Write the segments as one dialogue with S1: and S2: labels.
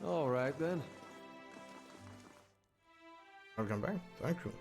S1: All right then.
S2: Welcome back. Thank you.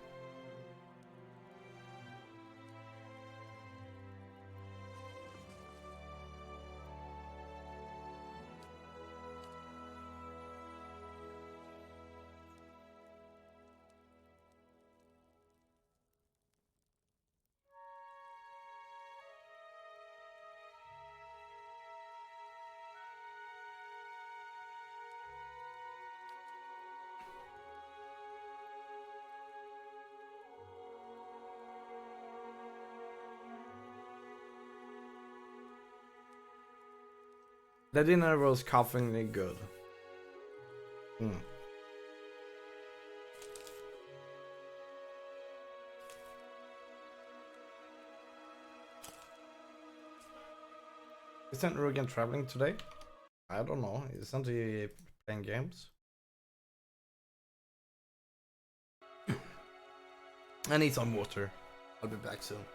S2: The dinner was coughingly good. Mm. Isn't Rugen traveling today? I don't know. Isn't he playing games? I need some water. I'll be back soon.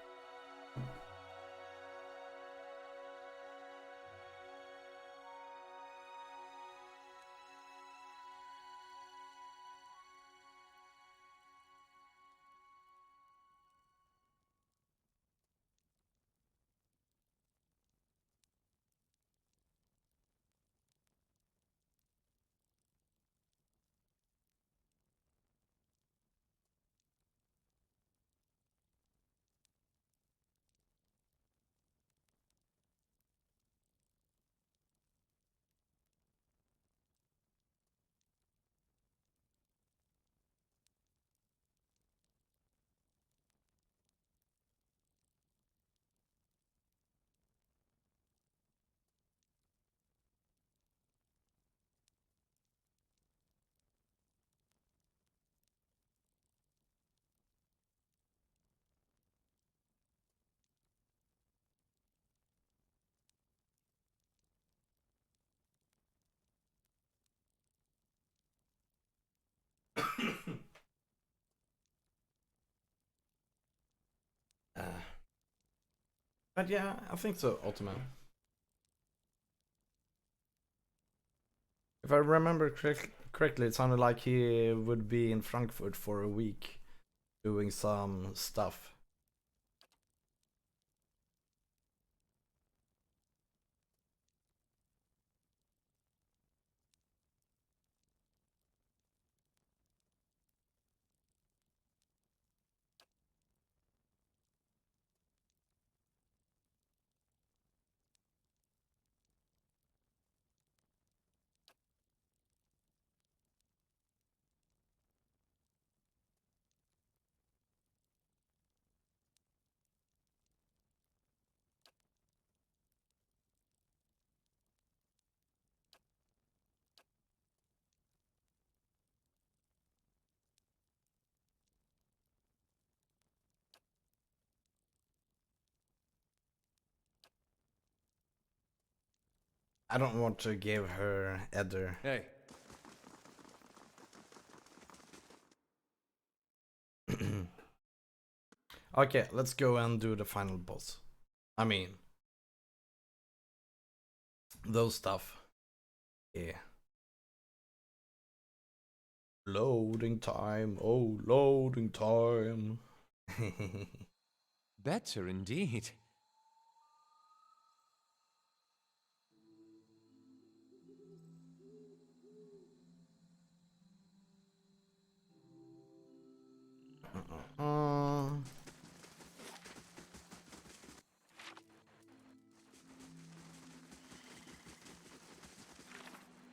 S2: uh, but yeah, I think so, Ottoman. If I remember correctly, it sounded like he would be in Frankfurt for a week doing some stuff. I don't want to give her Edder.
S1: Hey.
S2: Okay, let's go and do the final boss. I mean, those stuff. Yeah. Loading time. Oh, loading time.
S3: Better indeed.
S2: uh,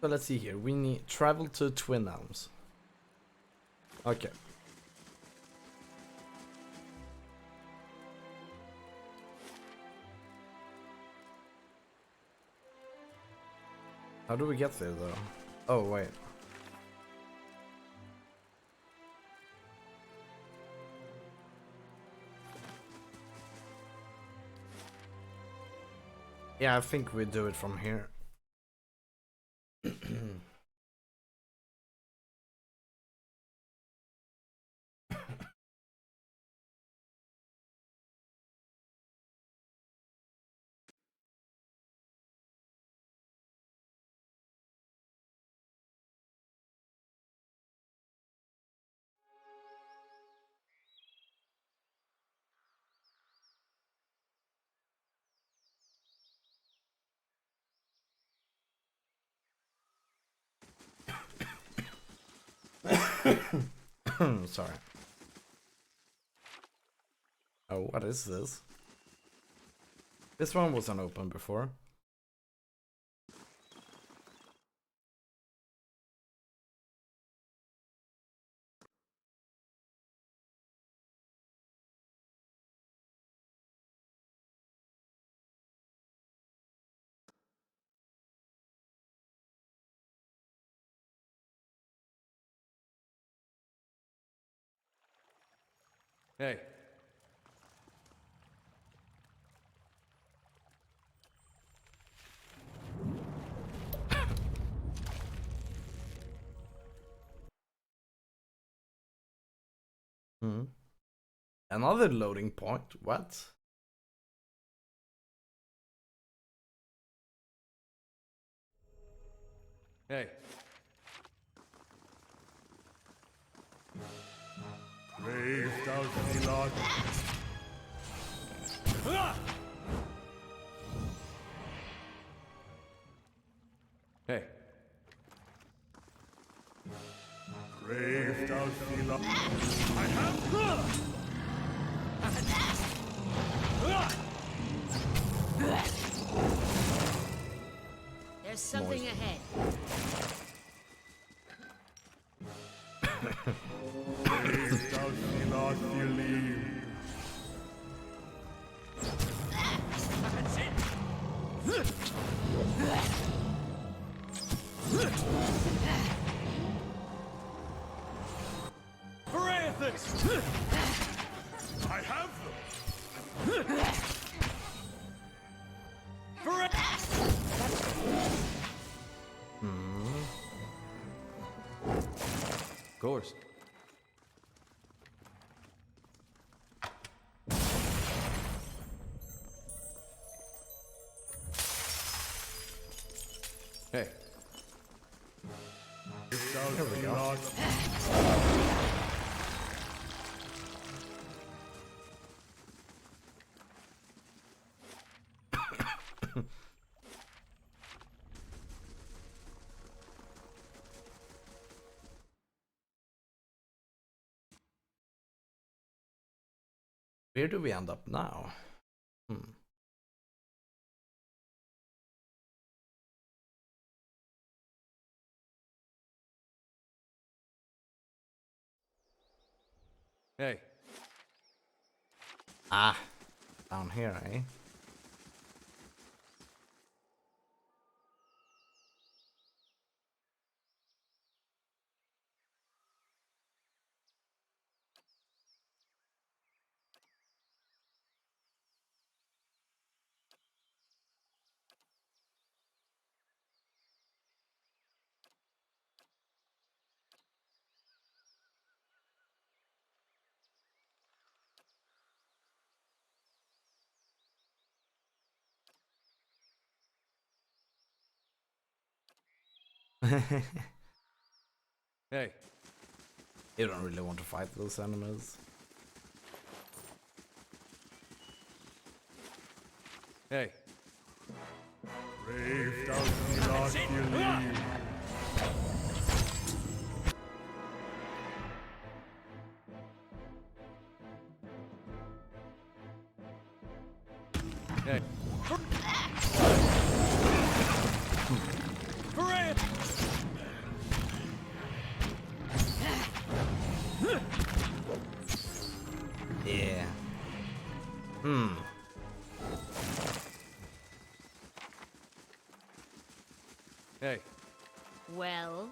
S2: so let's see here. We need travel to Twin Elms. Okay. How do we get there though? Oh wait. Yeah, I think we do it from here. Sorry. Oh, what is this? This one wasn't open before.
S1: Hey.
S2: Hmm. Another loading point. What?
S1: Hey. Brave thou Sealot. Hey. Brave thou Sealot. I have.
S3: There's something ahead.
S1: Brave thou Sealot, believe. Parathis! I have them! Of course. Hey.
S2: There we go. Where do we end up now? Hmm.
S1: Hey.
S2: Ah, down here, eh?
S1: Hey.
S2: You don't really want to fight those enemies.
S1: Hey. Brave thou Sealot, believe. Hey.
S2: Yeah. Hmm.
S1: Hey.
S3: Well,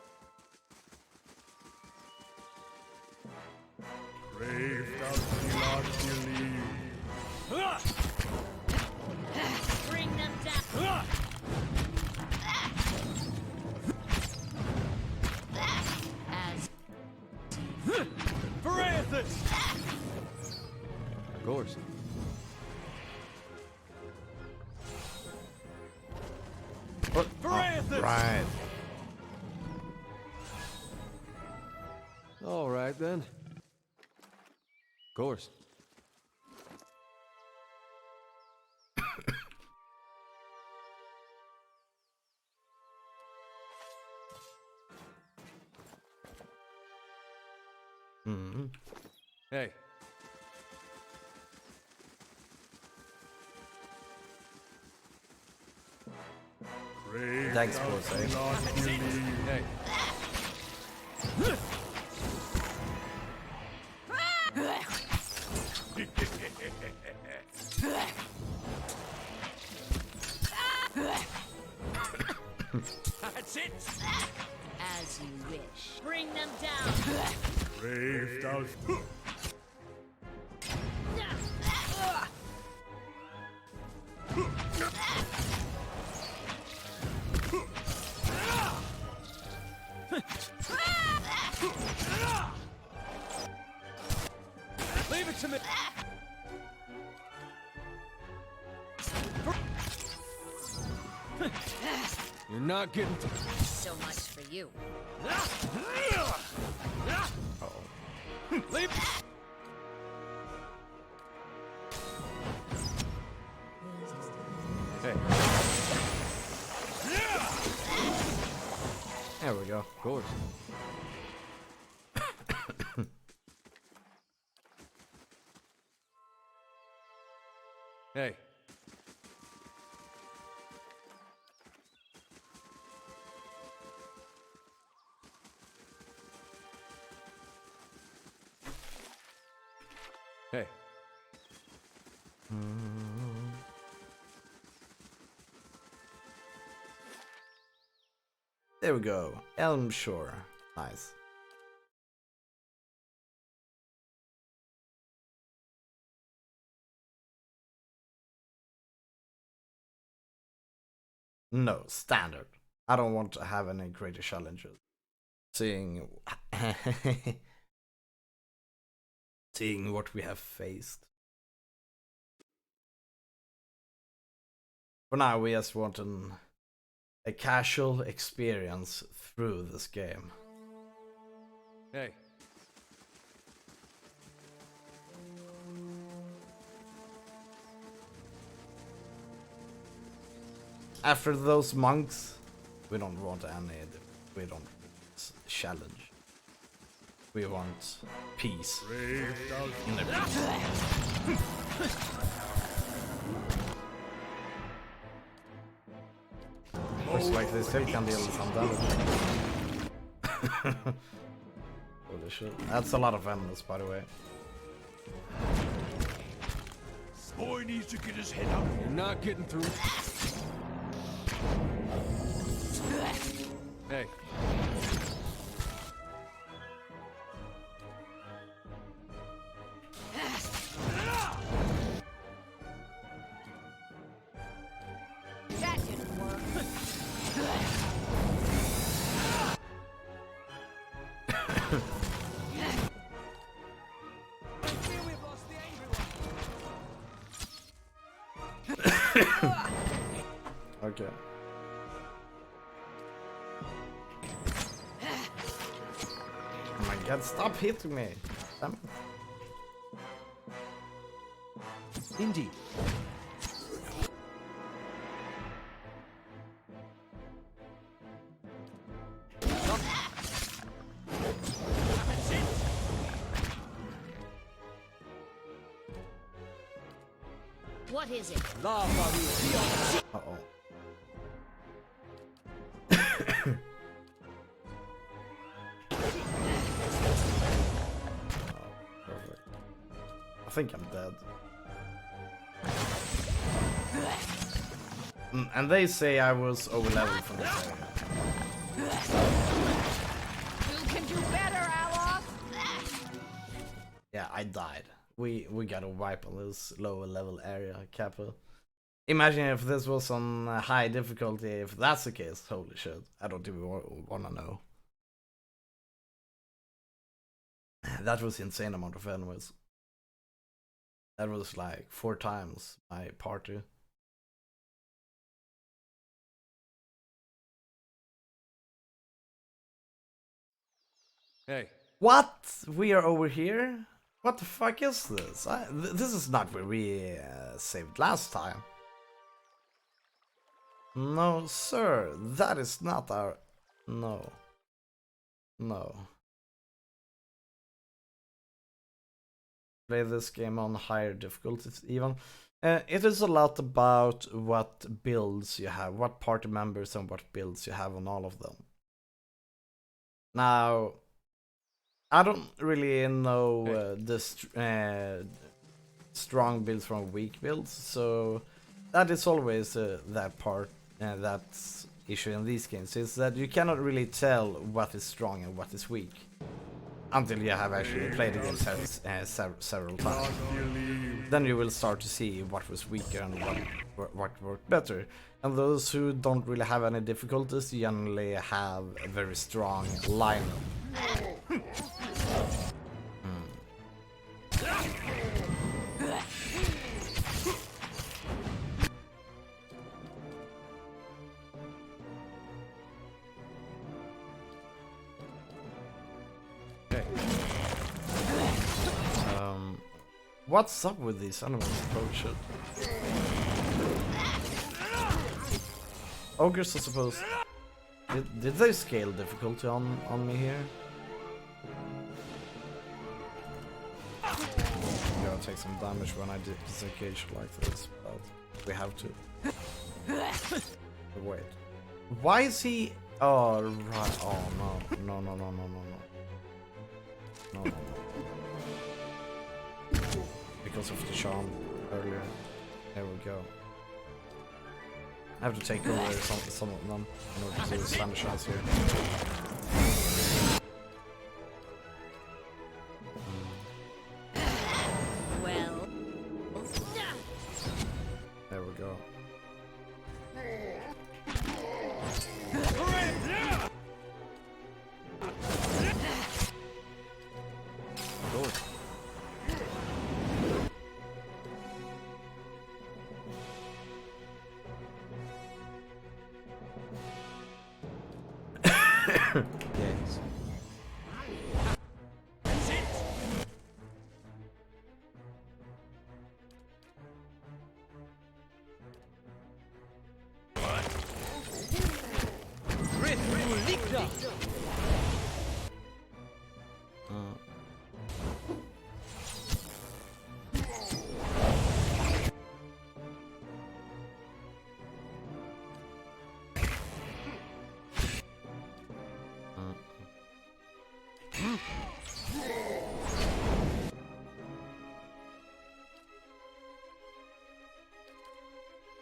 S1: Brave thou Sealot, believe.
S3: bring them down. As
S1: Parathis! Of course.
S2: What?
S1: Parathis!
S2: Right.
S1: All right then. Of course.
S2: Mm.
S1: Hey.
S2: Thanks, Jose.
S1: Hey. That's it.
S3: As you wish. Bring them down.
S1: Leave it to me. You're not getting to.
S3: So much for you.
S1: Leave. Hey.
S2: There we go.
S1: Of course. Hey. Hey.
S2: There we go. Elm Shore. Nice. No, standard. I don't want to have any greater challenges. Seeing seeing what we have faced. For now, we just want a casual experience through this game.
S1: Hey.
S2: After those monks, we don't want any. We don't want challenge. We want peace. In the Looks like they still can deal some damage. Holy shit. That's a lot of enemies, by the way.
S1: Boy needs to get his head up. You're not getting through. Hey.
S3: That didn't work.
S2: Okay. Oh my god, stop hitting me. Damn it.
S1: Indeed.
S3: What is it?
S2: Uh-oh. Perfect. I think I'm dead. And they say I was over leveled from this area.
S3: You can do better, Alof!
S2: Yeah, I died. We got a wipe on this lower level area, Kappa. Imagine if this was on high difficulty, if that's the case. Holy shit, I don't even wanna know. That was insane amount of enemies. That was like 4 times my party.
S1: Hey.
S2: What? We are over here? What the fuck is this? This is not where we saved last time. No, sir. That is not our... No. No. play this game on higher difficulties even. It is a lot about what builds you have, what party members and what builds you have on all of them. Now, I don't really know strong builds from weak builds, so that is always that part, that's issue in these games, is that you cannot really tell what is strong and what is weak until you have actually played the game several times. Then you will start to see what was weaker and what worked better. And those who don't really have any difficulties generally have a very strong lineup. What's up with these animals? Oh shit. Ogres, I suppose. Did they scale difficulty on me here? I'm gonna take some damage when I disengage like this, but we have to. Wait. Why is he... Oh, right. Oh, no. No. Because of the charm earlier. There we go. I have to take over some of them in order to stand a chance here.
S3: Well.
S2: There we go.
S1: Yes.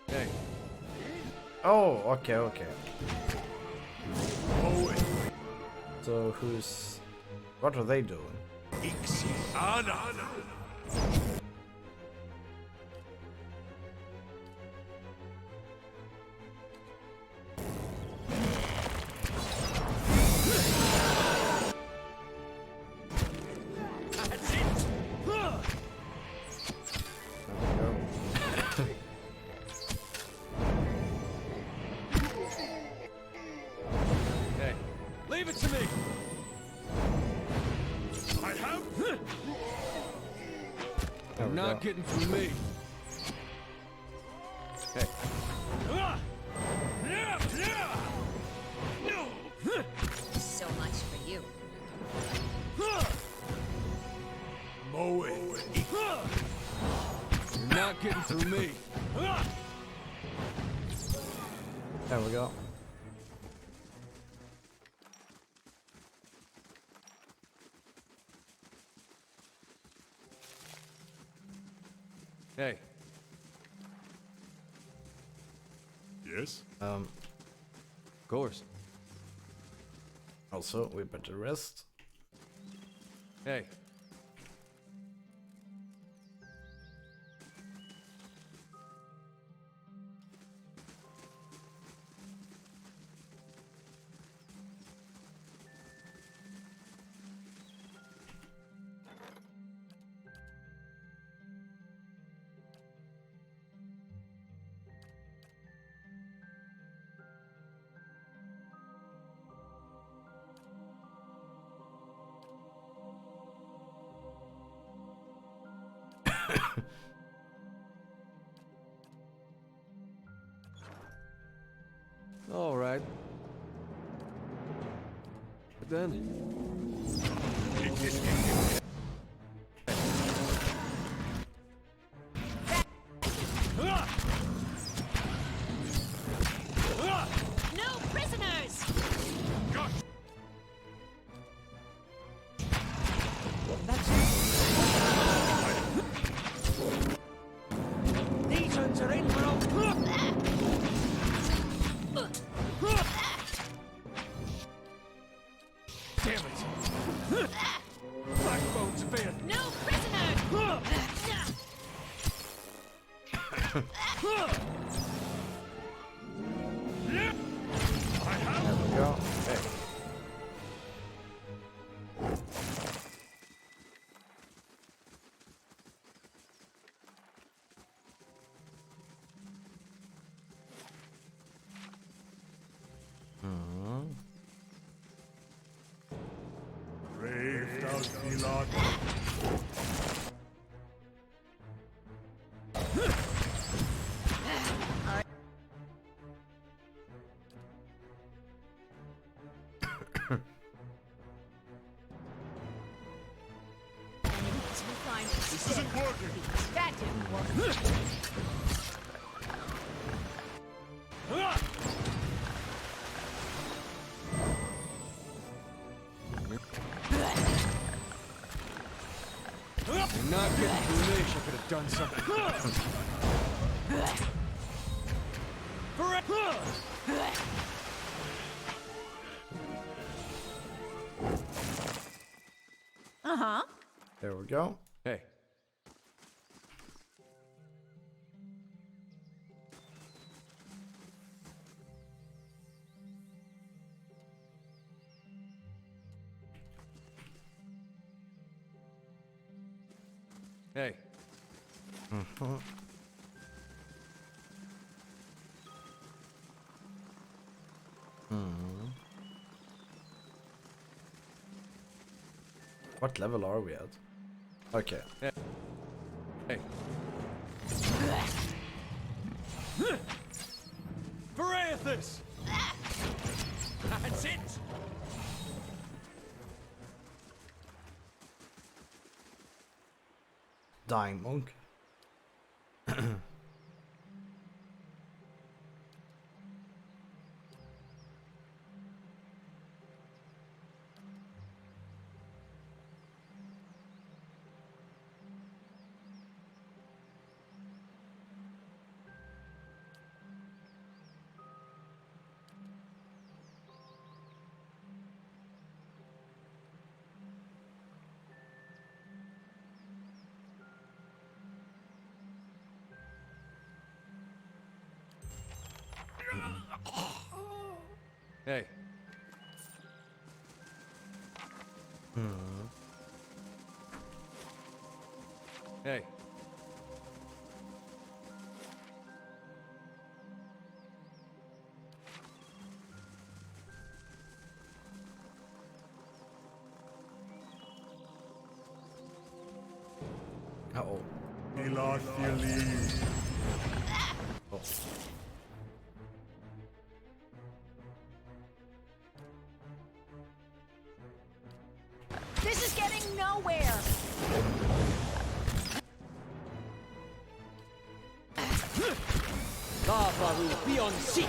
S1: Hey.
S2: Oh, okay. So who's... What are they doing?
S1: Hey. Leave it to me.
S2: There we
S1: Not
S2: go.
S1: getting through me. Hey.
S3: So much for you.
S1: You're not getting through me.
S2: There we go.
S1: Hey.
S4: Yes?
S1: Of course.
S2: Also, we better rest.
S1: Hey. All right. But then,
S3: Enemies will find it.
S4: This isn't working.
S3: That didn't work.
S1: You're not getting foolish. I could have done something.
S3: Uh-huh.
S2: There we go.
S1: Hey. Hey.
S2: What level are we at? Okay.
S1: Hey. Varathus! That's it!
S2: Dying monk.
S1: Hey. Hey.
S2: Uh-oh. Oh.
S3: This is getting nowhere.
S1: Lavaru, be on seat!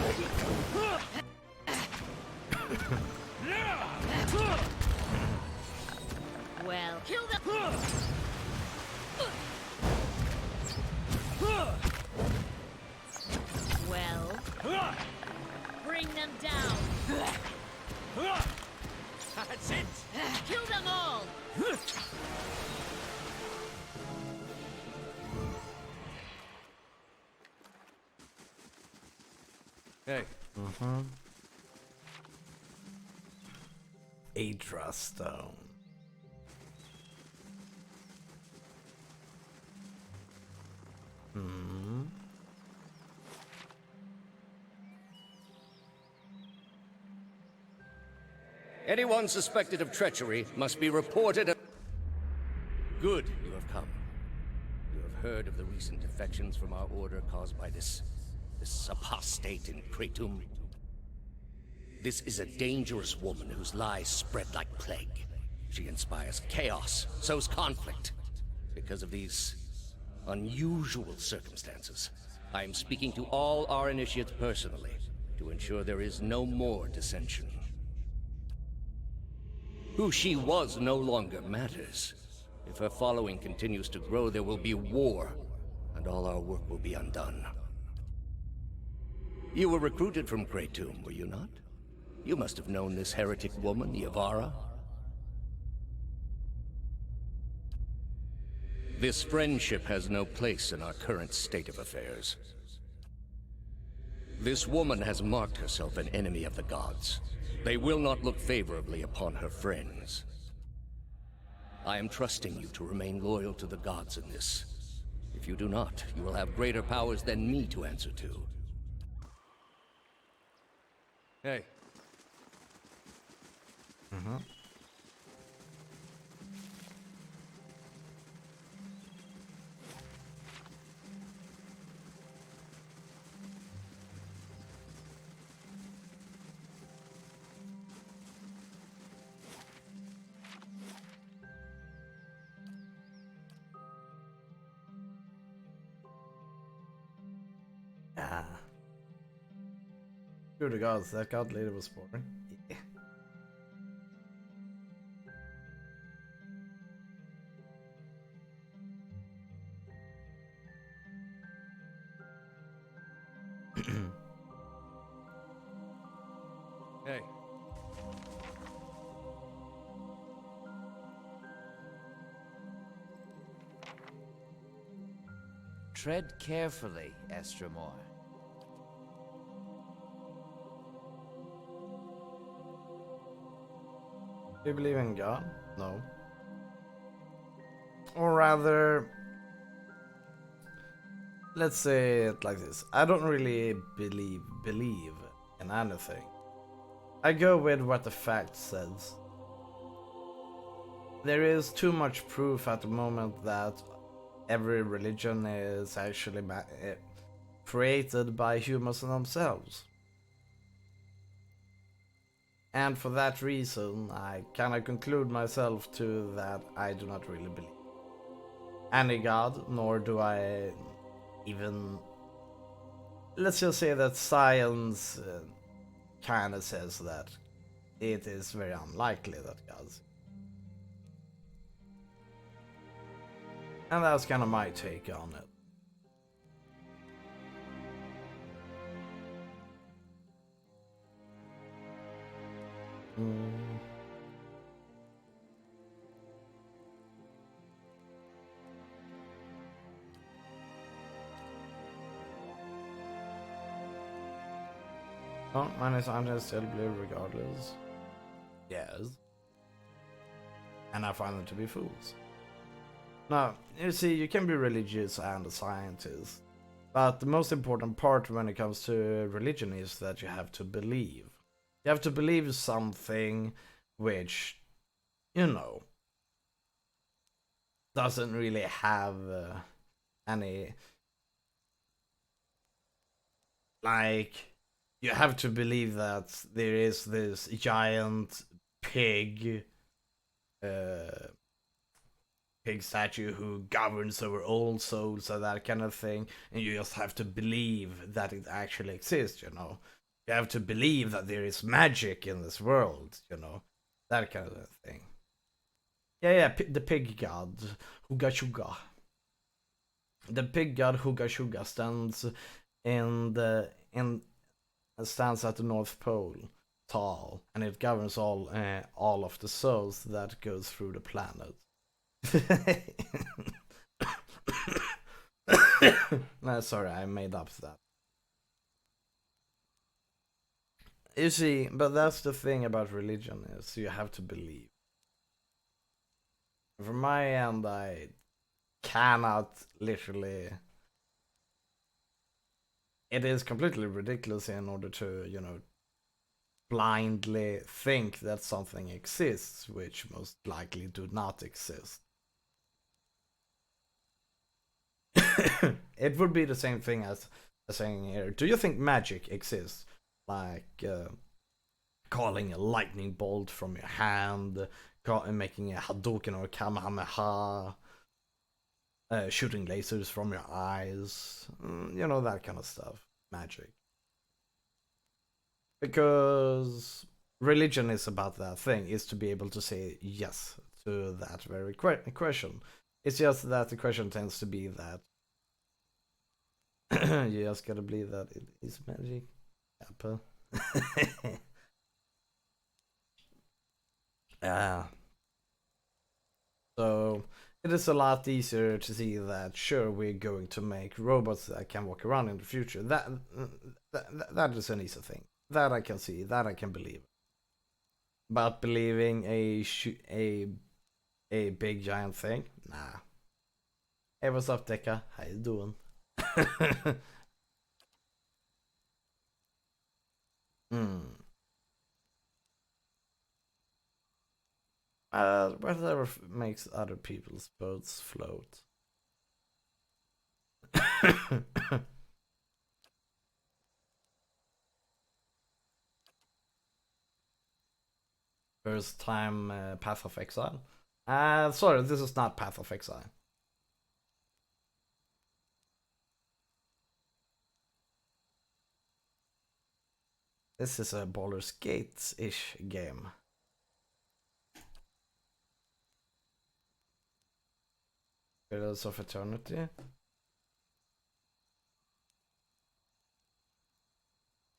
S3: Well, kill them. Well, bring them down.
S1: That's it!
S3: Kill them all.
S1: Hey.
S2: Adra Stone.
S5: Anyone suspected of treachery must be reported. Good, you have come. You have heard of the recent defections from our order caused by this apostate in Kratom. This is a dangerous woman whose lies spread like plague. She inspires chaos, sows conflict. Because of these unusual circumstances, I am speaking to all our initiates personally to ensure there is no more dissension. Who she was no longer matters. If her following continues to grow, there will be war, and all our work will be undone. You were recruited from Kratom, were you not? You must have known this heretic woman, Yavara. This friendship has no place in our current state of affairs. This woman has marked herself an enemy of the gods. They will not look favorably upon her friends. I am trusting you to remain loyal to the gods in this. If you do not, you will have greater powers than me to answer to.
S1: Hey.
S2: Ah. True to gods, that god lady was boring. Yeah.
S5: Hey.
S6: Tread carefully, Estremor.
S2: Do you believe in God? No. Or rather, let's say it like this. I don't really believe in anything. I go with what the fact says. There is too much proof at the moment that every religion is actually created by humans themselves. And for that reason, I cannot conclude myself to that I do not really believe any god, nor do I even. Let's just say that science kind of says that it is very unlikely that gods. And that's kind of my take on it. Oh, mine is still blue regardless. Yes. And I find them to be fools. Now, you see, you can be religious and a scientist. But the most important part when it comes to religion is that you have to believe. You have to believe something which, you know, doesn't really have any. Like, you have to believe that there is this giant pig statue who governs over all souls and that kind of thing, and you just have to believe that it actually exists, you know. You have to believe that there is magic in this world, you know, that kind of thing. Yeah, the pig god, Huga Shuga. The pig god Huga Shuga stands stands at the North Pole, tall, and it governs all of the souls that goes through the planet. No, sorry, I made up that. You see, but that's the thing about religion is you have to believe. From my end, I cannot literally. It is completely ridiculous in order to, you know, blindly think that something exists, which most likely do not exist. It would be the same thing as saying here, do you think magic exists? Like calling a lightning bolt from your hand, making a Hadouken or a Kamehameha, shooting lasers from your eyes, you know, that kind of stuff. Magic. Because religion is about that thing, is to be able to say yes to that very question. It's just that the question tends to be that you just gotta believe that it is magic. Apple. Yeah. So it is a lot easier to see that sure we're going to make robots that can walk around in the future. That is an easy thing. That I can see. That I can believe. But believing a big giant thing, nah. Hey, what's up, Deca? How you doing? Whatever makes other people's boats float. First time Path of Exile. Sorry, this is not Path of Exile. This is a Baldur's Gate-ish game. Pillars of Eternity.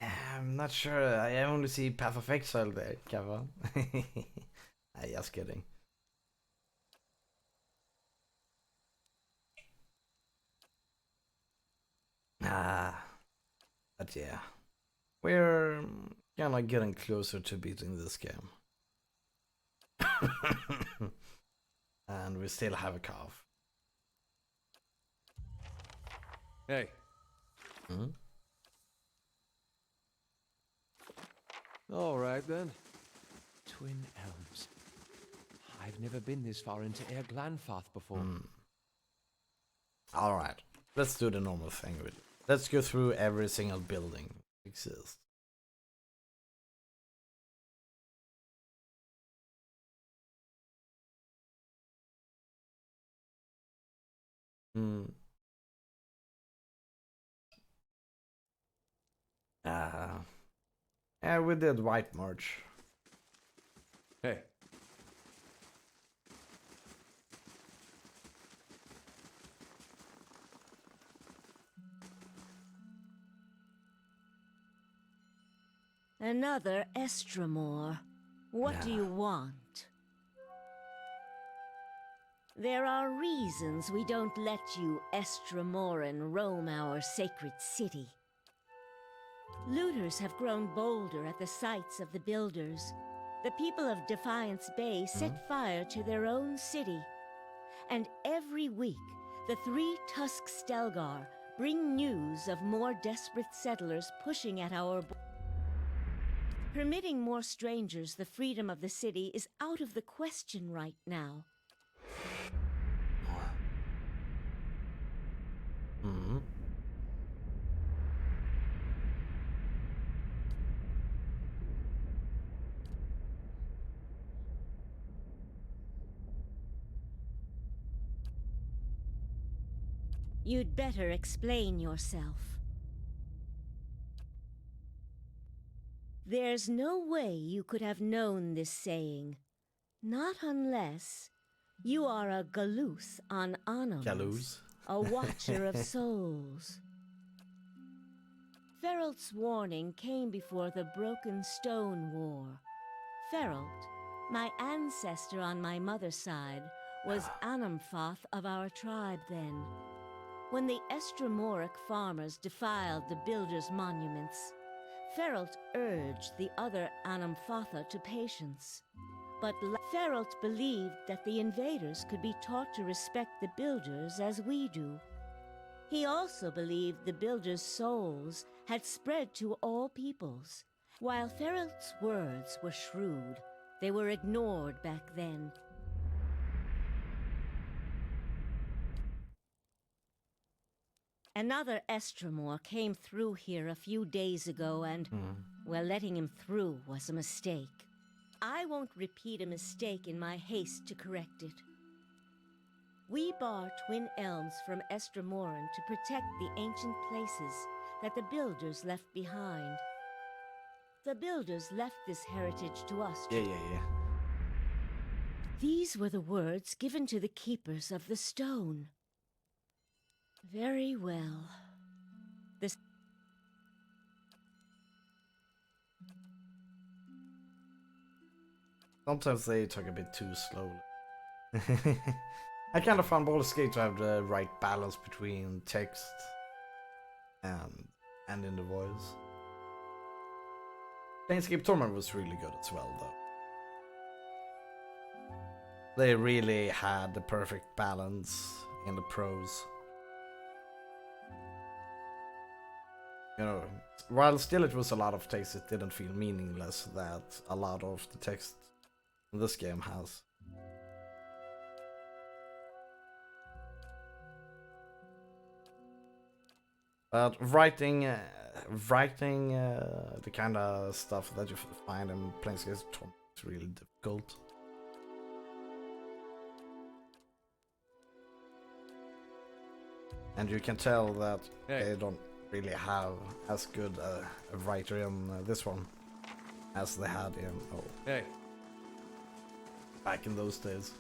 S2: I'm not sure. I only see Path of Exile there, Kava. Just kidding. But yeah, we're kind of getting closer to beating this game. And we still have a calf.
S1: Hey.
S2: Hmm?
S1: All right then.
S7: Twin Elms. I've never been this far into Air Glanfath before.
S2: Alright, let's do the normal thing with it. Let's go through every single building that exists. Yeah, we did White March.
S1: Hey.
S3: Another Estramore. What do
S2: Yeah.
S3: you want? There are reasons we don't let you Estramoran roam our sacred city. Looters have grown bolder at the sites of the builders. The people of Defiance Bay set fire to their own city. And every week, the 3 Tusk Stelgar bring news of more desperate settlers pushing at our Permitting more strangers the freedom of the city is out of the question right now. You'd better explain yourself. There's no way you could have known this saying. Not unless you are a Galoos on Anums.
S2: Galoos?
S3: A watcher of souls. Feralt's warning came before the Broken Stone War. Feralt, my ancestor on my mother's side, was Anamfoth of our tribe then. When the Estramoric farmers defiled the builders' monuments, Feralt urged the other Anamfotha to patience. But Feralt believed that the invaders could be taught to respect the builders as we do. He also believed the builders' souls had spread to all peoples. While Feralt's words were shrewd, they were ignored back then. Another Estramore came through here a few days ago and, well, letting him through was a mistake. I won't repeat a mistake in my haste to correct it. We bar Twin Elms from Estramoran to protect the ancient places that the builders left behind. The builders left this heritage to us.
S2: Yeah.
S3: These were the words given to the keepers of the stone. Very well.
S2: Sometimes they talk a bit too slowly. I kind of found Baldur's Gate to have the right balance between text and in the voice. Planescape Torment was really good as well, though. They really had the perfect balance in the prose. You know, while still it was a lot of text, it didn't feel meaningless that a lot of the text in this game has. But writing the kind of stuff that you find in Planescape Torment is really difficult. And you can tell that they don't really have as good a writer in this one as they had in
S7: Hey,
S2: back in those days.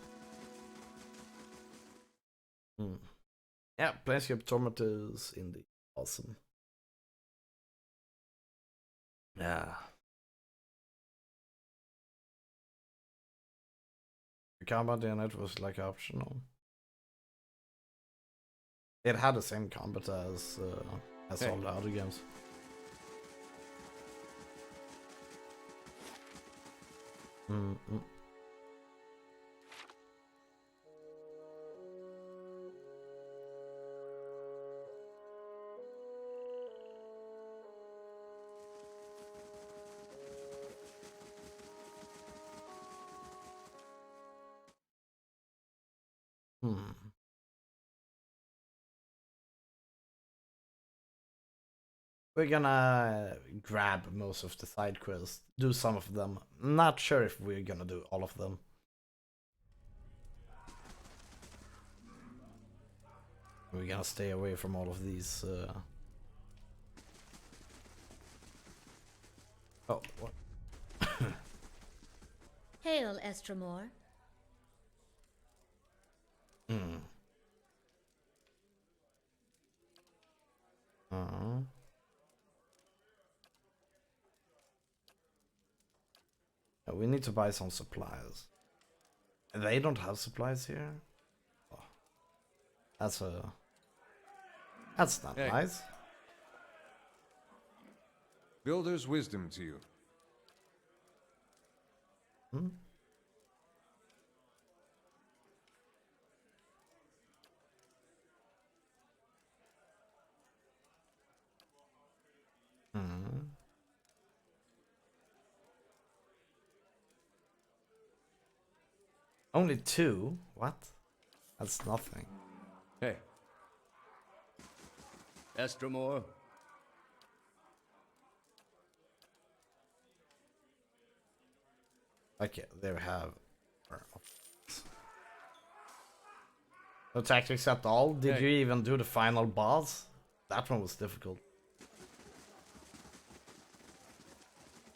S2: Yeah, Planescape Torment is indeed awesome. Yeah. The combat in it was like optional. It had the same combat as
S7: Hey.
S2: all the other games. Mm-mm. Hmm. We're gonna grab most of the side quests, do some of them. Not sure if we're gonna do all of them. We're gonna stay away from all of these. Oh, what?
S8: Hail, Estremor.
S2: Hmm. We need to buy some supplies. They don't have supplies here. Oh. That's not
S7: Hey.
S2: nice.
S9: Builder's wisdom to you.
S2: Hmm? Hmm. Only 2? What? That's nothing.
S7: hey.
S5: Estremor,
S2: Okay, there we have. No tactics at all? Did
S7: Hey.
S2: you even do the final boss? That one was difficult.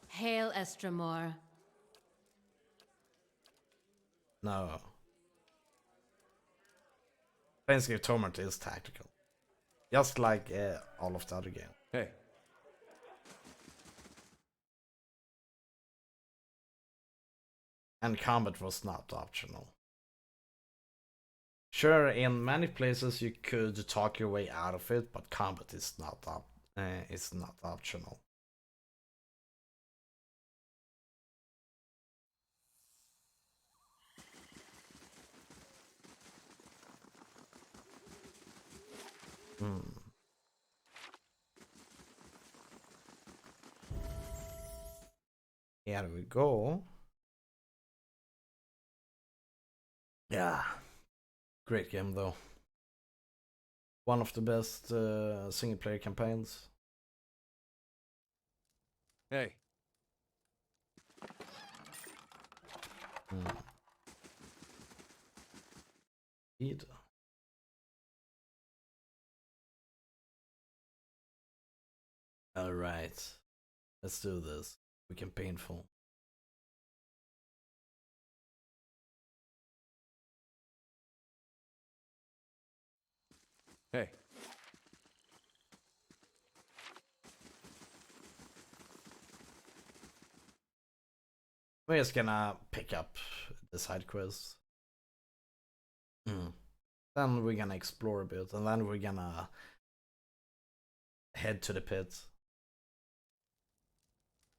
S8: Hail, Estremor.
S2: No. Planescape Torment is tactical. Just like all of the other games.
S7: Hey.
S2: And combat was not optional. Sure, in many places you could talk your way out of it, but combat is not optional. Here we go. Yeah. Great game though. One of the best single player campaigns.
S7: Hey.
S2: Indeed. Alright. Let's do this. We can painful.
S7: Hey.
S2: We're just gonna pick up the side quests. Then we're gonna explore a bit, and then we're gonna head to the pit.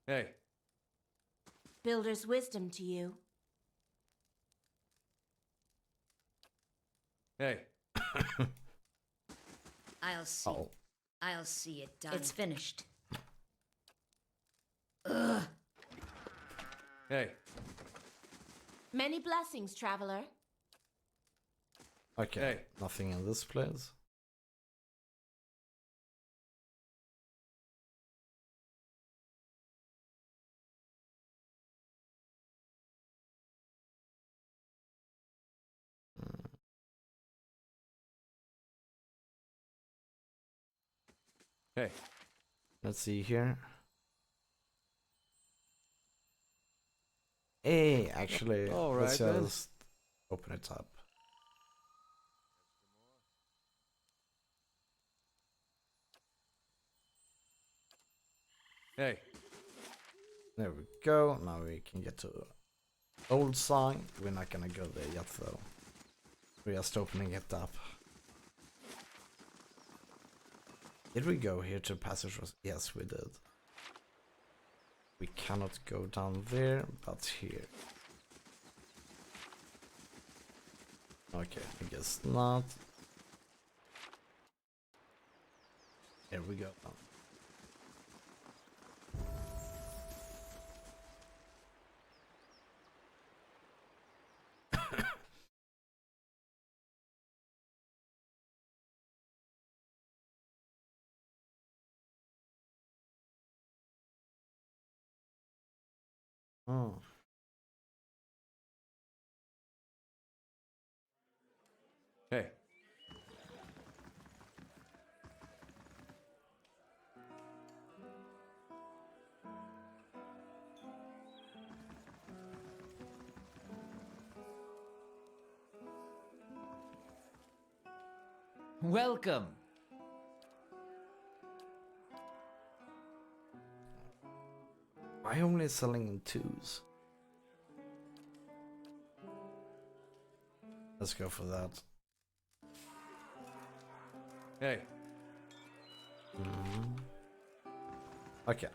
S7: Hey.
S8: Builder's wisdom to you.
S7: Hey.
S8: I'll see.
S2: Oh,
S8: I'll see it done.
S10: It's finished.
S8: Ugh.
S7: Hey.
S10: Many blessings, traveler.
S2: okay.
S7: Hey.
S2: Nothing in this place.
S9: Hey.
S2: Let's see here. Hey, actually,
S9: All
S2: let's
S9: right, then.
S2: just open it up.
S9: Hey.
S2: There we go. Now we can get to old song. We're not gonna go there yet though. We're just opening it up. Did we go here to passage? Yes, we did. We cannot go down there, but here. Okay, I guess not. Here we go. Oh.
S9: Hey.
S6: Welcome.
S2: Why only selling in twos? Let's go for that.
S9: Hey.
S2: Okay.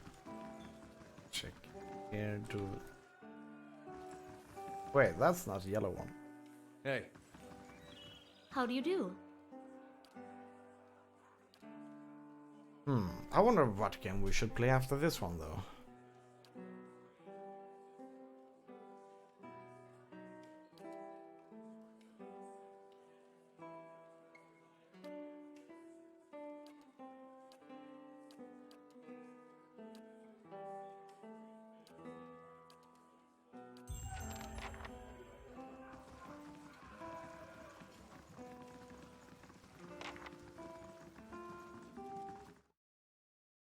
S2: Check here. Do. Wait, that's not a yellow one.
S9: Hey.
S10: How do you do?
S2: I wonder what game we should play after this one though.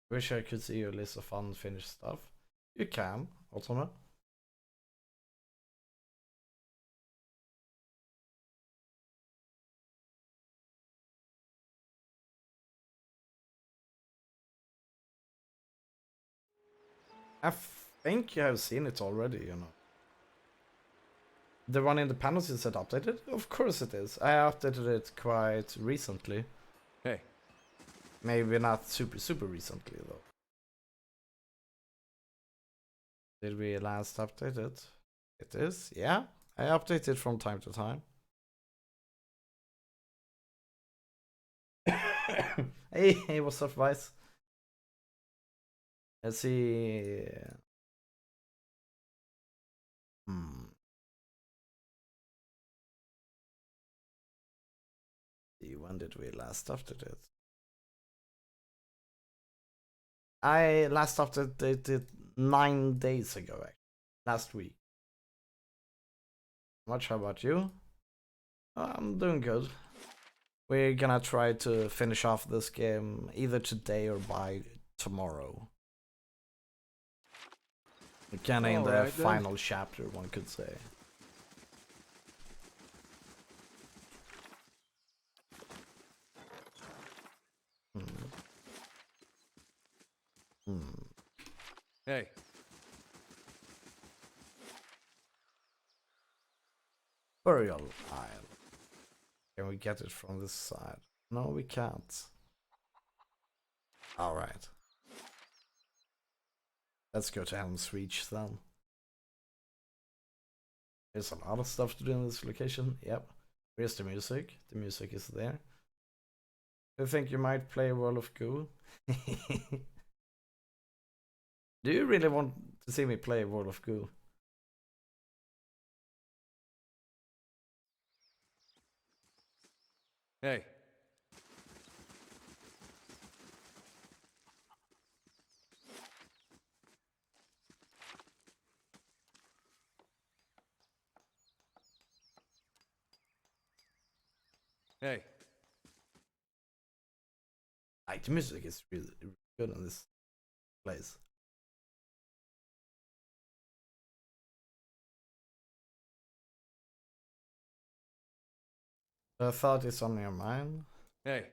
S2: Wish I could see your list of unfinished stuff. You can, Ottoman. I think you have seen it already, you know. The one in the panels is it updated? Of course it is. I updated it quite recently.
S9: Hey.
S2: Maybe not super recently though. Did we last update it? It is, yeah. I update it from time to time. Hey, what's up, Vice? Let's see. See, when did we last update it? I last updated it 9 days ago, actually. Last week. How about you? I'm doing good. We're gonna try to finish off this game either today or by tomorrow. We're kinda in the final chapter, one could say.
S9: Hey.
S2: Burial Isle. Can we get it from this side? No, we can't. Alright. Let's go to Helm's Reach then. There's a lot of stuff to do in this location. Yep. Where's the music? The music is there. Do you think you might play World of Goo? Do you really want to see me play World of Goo?
S9: Hey. Hey.
S2: Like, the music is really, really good in this place. The thought is on your mind.
S9: Hey.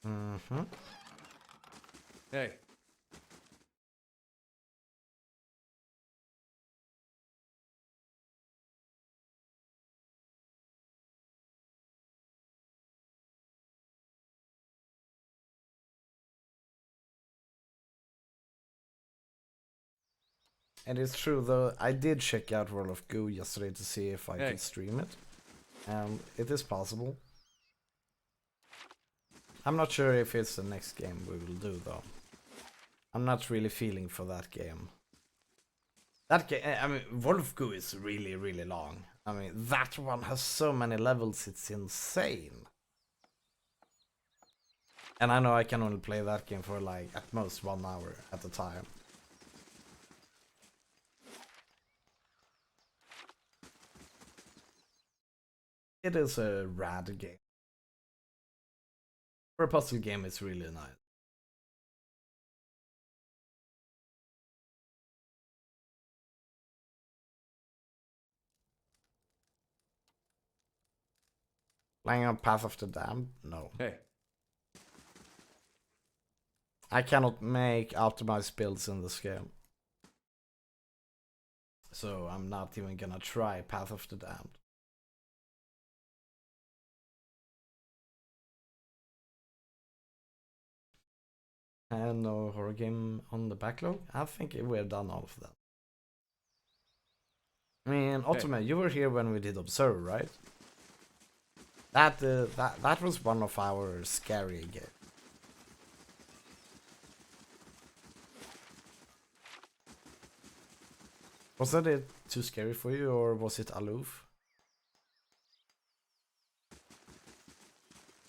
S2: Mm-hmm.
S9: Hey.
S2: And it's true though, I did check out World of Goo yesterday to see if I
S9: Hey.
S2: could stream it. And it is possible. I'm not sure if it's the next game we will do though. I'm not really feeling for that game. That game, I mean, World of Goo is really, really long. I mean, that one has so many levels, it's insane. And I know I can only play that game for like at most 1 hour at a time. It is a rad game. For a puzzle game, it's really nice. Playing on Path of the Damned? No.
S9: Hey.
S2: I cannot make optimized builds in this game. So I'm not even gonna try Path of the Damned. And no horror game on the backlog? I think we've done all of them. I mean, Ultimate, you were here when we did Observer, right? That was one of our scary games. Was that it too scary for you, or was it aloof?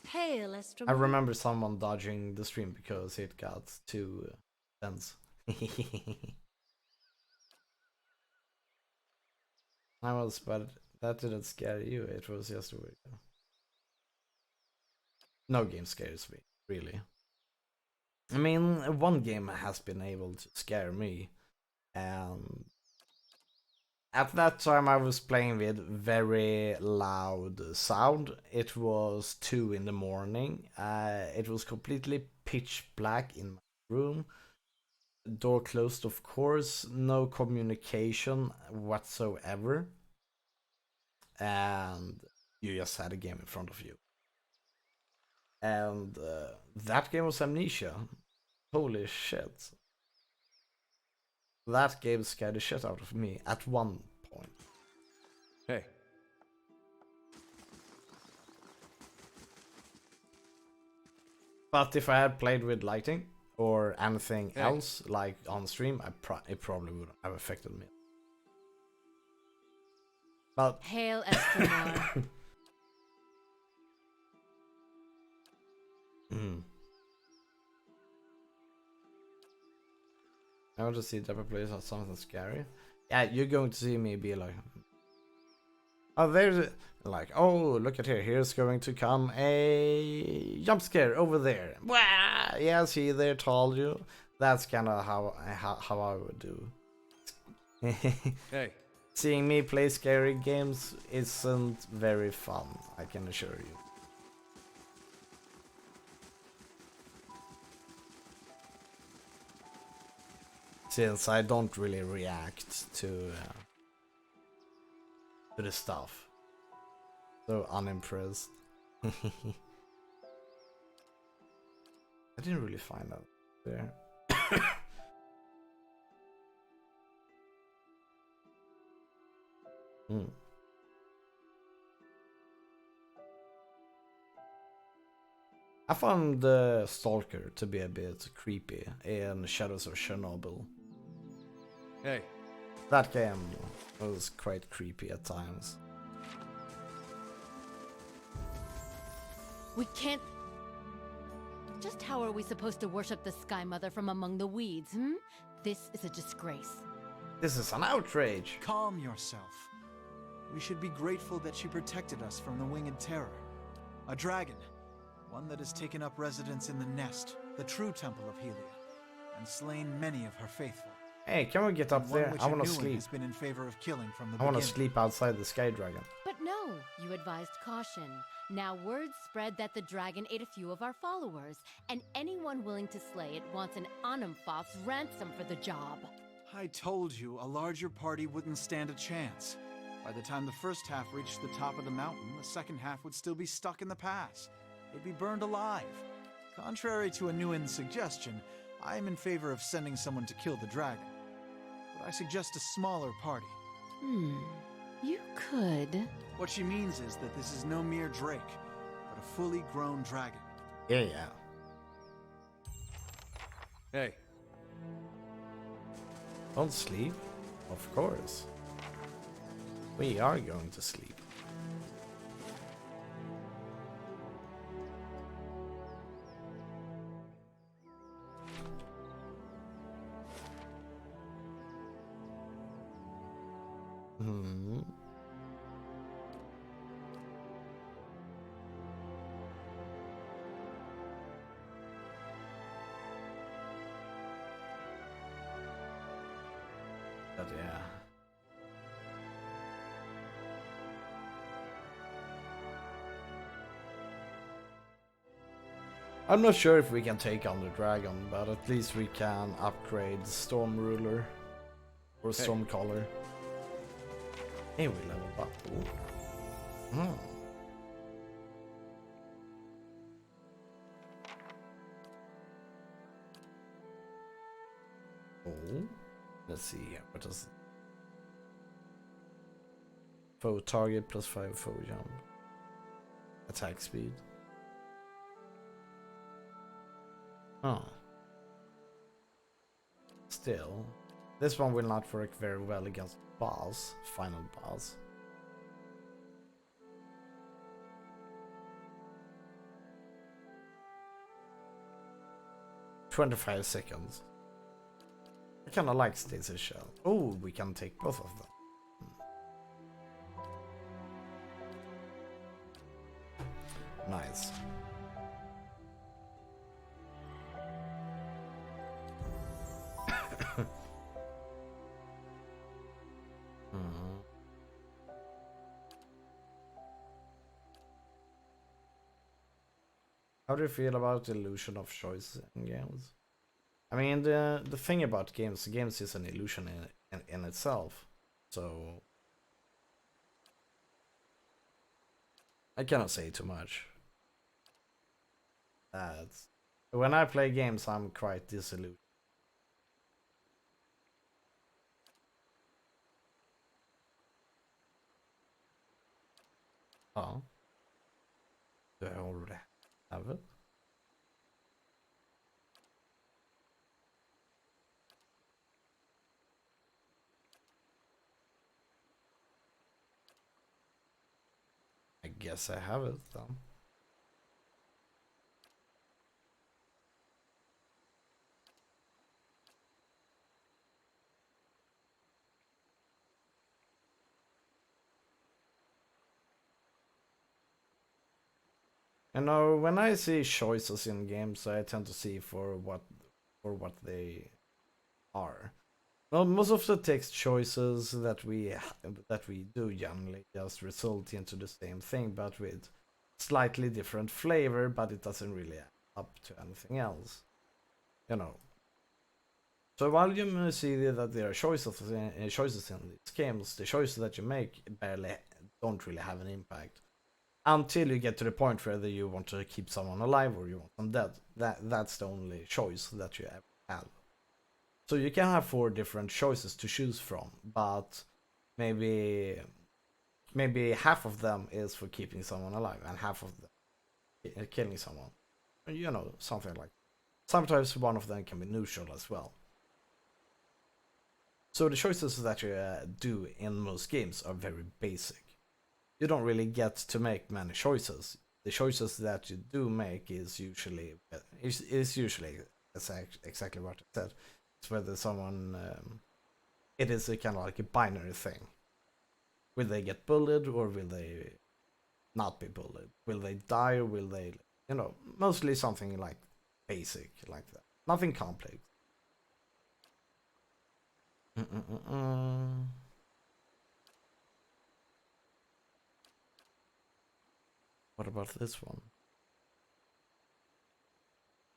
S3: Hail, Estremont.
S2: I remember someone dodging the stream because it got too tense. But that didn't scare you, it was just weird. No game scares me, really. I mean, one game has been able to scare me, and at that time I was playing with very loud sound. It was 2 in the morning. It was completely pitch black in my room. Door closed, of course. No communication whatsoever. And you just had a game in front of you. And that game was Amnesia. Holy shit. That game scared the shit out of me at one point.
S9: Hey.
S2: But if I had played with lighting or anything else, like on stream, it probably would have affected me. But
S8: Hail Estamar.
S2: I want to see Dapper plays out something scary. Yeah, you're going to see me be like, oh, there's like, oh, look at here. Here's going to come a jump scare over there. Wah! Yeah, see there, told you. That's kind of how I would do.
S9: Hey.
S2: Seeing me play scary games isn't very fun, I can assure you. Since I don't really react to the stuff. So unimpressed. I didn't really find that there. I found the Stalker to be a bit creepy in Shadows of Chernobyl.
S9: Hey.
S2: That game was quite creepy at times.
S10: We can't... Just how are we supposed to worship the Sky Mother from among the weeds, hmm? This is a disgrace.
S2: This is an outrage!
S11: Calm yourself. We should be grateful that she protected us from the winged terror. A dragon, one that has taken up residence in the Nest, the true temple of Helia, and slain many of her faithful.
S2: Hey, can we get up
S11: And one
S2: there?
S11: which
S2: I want to
S11: Anuin
S2: sleep.
S11: has been in favor of killing from the
S2: I want to
S11: beginning.
S2: sleep outside the Sky Dragon.
S10: But no, you advised caution. Now word spread that the dragon ate a few of our followers, and anyone willing to slay it wants an Anumfoth's ransom for the job.
S11: I told you a larger party wouldn't stand a chance. By the time the first half reached the top of the mountain, the second half would still be stuck in the pass. They'd be burned alive. Contrary to Anuin's suggestion, I am in favor of sending someone to kill the dragon. But I suggest a smaller party.
S10: You could.
S11: What she means is that this is no mere drake, but a fully grown dragon.
S2: Yeah, yeah.
S9: Hey.
S2: Don't sleep. Of course. We are going to sleep. Hmm. But yeah. I'm not sure if we can take on the dragon, but at least we can upgrade Storm Ruler or Storm Caller. Hey, we level up. Ooh. Hmm. Oh, let's see here. What does foe target plus 5 foe jump, attack speed. Oh. Still, this one will not work very well against boss, final boss. "25 seconds. I kinda like Stasis Shell. Oh, we can take both of them. Nice. How do you feel about the illusion of choice in games? I mean, the thing about games is an illusion in itself. So I cannot say too much. That's when I play games, I'm quite disillusioned. Oh, do I already have it? I guess I have it then. You know, when I see choices in games, I tend to see for what they are. Well, most of the text choices that we do generally just result into the same thing, but with slightly different flavor, but it doesn't really add up to anything else. You know. So while you may see that there are choices in these games, the choices that you make barely don't really have an impact. Until you get to the point whether you want to keep someone alive or you want them dead. That's the only choice that you ever have. So you can have 4 different choices to choose from, but maybe half of them is for keeping someone alive and half of them killing someone. You know, something like that. Sometimes one of them can be neutral as well. So the choices that you do in most games are very basic. You don't really get to make many choices. The choices that you do make is usually exactly what I said. It's whether someone it is a kind of like a binary thing. Will they get bullied or will they not be bullied? Will they die or will they, you know, mostly something like basic like that. Nothing complex. What about this one?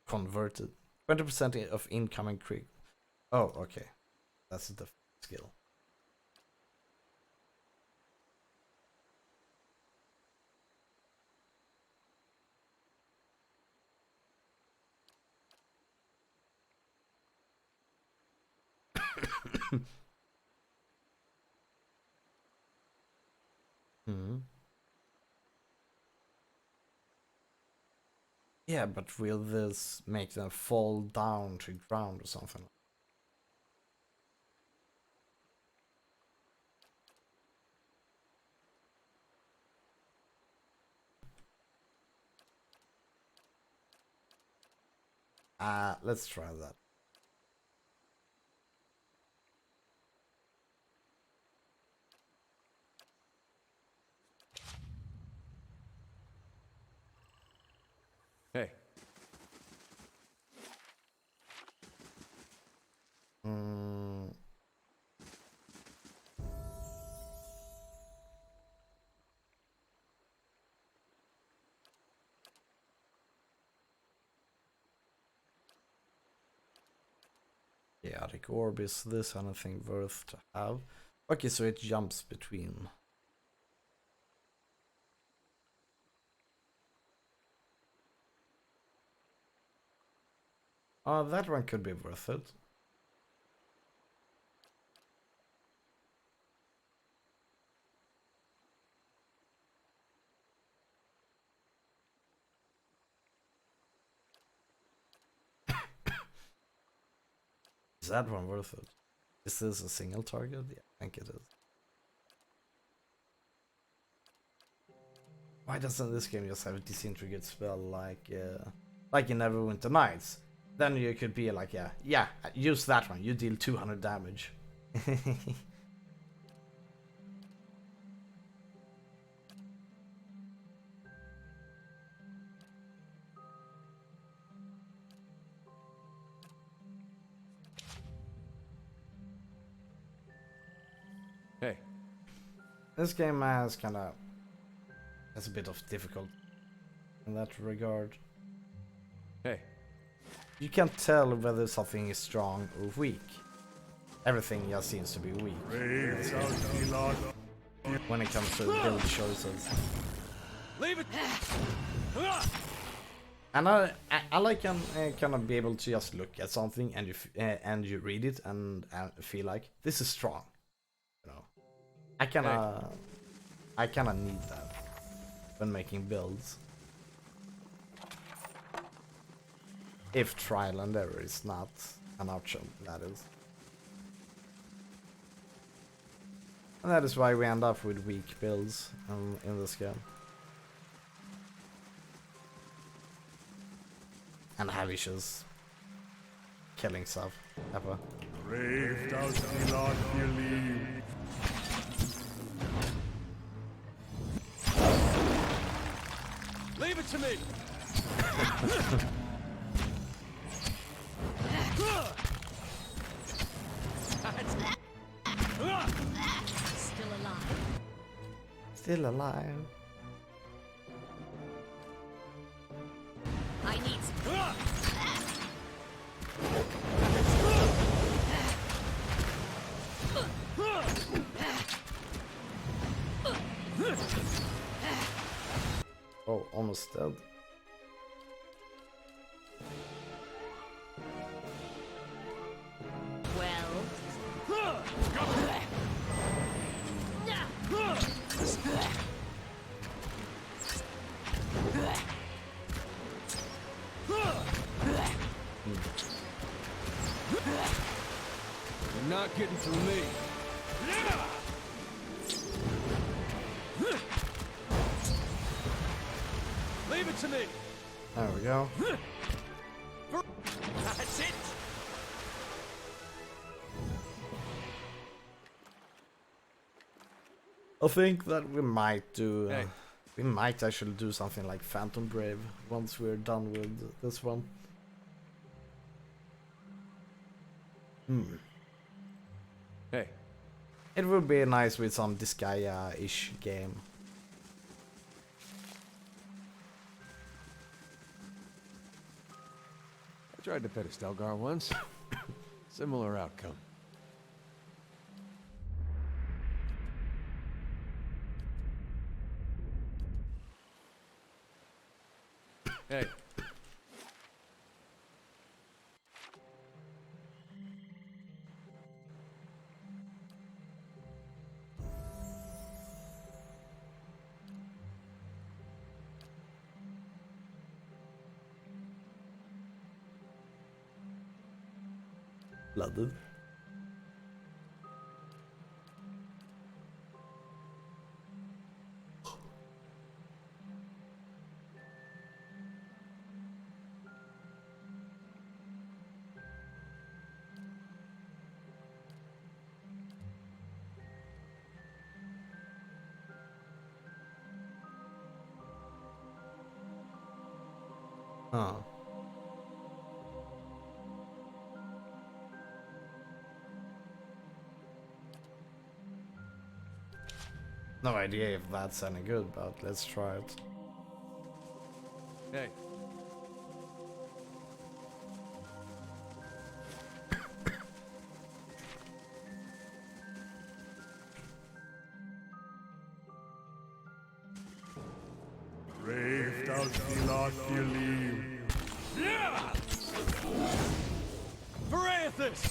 S2: Converted. 20% of incoming crit. Oh, okay. That's the skill. Hmm. Yeah, but will this make them fall down to ground or something? Let's try that.
S9: Hey.
S2: Chaotic orb, is this anything worth to have? Okay, so it jumps between. That one could be worth it. Is that one worth it? Is this a single target? Yeah, I think it is. Why doesn't this game just have a disintegrate spell like in Neverwinter Nights? Then you could be like, yeah, use that one. You deal 200 damage.
S9: Hey.
S2: This game has has a bit of difficult in that regard.
S9: Hey.
S2: You can't tell whether something is strong or weak. Everything just seems to be weak when it comes to build choices.
S9: Leave it.
S2: And I like kind of be able to just look at something and you read it and feel like this is strong. You know, I kind of need that when making builds. If trial and error is not an option, that is. And that is why we end up with weak builds in this game. And have issues killing stuff. Ever.
S4: Brave does he not believe.
S9: Leave it to me.
S3: Still alive.
S2: Still alive.
S3: I need
S2: Oh, almost dead.
S9: You're not getting through me. Leave it to me.
S2: There we go.
S9: That's it.
S2: I think that we might do.
S9: Hey.
S2: We might actually do something like Phantom Brave once we're done with this one.
S9: Hey.
S2: It would be nice with some Disgaea-ish game.
S9: I tried to pet a Stelgar once. Similar outcome. Hey.
S2: Blooded. Oh. No idea if that's any good, but let's try it.
S9: Hey.
S4: Brave thou not believe.
S9: Varathus!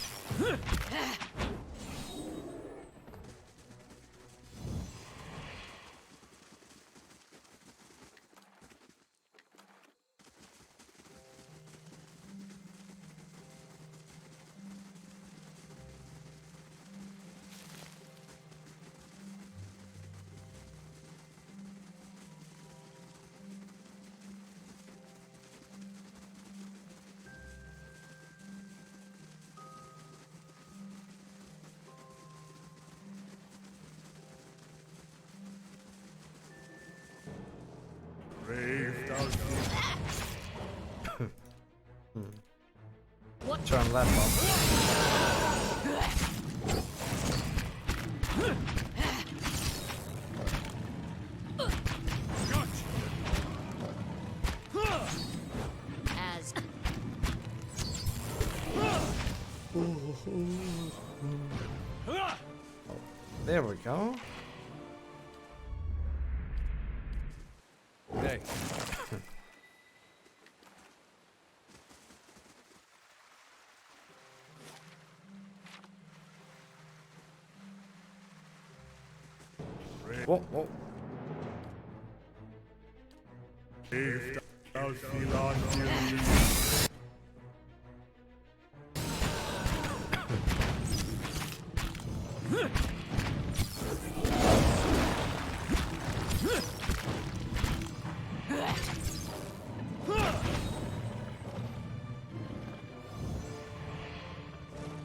S4: Brave thou
S2: Turn that off.
S10: As
S2: There we go.
S9: Hey.
S2: Whoa, whoa.
S4: brave thou not believe.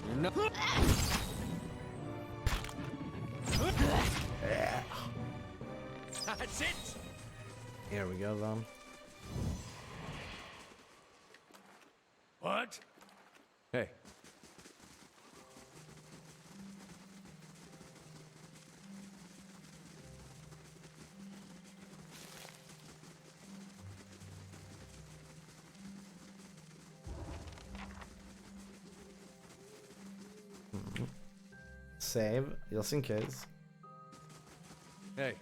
S9: You're not... That's it!
S2: Here we go then.
S9: What? Hey.
S2: Save, just in case.
S9: Hey.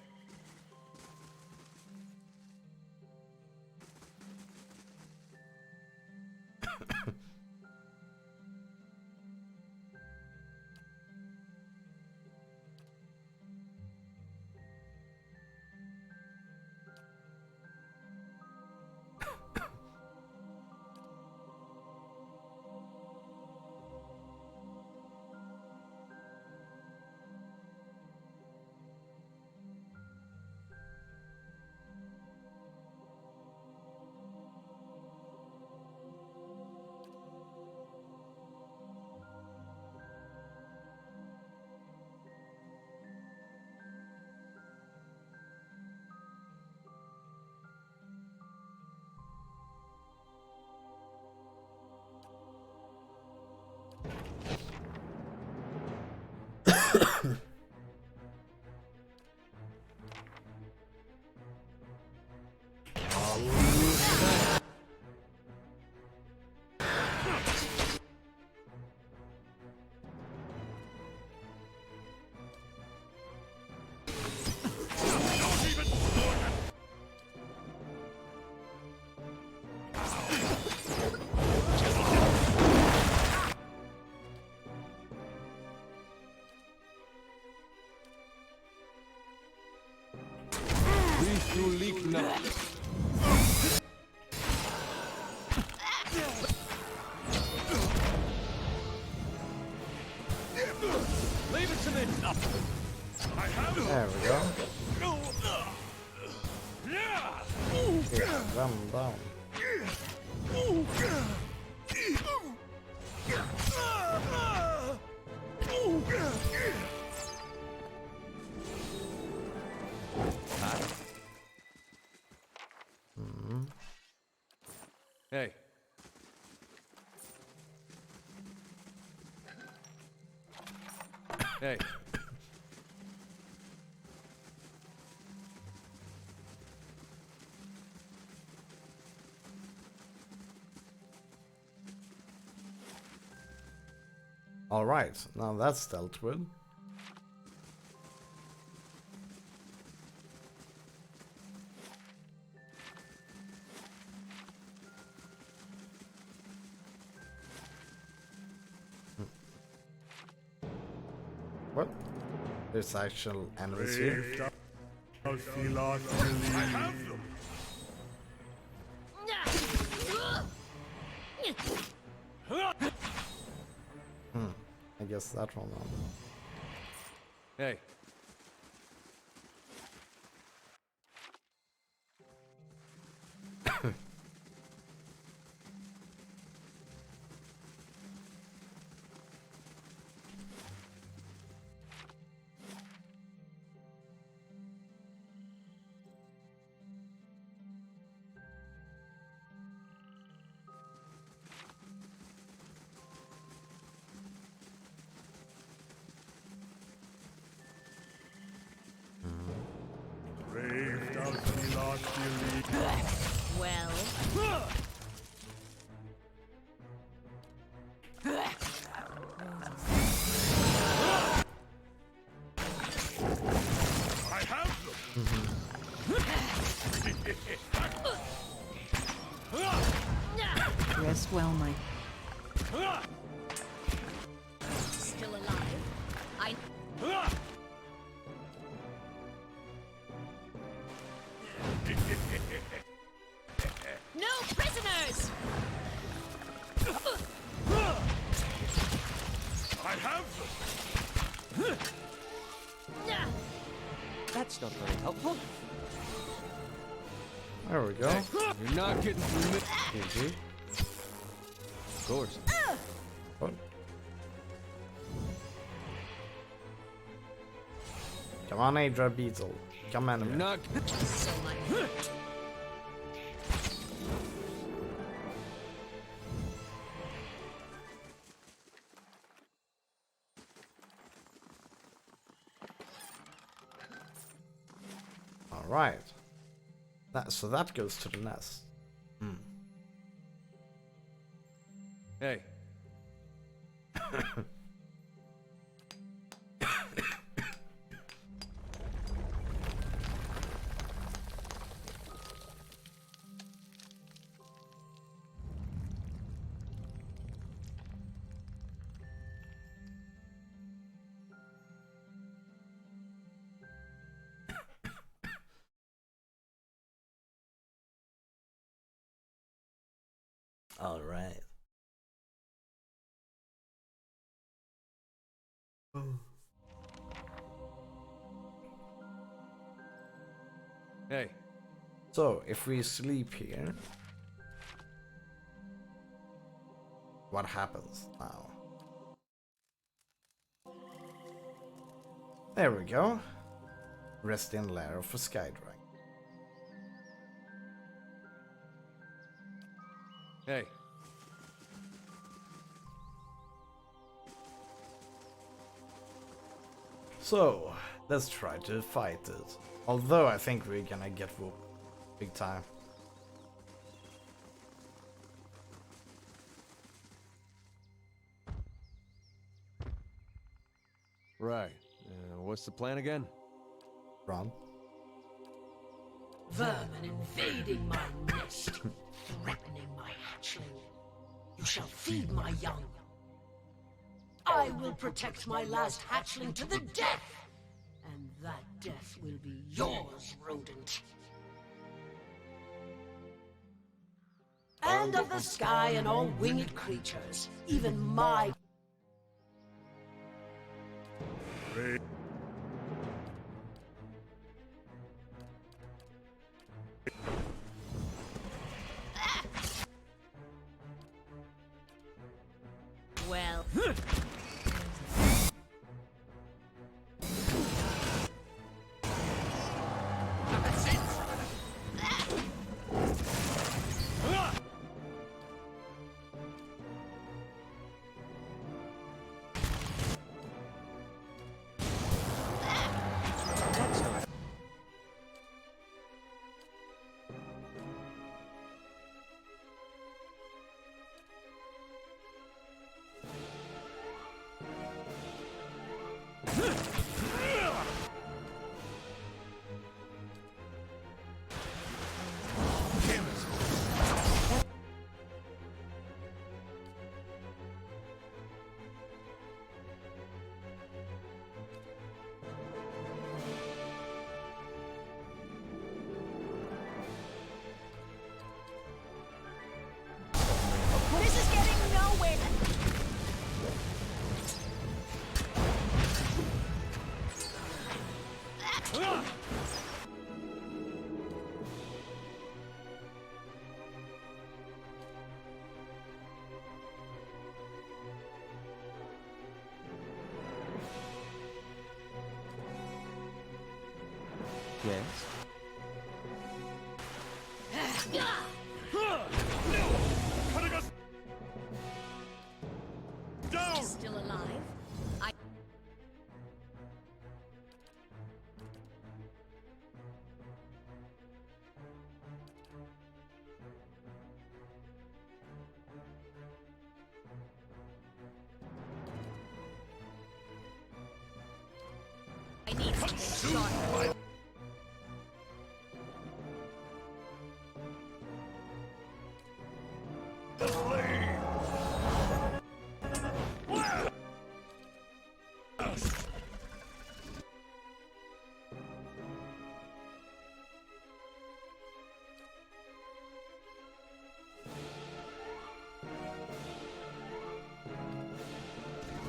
S2: There we go. Yeah, them down.
S1: Hey. Hey.
S2: All right, now that's dealt with. What? There's actual enemies here.
S4: Brave thou shalt believe.
S2: I guess that one.
S1: Hey.
S4: Brave thou shalt believe.
S3: Well,
S4: I have them.
S8: Rest well, my.
S3: still alive. I No prisoners!
S4: I have them.
S7: That's not very helpful.
S2: There we go.
S1: You're not getting through me.
S2: GG.
S1: Of course.
S2: Oh. Come on, Adra Beetle. Come on,
S1: You're
S2: man.
S1: not.
S3: so much.
S2: All right. So that goes to the nest.
S1: Hey.
S2: All right.
S1: Hey.
S2: So if we sleep here, what happens now? There we go. Rest in lair for Skydragon.
S1: Hey.
S2: So let's try to fight it. Although I think we're gonna get whooped big time.
S1: Right. What's the plan again?
S2: Run.
S12: Vermin invading my nest, threatening my hatchling. You shall feed my young. I will protect my last hatchling to the death, and that death will be yours, rodent. And of the sky and all winged creatures, even my...
S4: Brave
S3: well.
S12: This is getting nowhere.
S1: Yes.
S3: Still alive? I need something sharp.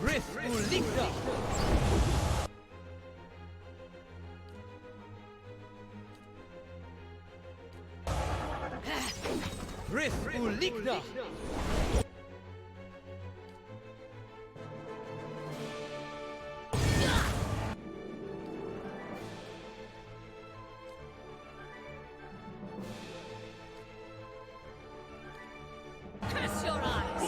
S7: Rith Uligda! Rith Uligda!
S3: Curse your eyes!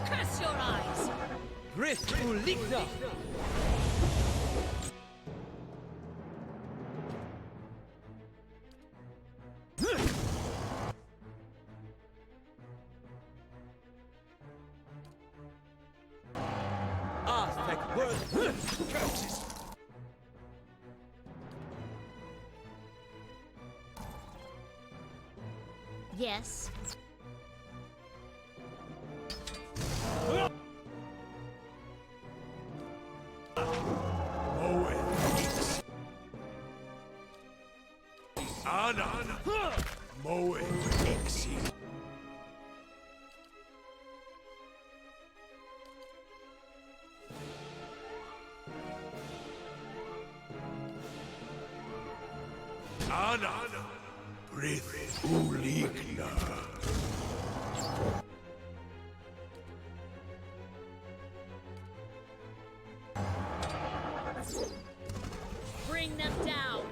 S3: Curse your eyes!
S7: Rith Uligda! Aztec birth! Curses!
S3: Yes.
S4: Moe Exi. Ana. Rith Uligna.
S3: Bring them down!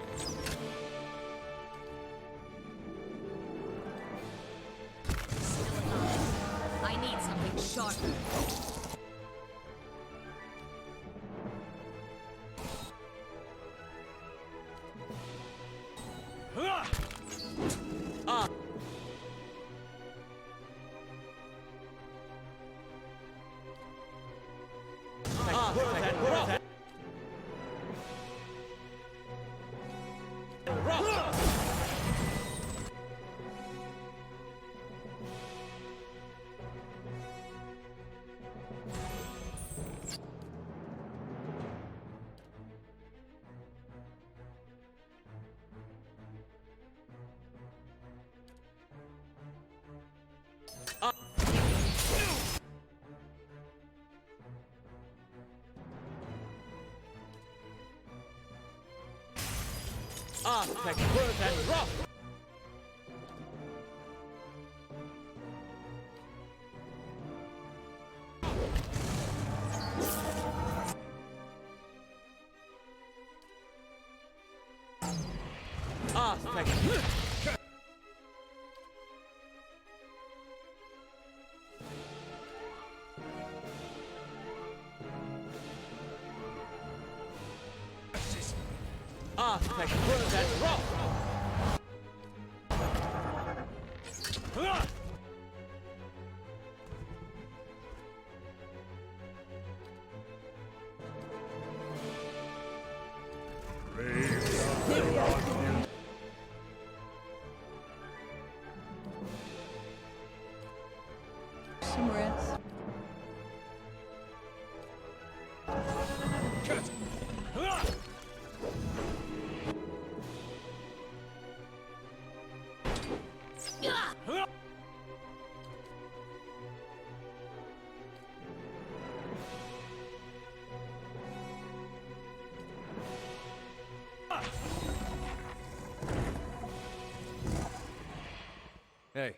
S3: Still alive. I need something sharper.
S7: Aspect worth and rough! Aspect. Aspect worth and rough!
S8: Some rest.
S1: Hey.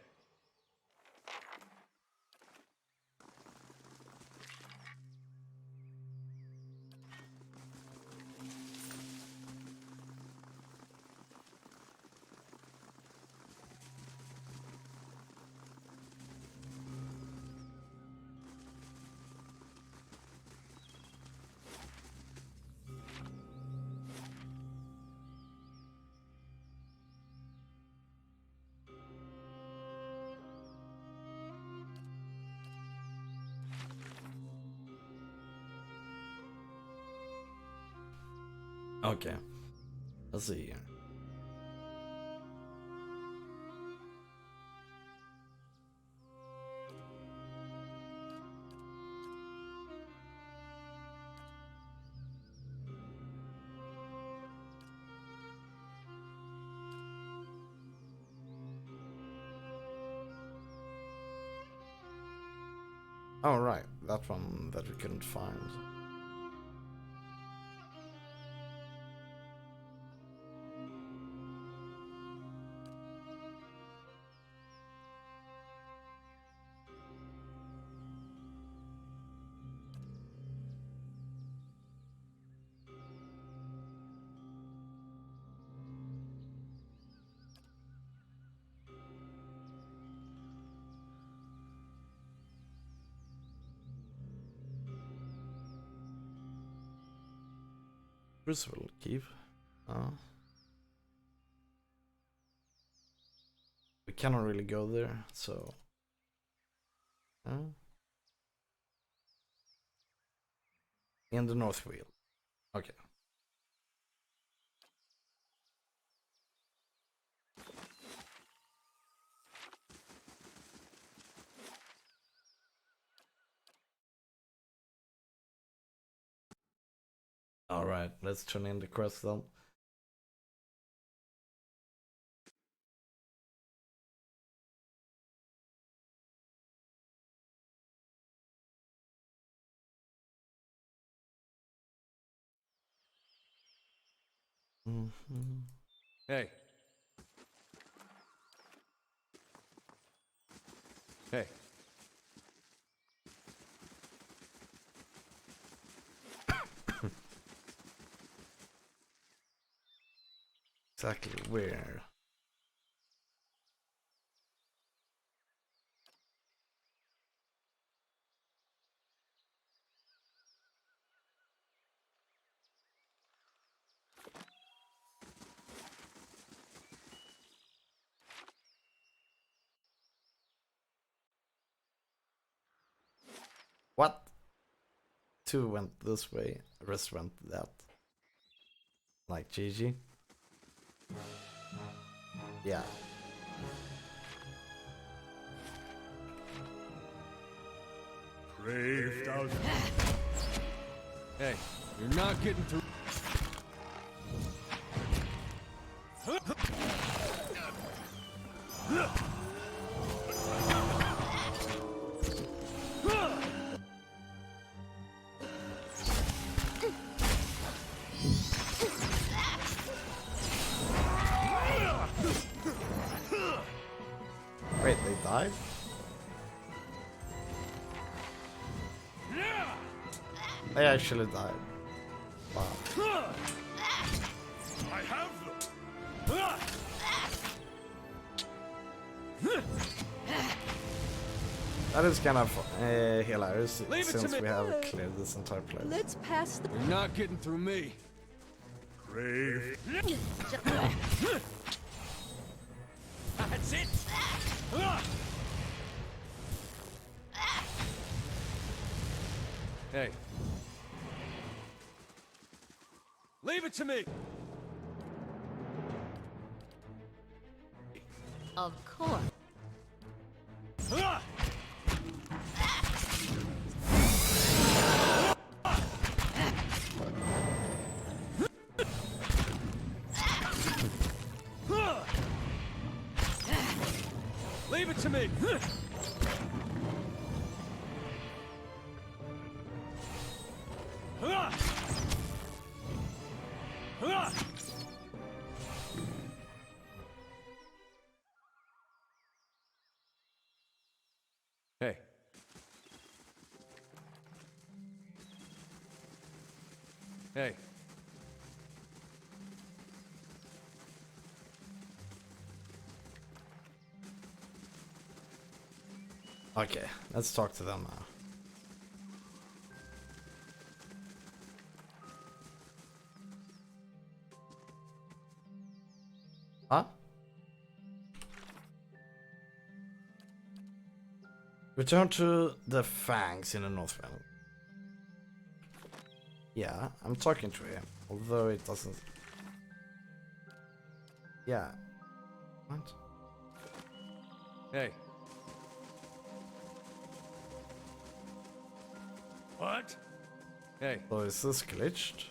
S2: Okay. Let's see here. All right, that one that we couldn't find. Crucible keep. We cannot really go there, so. In the north wheel. Okay. Alright, let's turn in the quest then.
S1: Hey. Hey.
S2: Exactly where? What? Two went this way, the rest went that. Like GG. Yeah.
S4: Brave thousand.
S1: Hey, you're not getting through.
S2: died? I actually died. Wow.
S4: I have them.
S2: That is kind of hilarious
S7: Leave it to
S2: since
S7: me.
S2: we have cleared this entire place.
S8: Let's pass the.
S7: You're not getting through me.
S4: Brave.
S7: That's it. Hey. Leave it to me.
S10: Of course.
S7: Leave it to me. Hey. Hey.
S2: Okay, let's talk to them now. Huh? Return to the Fangs in the Northland. Yeah, I'm talking to him, although it doesn't. Yeah. What?
S7: Hey.
S4: What?
S7: Hey.
S2: So is this glitched?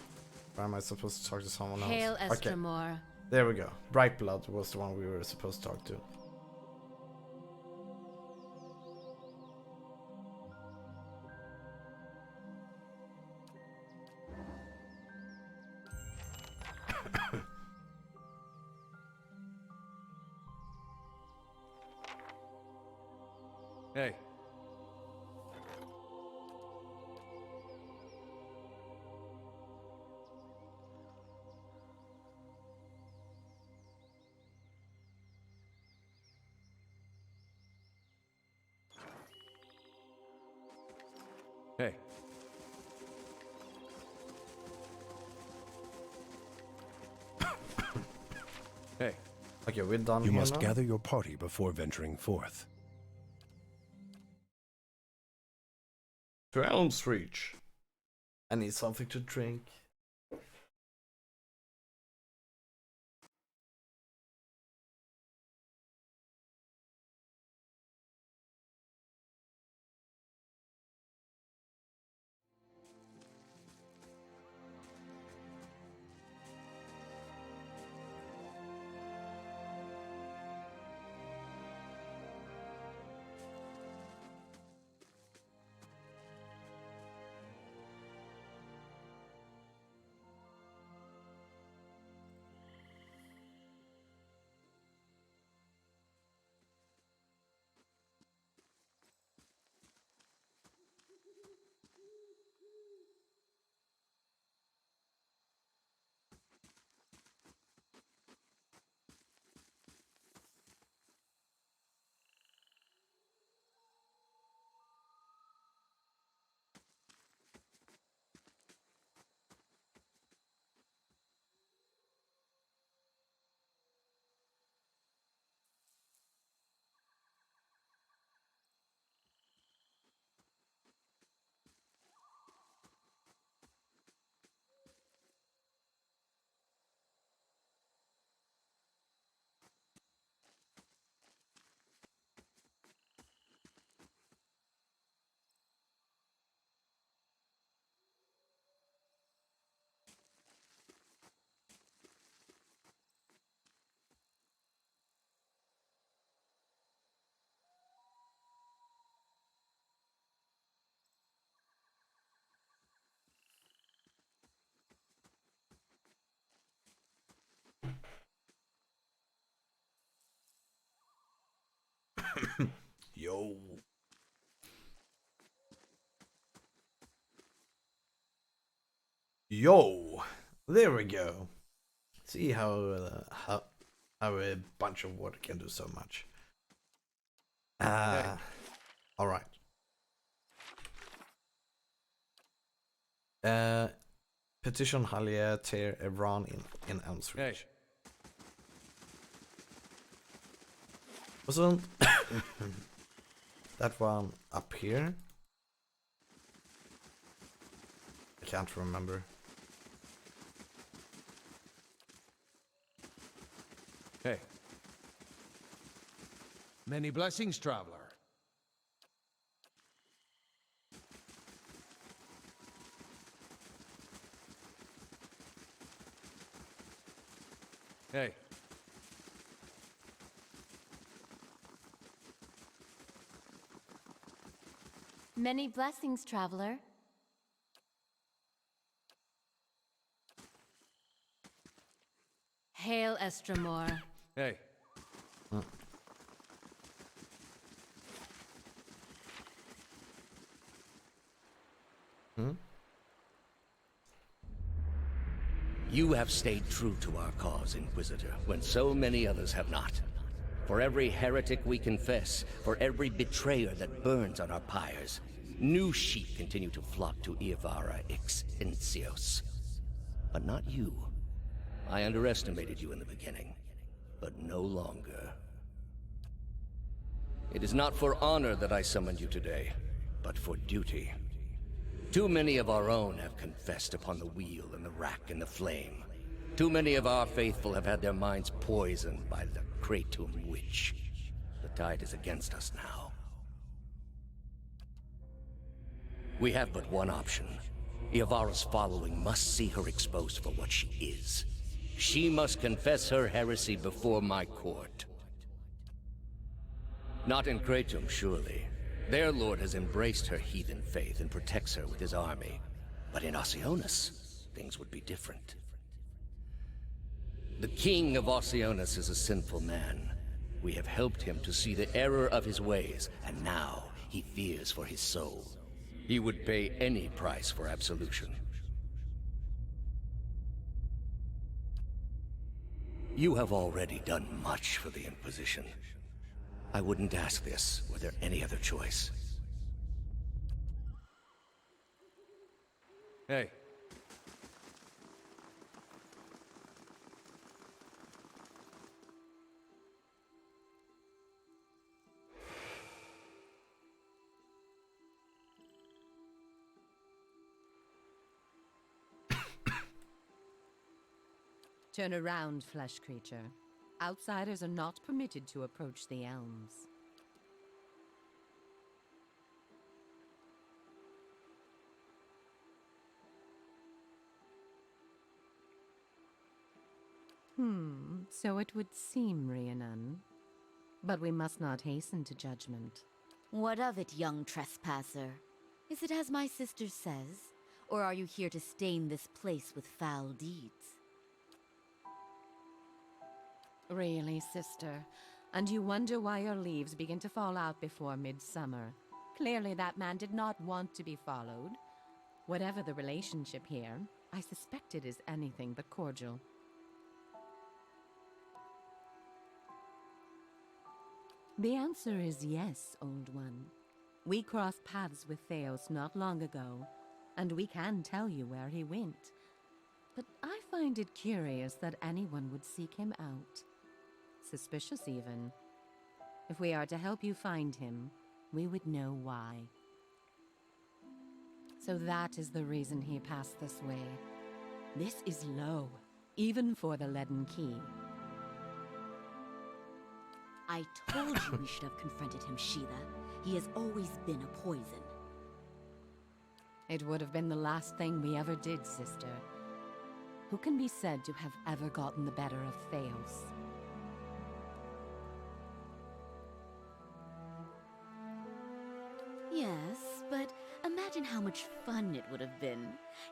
S2: Or am I supposed to talk to someone else?
S10: Hail
S2: Okay,
S10: Estramor.
S2: there we go. Brightblood was the one we were supposed to talk to.
S7: Hey. Hey. Hey.
S2: Okay, we're done
S13: You
S2: here
S13: must
S2: now?
S13: gather your party before venturing forth.
S2: To Elm's Reach. I need something to drink. Yo, there we go. See how a bunch of water can do so much. All right. Petition Halia Ter Evran in Elm's Reach. Wasn't that one up here? I can't remember.
S7: Hey. Many blessings, traveler. Hey.
S10: Many blessings, traveler. Hail, Estramor.
S7: Hey.
S5: You have stayed true to our cause, Inquisitor, when so many others have not. For every heretic we confess, for every betrayer that burns on our pyres, new sheep continue to flock to Iavara ex Encios. But not you. I underestimated you in the beginning, but no longer. It is not for honor that I summoned you today, but for duty. Too many of our own have confessed upon the wheel and the rack and the flame. Too many of our faithful have had their minds poisoned by the Kratom witch. The tide is against us now. We have but one option. Iavara's following must see her exposed for what she is. She must confess her heresy before my court. Not in Kratom, surely. Their lord has embraced her heathen faith and protects her with his army. But in Oceanus, things would be different. The king of Oceanus is a sinful man. We have helped him to see the error of his ways, and now he fears for his soul. He would pay any price for absolution. You have already done much for the Inquisition. I wouldn't ask this were there any other choice.
S7: Hey.
S14: Turn around, flesh creature. Outsiders are not permitted to approach the elms. So it would seem, Rhiannon. But we must not hasten to judgment.
S3: What of it, young trespasser? Is it as my sister says? Or are you here to stain this place with foul deeds?
S14: Really, sister? And you wonder why your leaves begin to fall out before midsummer? Clearly that man did not want to be followed. Whatever the relationship here, I suspect it is anything but cordial. The answer is yes, old one. We crossed paths with Theos not long ago, and we can tell you where he went. But I find it curious that anyone would seek him out. Suspicious, even. If we are to help you find him, we would know why. So that is the reason he passed this way. This is low, even for the Leaden Key.
S3: I told you we should have confronted him, Sheila. He has always been a poison.
S14: It would have been the last thing we ever did, sister. Who can be said to have ever gotten the better of Theos?
S3: Yes, but imagine how much fun it would have been.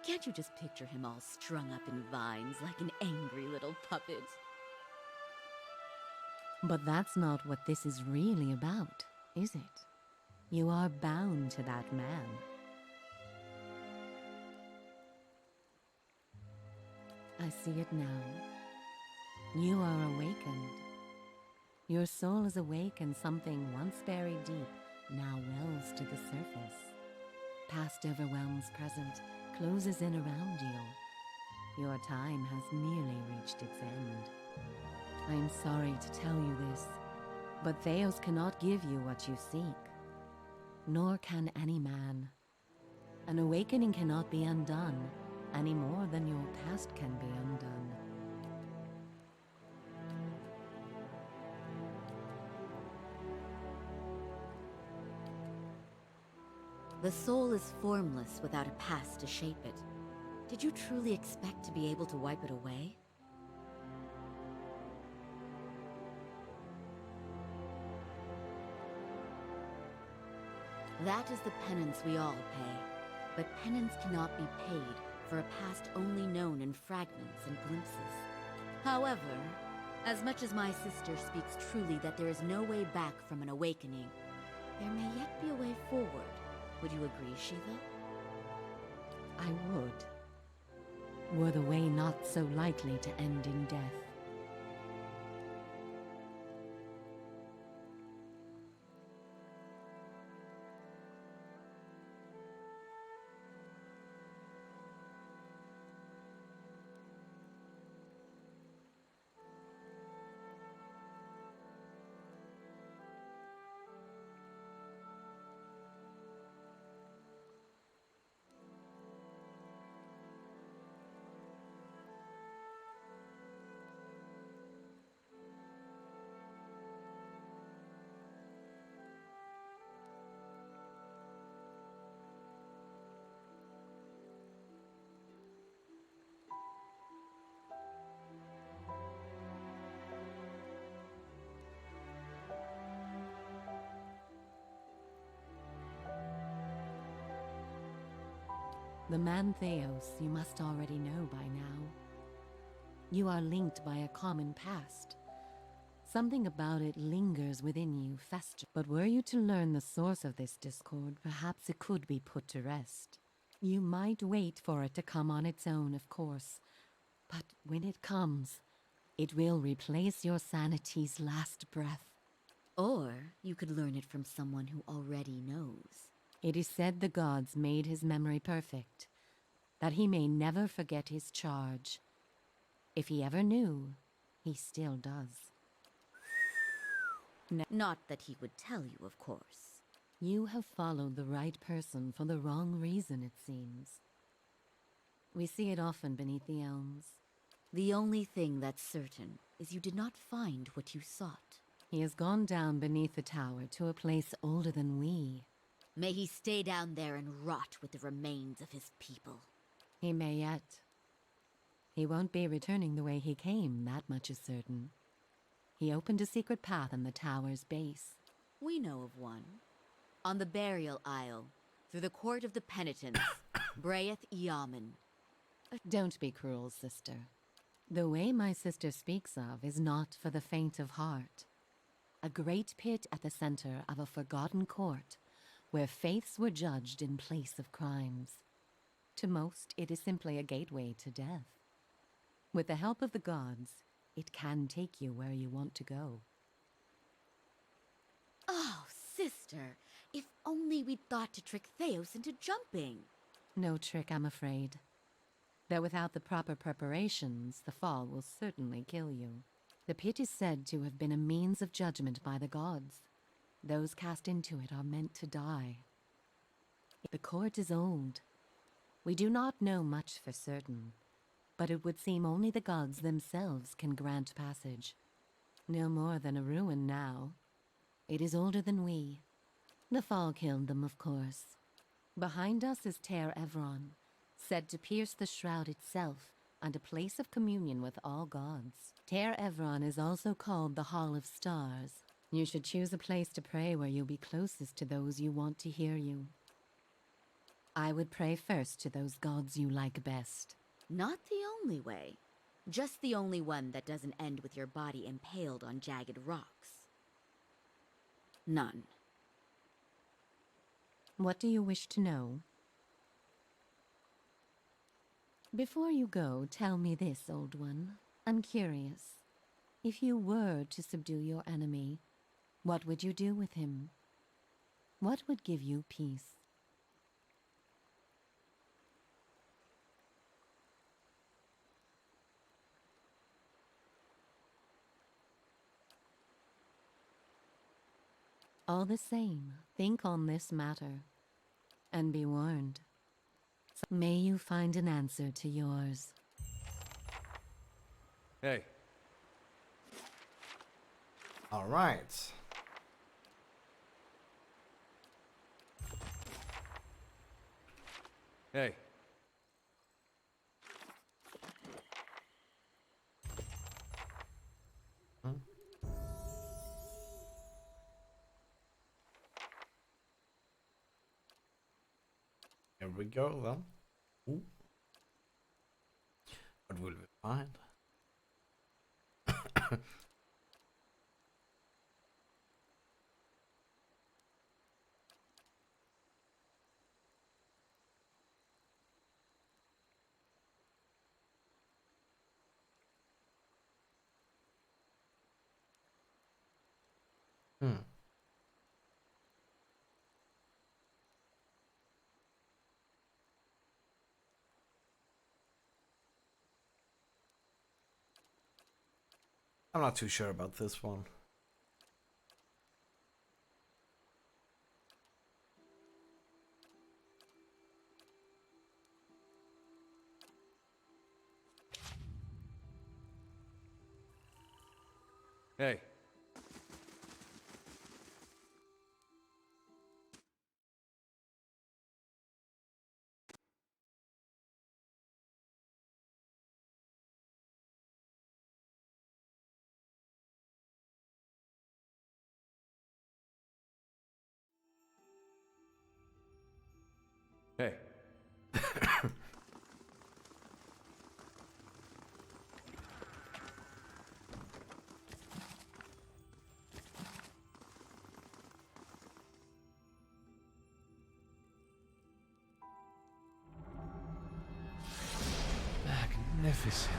S3: Can't you just picture him all strung up in vines like an angry little puppet?
S14: But that's not what this is really about, is it? You are bound to that man. I see it now. You are awakened. Your soul is awake and something once buried deep now wells to the surface. Past overwhelms present, closes in around you. Your time has nearly reached its end. I am sorry to tell you this, but Theos cannot give you what you seek. Nor can any man. An awakening cannot be undone, any more than your past can be undone.
S15: The soul is formless without a past to shape it. Did you truly expect to be able to wipe it away? That is the penance we all pay. But penance cannot be paid for a past only known in fragments and glimpses. However, as much as my sister speaks truly that there is no way back from an awakening, there may yet be a way forward. Would you agree, Shiva?
S14: I would. Were the way not so likely to end in death. The man Theos you must already know by now. You are linked by a common past. Something about it lingers within you, fester. But were you to learn the source of this discord, perhaps it could be put to rest. You might wait for it to come on its own, of course. But when it comes, it will replace your sanity's last breath.
S15: Or you could learn it from someone who already knows.
S14: It is said the gods made his memory perfect, that he may never forget his charge. If he ever knew, he still does.
S15: Not that he would tell you, of course.
S14: You have followed the right person for the wrong reason, it seems. We see it often beneath the elms.
S15: The only thing that's certain is you did not find what you sought.
S14: He has gone down beneath the tower to a place older than we.
S15: May he stay down there and rot with the remains of his people.
S14: He may yet. He won't be returning the way he came, that much is certain. He opened a secret path in the tower's base.
S15: We know of one. On the burial isle, through the court of the penitents, Braeth Yaman.
S14: Don't be cruel, sister. The way my sister speaks of is not for the faint of heart. A great pit at the center of a forgotten court, where faiths were judged in place of crimes. To most, it is simply a gateway to death. With the help of the gods, it can take you where you want to go.
S15: Oh, sister, if only we'd thought to trick Theos into jumping.
S14: No trick, I'm afraid. Though without the proper preparations, the fall will certainly kill you. The pit is said to have been a means of judgment by the gods. Those cast into it are meant to die. The court is old. We do not know much for certain, but it would seem only the gods themselves can grant passage. No more than a ruin now. It is older than we. The fall killed them, of course. Behind us is Ter Evron, said to pierce the shroud itself and a place of communion with all gods. Ter Evron is also called the Hall of Stars. You should choose a place to pray where you'll be closest to those you want to hear you. I would pray first to those gods you like best.
S15: Not the only way. Just the only one that doesn't end with your body impaled on jagged rocks. None.
S14: What do you wish to know? Before you go, tell me this, old one. I'm curious. If you were to subdue your enemy, what would you do with him? What would give you peace? All the same, think on this matter, and be warned. May you find an answer to yours.
S1: Hey.
S2: All right.
S1: Hey.
S2: Here we go then. Ooh. What will we find? I'm not too sure about this one.
S1: Hey. Hey.
S7: Magnificent.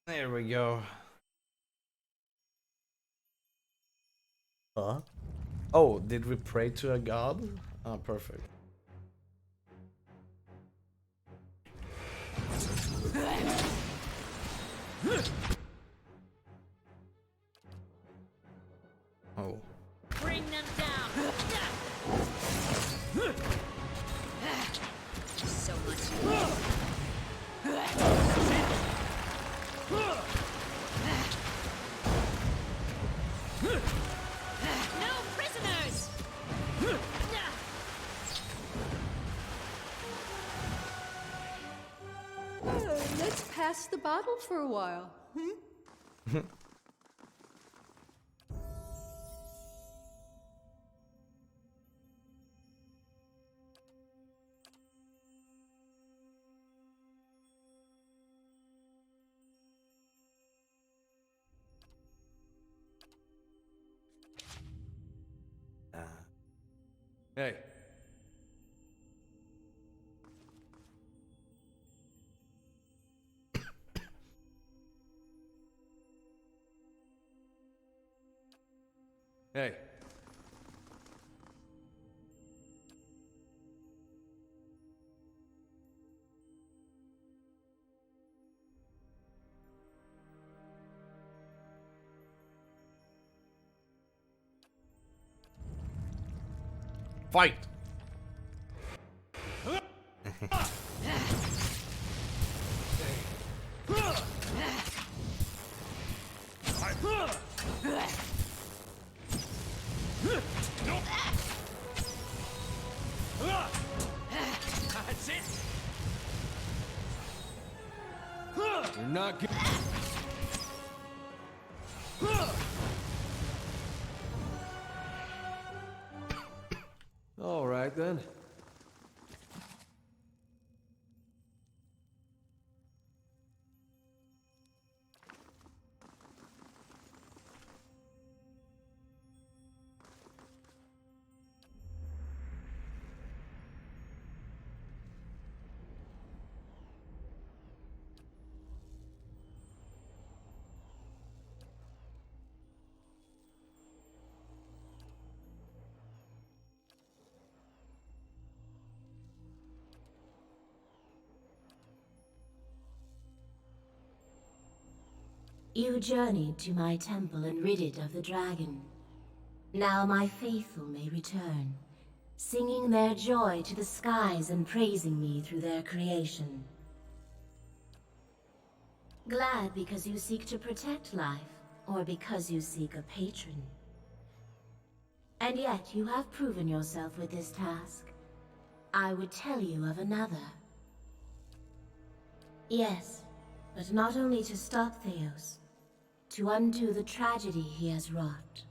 S2: There we go. Huh? Oh, did we pray to a god? Oh, perfect. Oh.
S12: Bring them down. So much. No prisoners.
S8: Let's pass the bottle for a while. Hmm?
S1: Hey. Hey. Fight!
S7: That's it.
S1: You're not good.
S9: All right then.
S3: You journeyed to my temple and rid it of the dragon. Now my faithful may return, singing their joy to the skies and praising me through their creation. Glad because you seek to protect life, or because you seek a patron. And yet you have proven yourself with this task. I would tell you of another. Yes, but not only to stop Theos, to undo the tragedy he has wrought.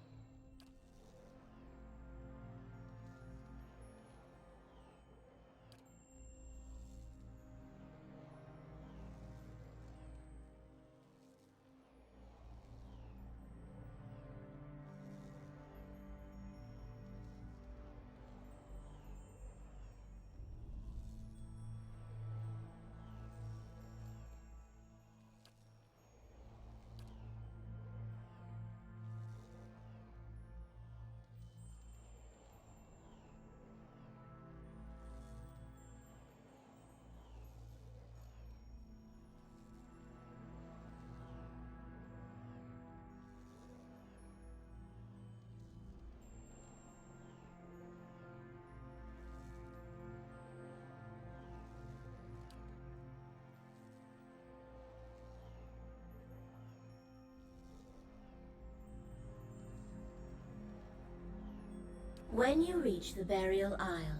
S3: When you reach the Burial Isle,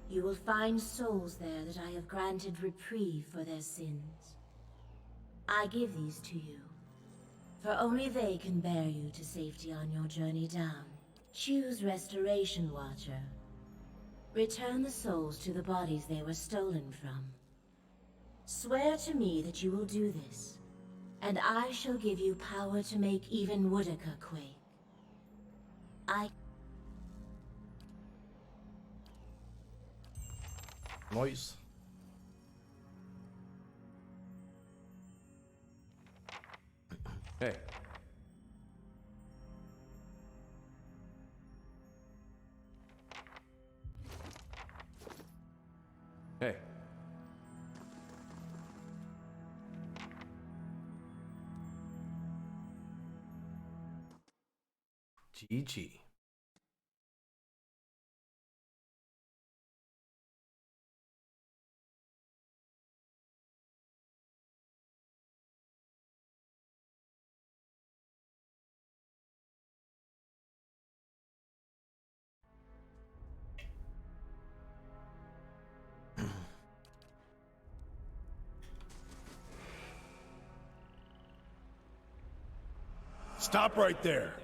S3: you will find souls there that I have granted reprieve for their sins. I give these to you, for only they can bear you to safety on your journey down. Choose Restoration Watcher. Return the souls to the bodies they were stolen from. Swear to me that you will do this, and I shall give you power to make even Woodica quake.
S2: Noise.
S1: Hey. Hey.
S2: GG.
S13: Stop right there.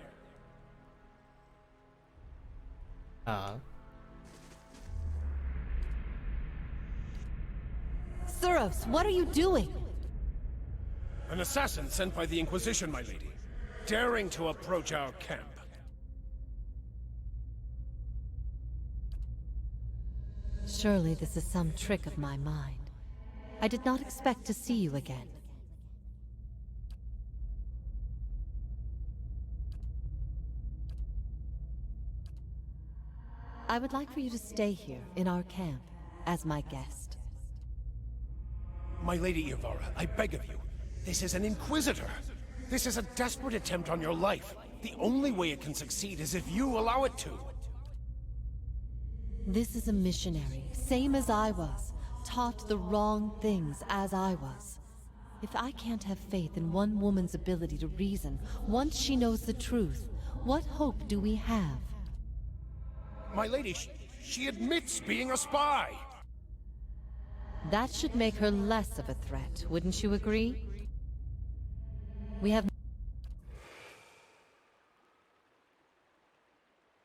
S10: Suros, what are you doing?
S13: An assassin sent by the Inquisition, my lady. Daring to approach our camp.
S10: Surely this is some trick of my mind. I did not expect to see you again. I would like for you to stay here, in our camp, as my guest.
S13: My lady Ivara, I beg of you. This is an Inquisitor. This is a desperate attempt on your life. The only way it can succeed is if you allow it to.
S10: This is a missionary, same as I was, taught the wrong things as I was. If I can't have faith in one woman's ability to reason once she knows the truth, what hope do we have?
S13: My lady, she admits being a spy.
S10: That should make her less of a threat, wouldn't you agree? We have...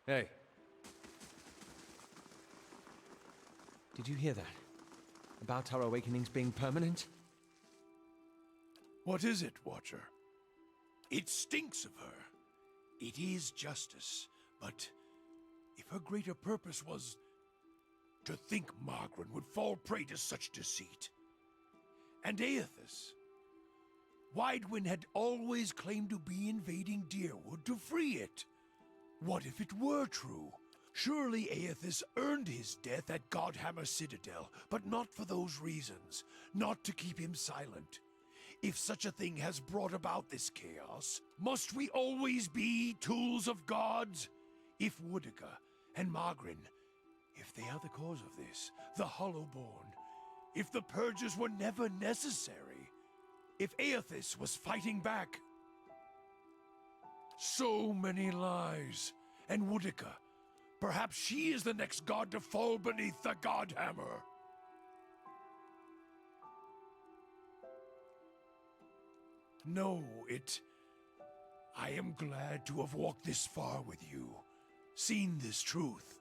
S1: Hey.
S7: Did you hear that? About our awakenings being permanent?
S13: What is it, Watcher? It stinks of her. It is justice, but if her greater purpose was to think Margaret would fall prey to such deceit. And Aethys. Widewyn had always claimed to be invading Deerwood to free it. What if it were true? Surely Aethys earned his death at Godhammer Citadel, but not for those reasons. Not to keep him silent. If such a thing has brought about this chaos, must we always be tools of gods? If Woodica and Margrin, if they are the cause of this, the Hollowborn, if the Purges were never necessary, if Aethys was fighting back. So many lies, and Woodica, perhaps she is the next god to fall beneath the Godhammer. No, I am glad to have walked this far with you, seen this truth.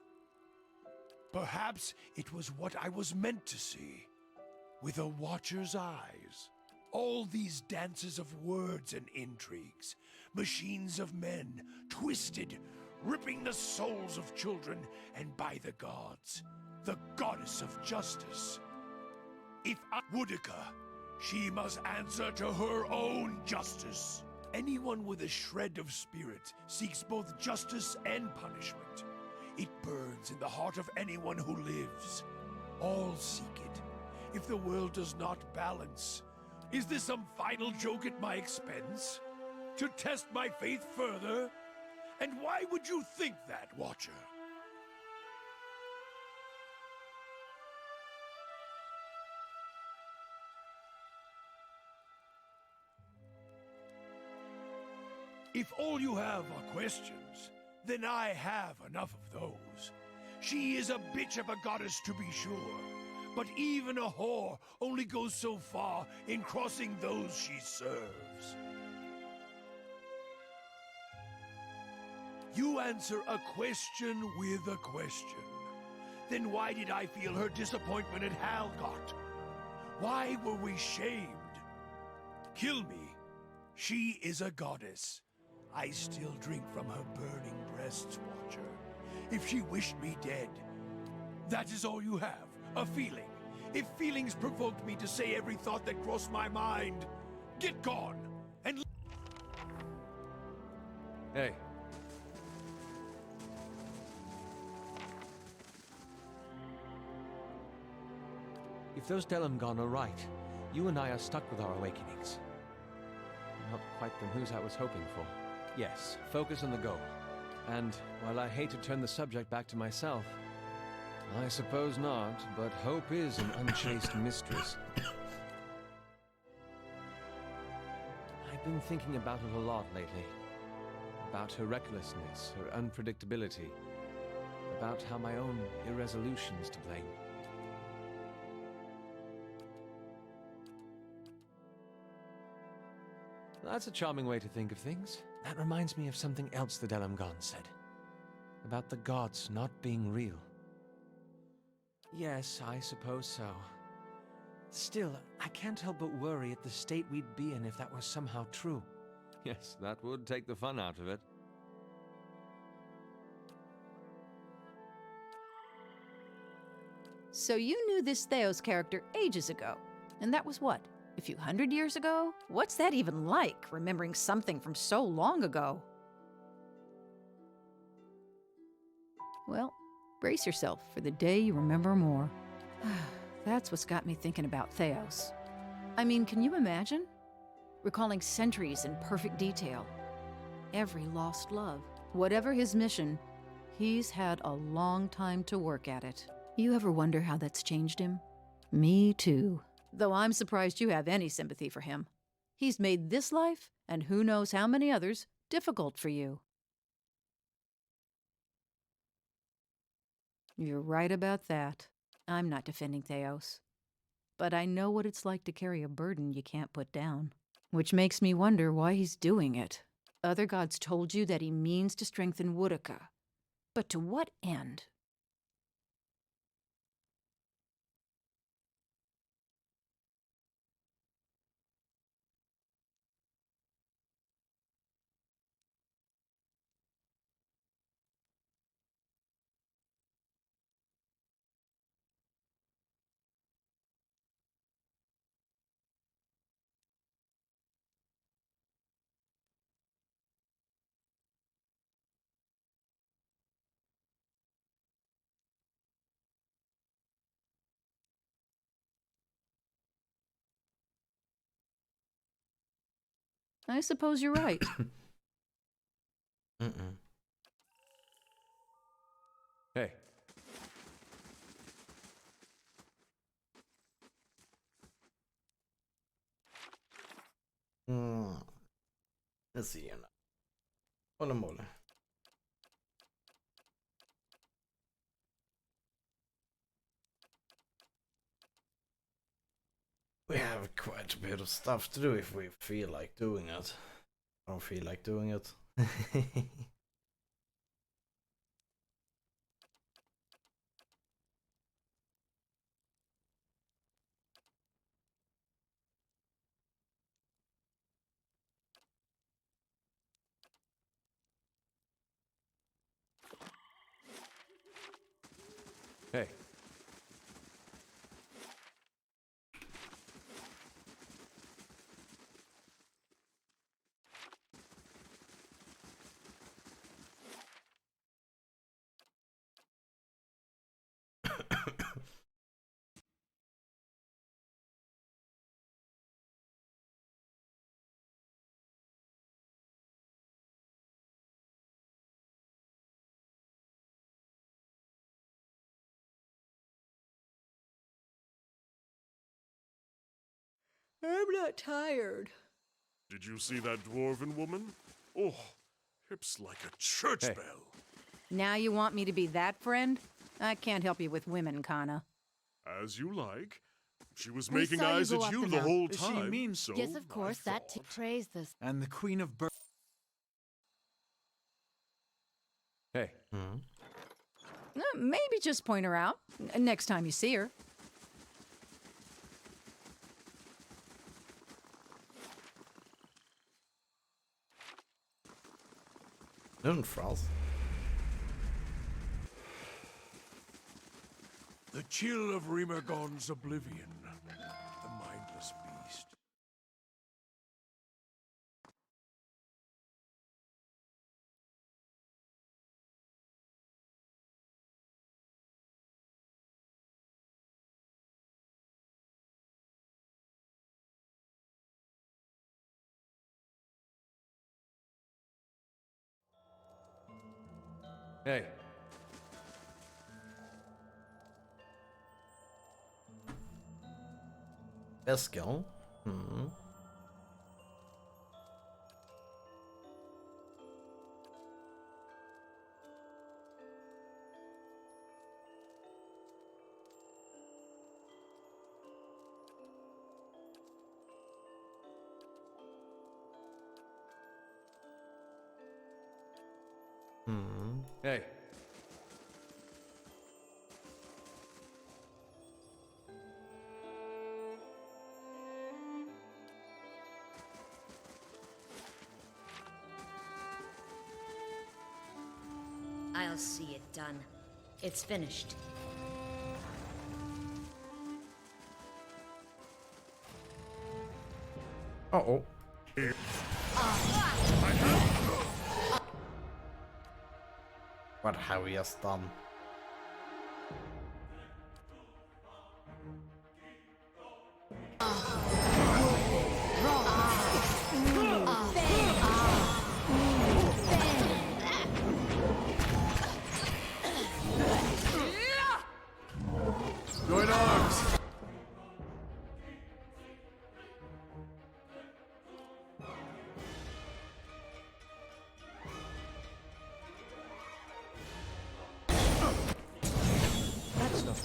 S13: Perhaps it was what I was meant to see, with a Watcher's eyes. All these dances of words and intrigues, machines of men, twisted, ripping the souls of children, and by the gods, the goddess of justice. If Woodica, she must answer to her own justice. Anyone with a shred of spirit seeks both justice and punishment. It burns in the heart of anyone who lives. All seek it. If the world does not balance, is this some final joke at my expense? To test my faith further? And why would you think that, Watcher? If all you have are questions, then I have enough of those. She is a bitch of a goddess, to be sure, but even a whore only goes so far in crossing those she serves. You answer a question with a question. Then why did I feel her disappointment at Halgot? Why were we shamed? Kill me. She is a goddess. I still drink from her burning breasts, Watcher. If she wished me dead, that is all you have, a feeling. If feelings provoked me to say every thought that crossed my mind, get gone, and...
S7: Hey. If those Delamgon are right, you and I are stuck with our awakenings. Not quite the news I was hoping for. Yes, focus on the goal. And while I hate to turn the subject back to myself, I suppose not, but hope is an unchaste mistress. I've been thinking about it a lot lately. About her recklessness, her unpredictability. About how my own irresolution's to blame. That's a charming way to think of things. That reminds me of something else the Delamgon said. About the gods not being real. Yes, I suppose so. Still, I can't help but worry at the state we'd be in if that was somehow true. Yes, that would take the fun out of it.
S16: So you knew this Theos character ages ago, and that was what? A few hundred years ago? What's that even like, remembering something from so long ago? Well, brace yourself for the day you remember more. That's what's got me thinking about Theos. I mean, can you imagine? Recalling centuries in perfect detail. Every lost love. Whatever his mission, he's had a long time to work at it. You ever wonder how that's changed him? Me too. Though I'm surprised you have any sympathy for him. He's made this life, and who knows how many others, difficult for you. You're right about that. I'm not defending Theos. But I know what it's like to carry a burden you can't put down. Which makes me wonder why he's doing it. Other gods told you that he means to strengthen Woodica. But to what end? I suppose you're right.
S7: Hey.
S2: Let's see here now. Håller mål. We have quite a bit of stuff to do if we feel like doing it. I don't feel like doing it.
S7: Hey.
S16: I'm not tired.
S4: Did you see that dwarven woman? Oh, hips like a church bell.
S16: Now you want me to be that friend? I can't help you with women, Kana.
S4: As you like. She was making eyes at you the whole time.
S11: She means
S4: so.
S15: Yes, of course, that praise this.
S11: And the Queen of Bird.
S7: Hey.
S16: Maybe just point her out next time you see her.
S2: Lundfrost.
S13: The chill of Rimergon's oblivion. The mindless beast.
S7: Hey.
S2: Eskel. Hmm.
S7: Hey.
S15: I'll see it done. It's finished.
S2: Uh-oh. What have we just done?
S13: Join arms!
S7: That's not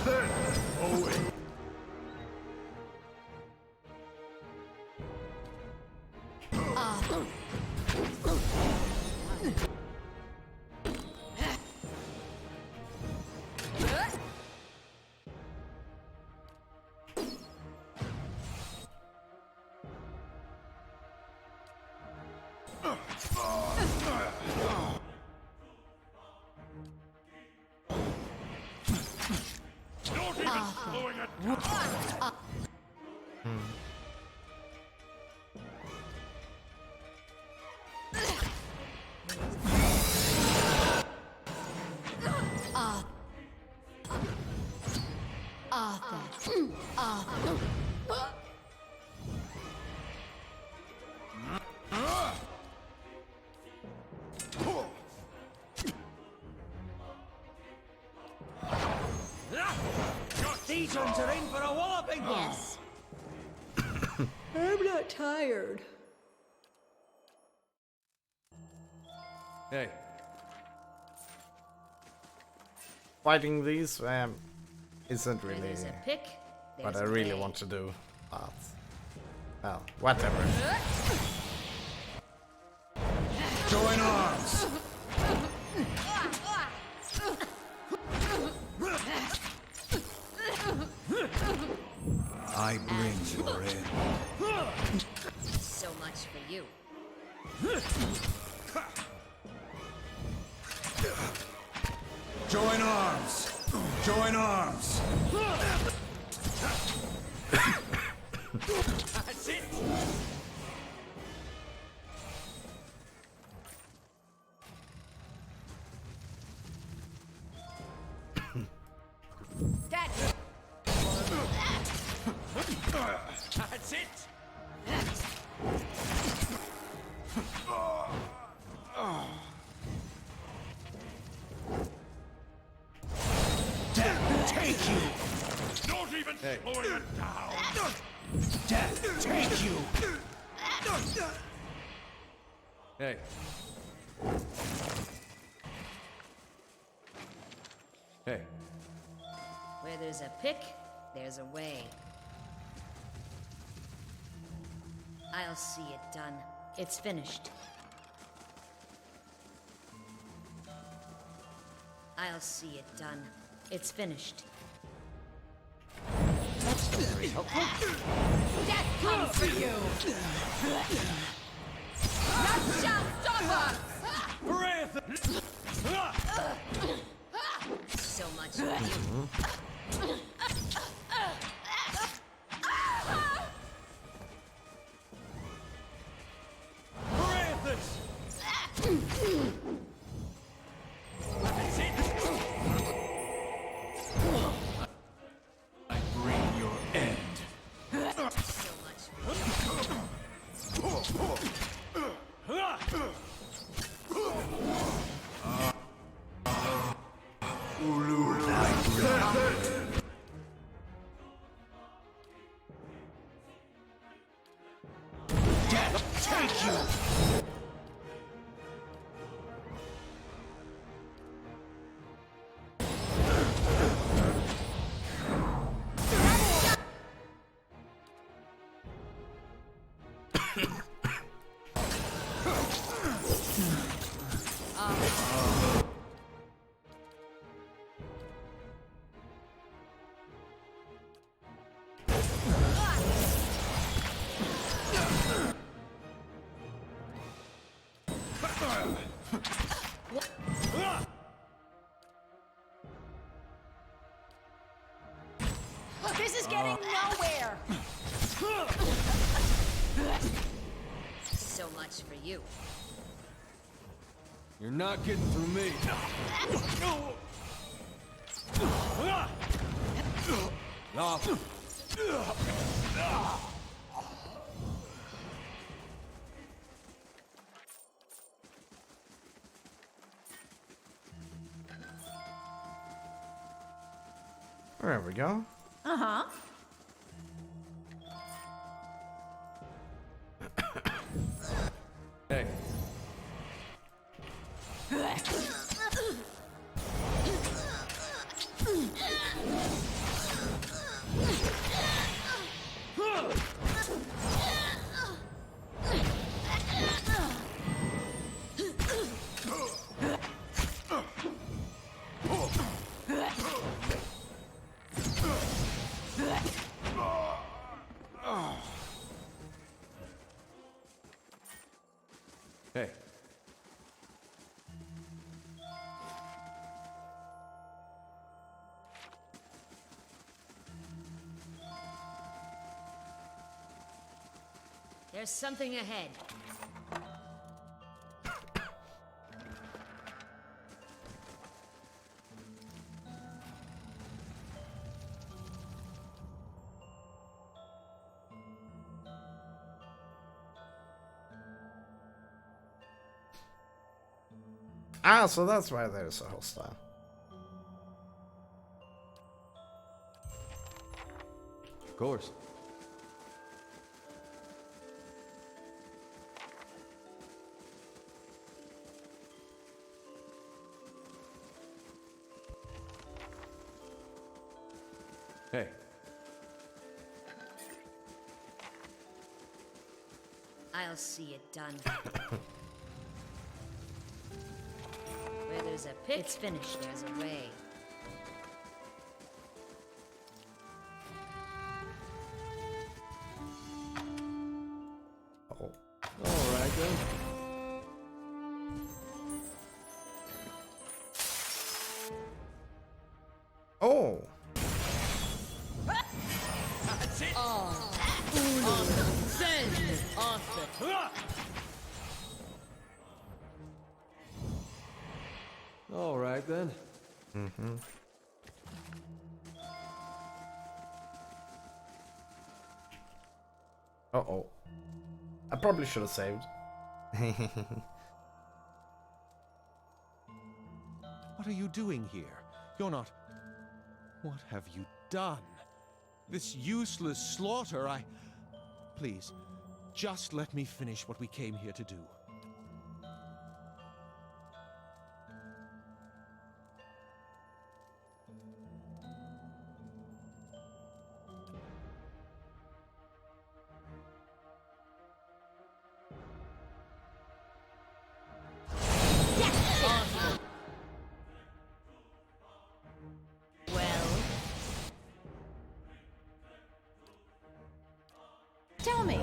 S7: very
S12: These ones are in for a walloping.
S15: Yes.
S8: I'm not tired.
S7: Hey.
S2: Fighting these isn't really
S15: There's a pick.
S2: what
S15: There's
S2: I
S15: a
S2: really
S15: way.
S2: want to do. But, well, whatever.
S13: Join arms! I bring your end.
S15: So much for you.
S13: Join arms! Join arms!
S12: That's it. That's it.
S13: Death take you!
S4: Don't even slow it down!
S13: Death take you!
S7: Hey. Hey.
S15: Where there's a pick, there's a way. I'll see it done. It's finished. I'll see it done. It's finished.
S12: That's not very helpful.
S8: Death comes for you!
S12: None shall stop us!
S15: So much
S13: I bring your end. Death take you!
S12: This is getting nowhere!
S15: So much for you.
S7: You're not getting through me. Off.
S2: There we go.
S12: Uh-huh.
S7: Hey. Hey.
S15: There's something ahead.
S2: Ah, so that's why there's a hostile.
S1: Of course.
S7: Hey.
S15: I'll see it done. Where there's a pick, it's finished. There's a way.
S2: Oh.
S7: All right then.
S2: Oh.
S7: All right then.
S2: Mm-hmm. Uh-oh. I probably should have saved.
S9: What are you doing here? You're not... What have you done? This useless slaughter, Please, just let me finish what we came here to do.
S12: Tell me.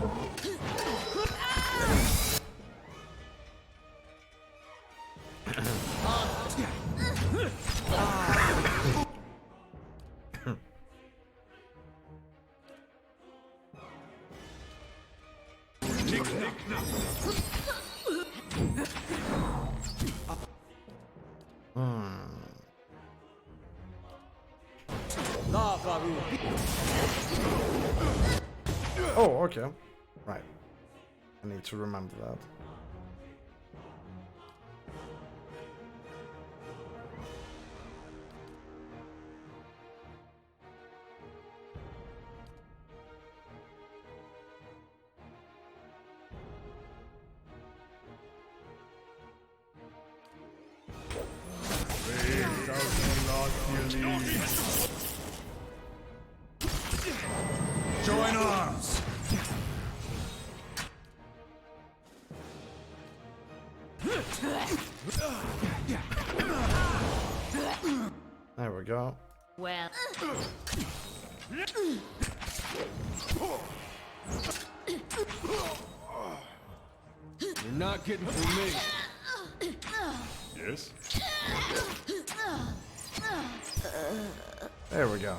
S2: Oh, okay. Right. I need to remember that.
S13: Join arms!
S2: There we go.
S3: Well.
S7: You're not getting through me.
S4: Yes?
S2: There we go.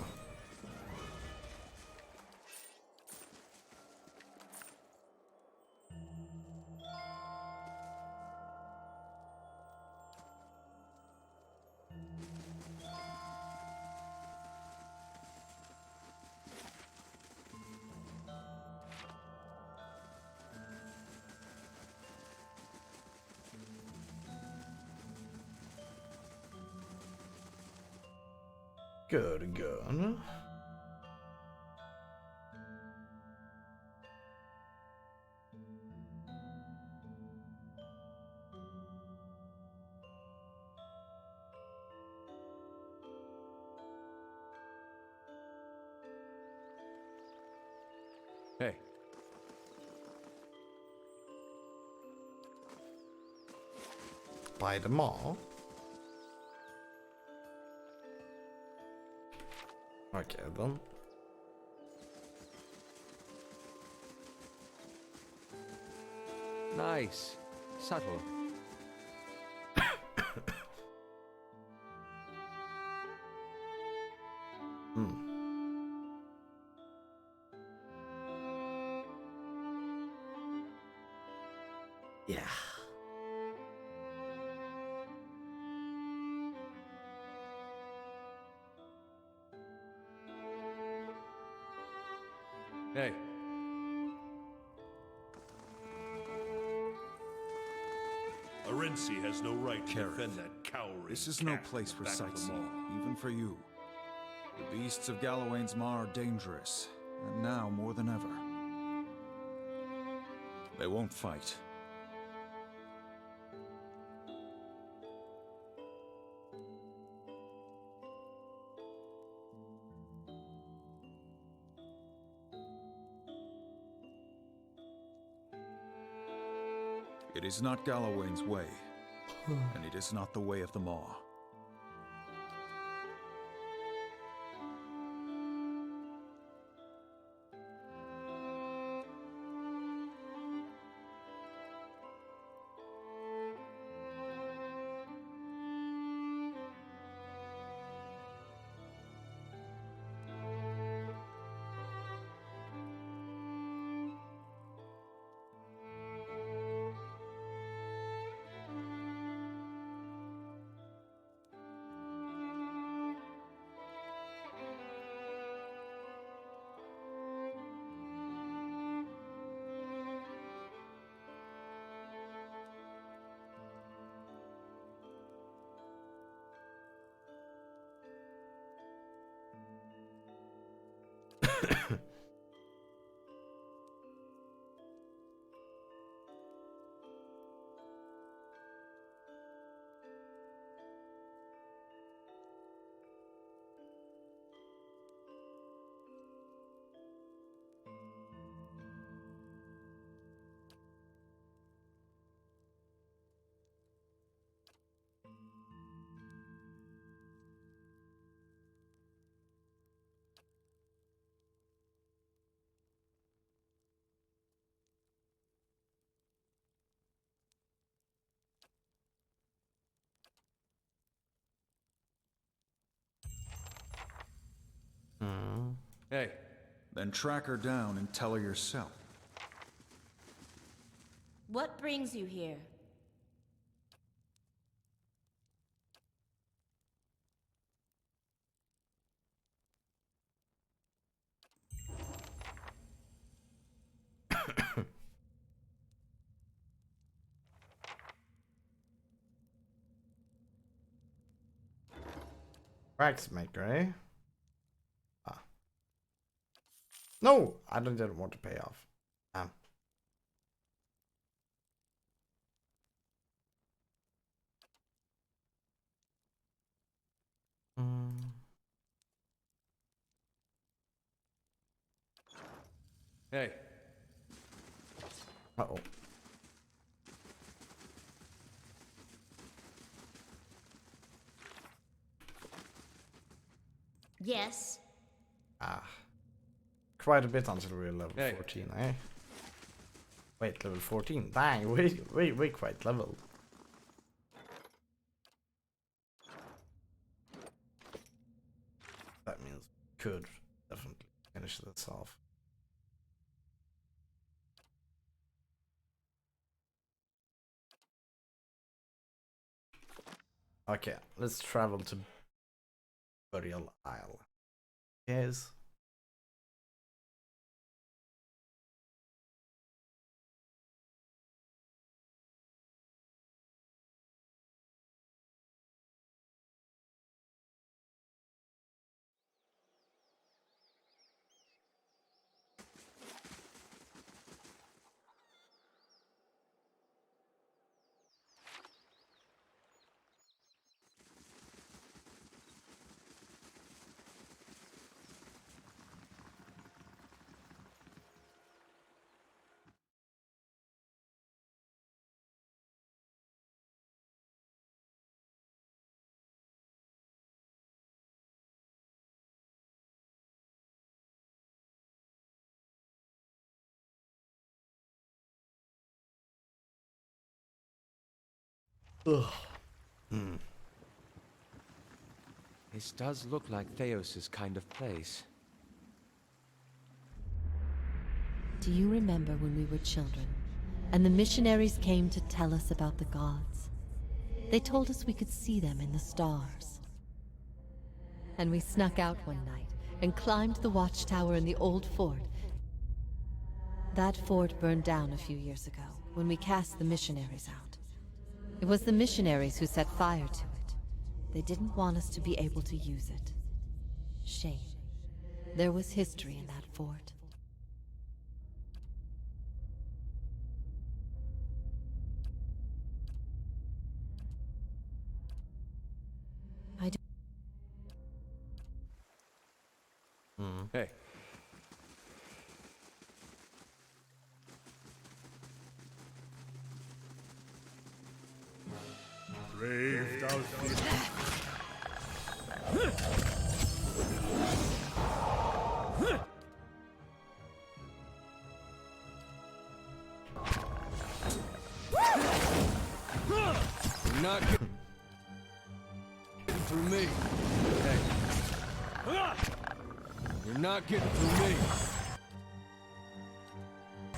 S2: Good gun.
S7: Hey.
S2: By the mall. Okay then.
S7: Nice. Subtle.
S2: Yeah.
S7: Hey.
S4: Arensi has no right to defend that coward.
S11: This is no place for sightseeing, even for you. The beasts of Galawain's Maw are dangerous, and now more than ever. They won't fight. It is not Galawain's way, and it is not the way of the Maw.
S7: Hey.
S11: Then track her down and tell her yourself.
S3: What brings you here?
S2: Waxmaker, eh? Ah. No! I didn't want to pay off.
S7: Hey.
S2: Uh-oh.
S3: Yes.
S2: Quite a bit until we're level 14, eh? Wait, level 14. Dang, we quite leveled. That means we could definitely finish this off. Okay, let's travel to Burial Isle. Yes. Ugh.
S7: This does look like Theos' kind of place.
S10: Do you remember when we were children, and the missionaries came to tell us about the gods? They told us we could see them in the stars. And we snuck out one night and climbed the watchtower in the old fort. That fort burned down a few years ago when we cast the missionaries out. It was the missionaries who set fire to it. They didn't want us to be able to use it. Shame. There was history in that fort. I do.
S7: Hey.
S4: Braved out
S7: You're not getting through me. Hey. You're not getting through me.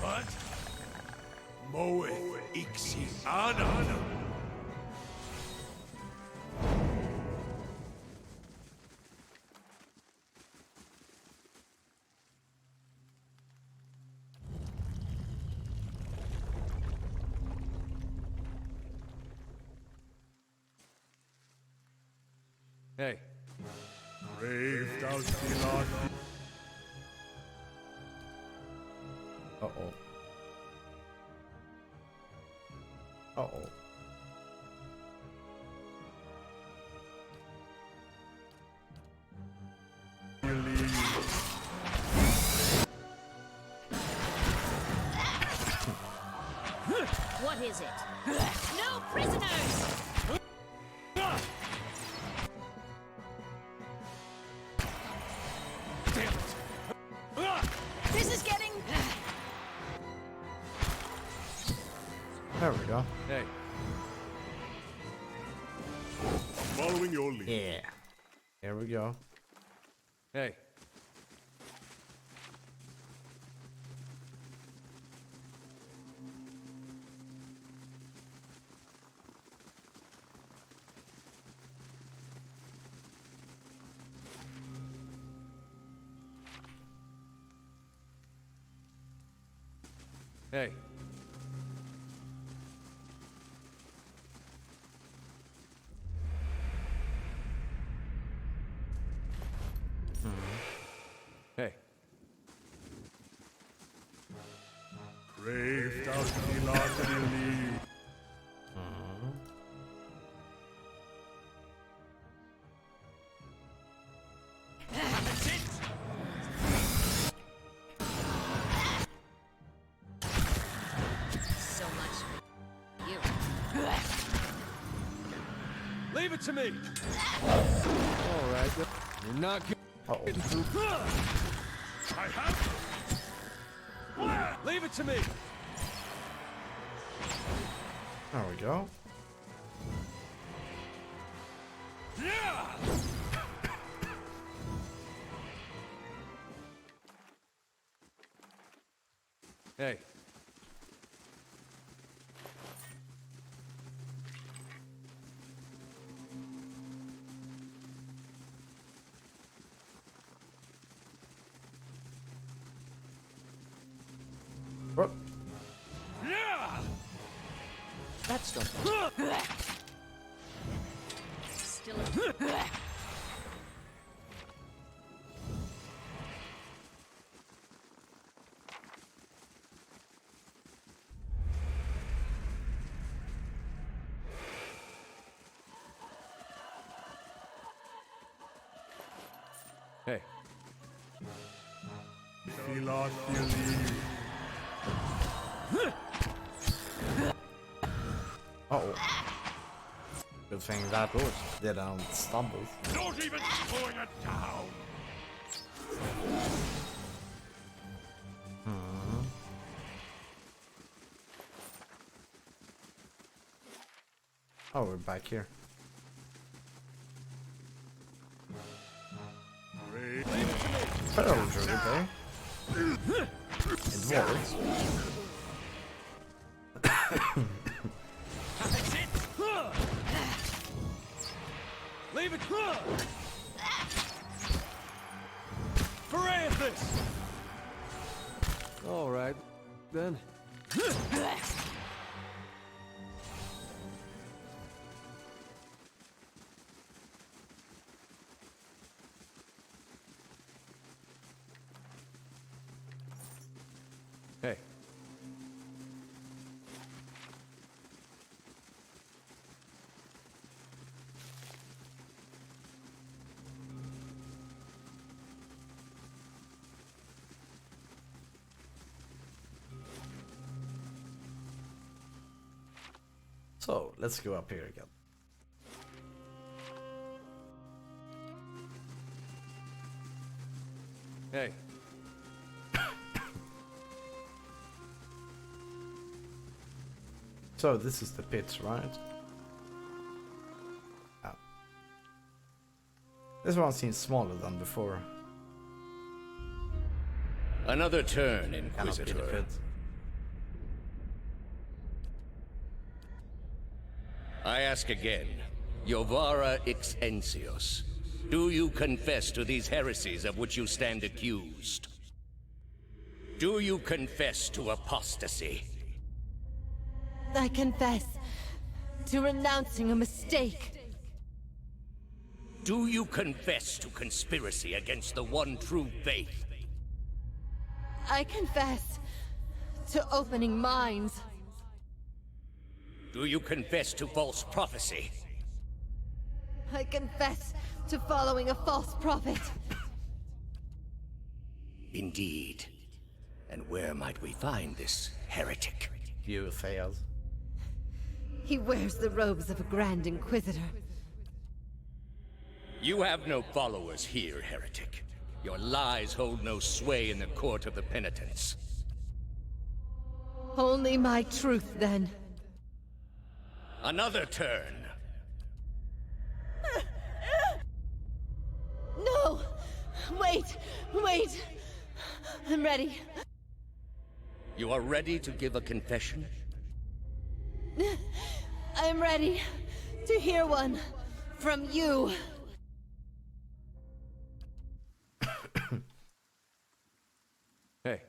S13: What? Moeth ixi ana.
S7: Hey.
S4: Braved out Elon.
S2: Uh-oh. Uh-oh.
S3: What is it? No prisoners! This is getting...
S2: There we go.
S7: Hey.
S4: Following your lead.
S2: Yeah. Here we go.
S7: Hey. Hey. Leave it to me! Alright, you're not getting through.
S4: I have.
S7: Leave it to me!
S2: There we go.
S7: Hey.
S2: What?
S7: That's the...
S3: Still
S7: Hey.
S2: Uh-oh. Good thing that horse didn't stumble.
S4: Not even slowing it down.
S2: Oh, we're back here. Hello, Druid. It works.
S7: Leave it! Parathis! Alright, then. Hey.
S2: So, let's go up here again.
S7: Hey.
S2: So, this is the pit, right? Oh. This one seems smaller than before.
S5: Another turn,
S2: Cannot be the
S5: Inquisitor.
S2: pit.
S5: I ask again, Jovara Ixensios, do you confess to these heresies of which you stand accused? Do you confess to apostasy?
S10: I confess to renouncing a mistake.
S5: Do you confess to conspiracy against the one true faith?
S10: I confess to opening minds.
S5: Do you confess to false prophecy?
S10: I confess to following a false prophet.
S5: Indeed. And where might we find this heretic?
S2: You failed.
S10: He wears the robes of a Grand Inquisitor.
S5: You have no followers here, heretic. Your lies hold no sway in the court of the penitents.
S10: Only my truth, then.
S5: Another turn.
S10: No! Wait! Wait! I'm ready.
S5: You are ready to give a confession?
S10: I'm ready to hear one from you.
S7: Hey.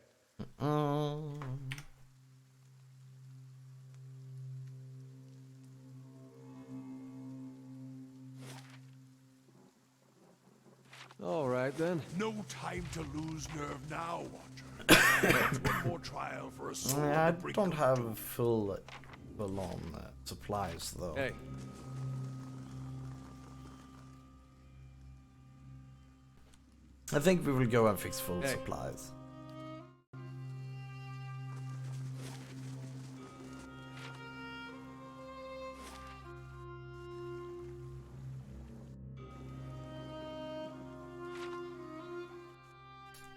S7: All right, then.
S13: No time to lose nerve now, Watcher. One more trial for a soul.
S2: I don't have full on supplies though.
S7: Hey.
S2: I think we will go and fix full
S7: Hey.
S2: supplies.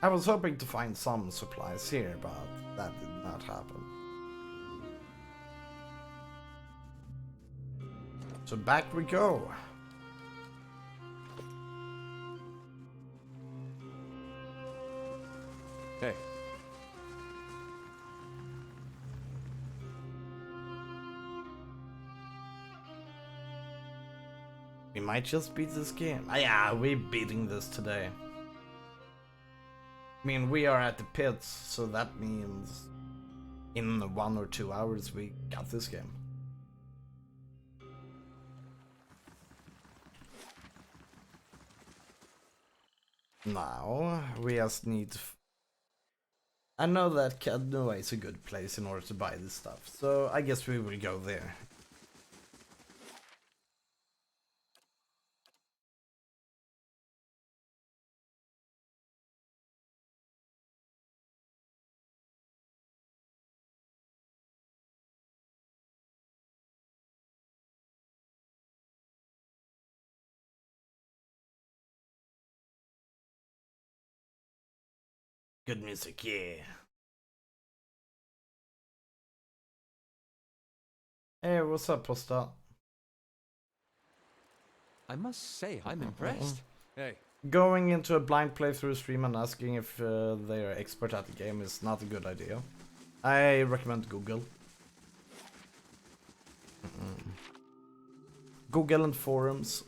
S2: I was hoping to find some supplies here, but that did not happen. So back we go.
S7: Hey.
S2: We might just beat this game. Ah, yeah, we're beating this today. I mean, we are at the pits, so that means in 1 or 2 hours we got this game. Now, we just need... I know that Cadnoa is a good place in order to buy this stuff, so I guess we will go there. Good music, yeah. Hey, what's up, Posta?
S7: I must say, I'm impressed. Hey.
S2: Going into a blind playthrough stream and asking if they are expert at the game is not a good idea. I recommend Google. Google and forums.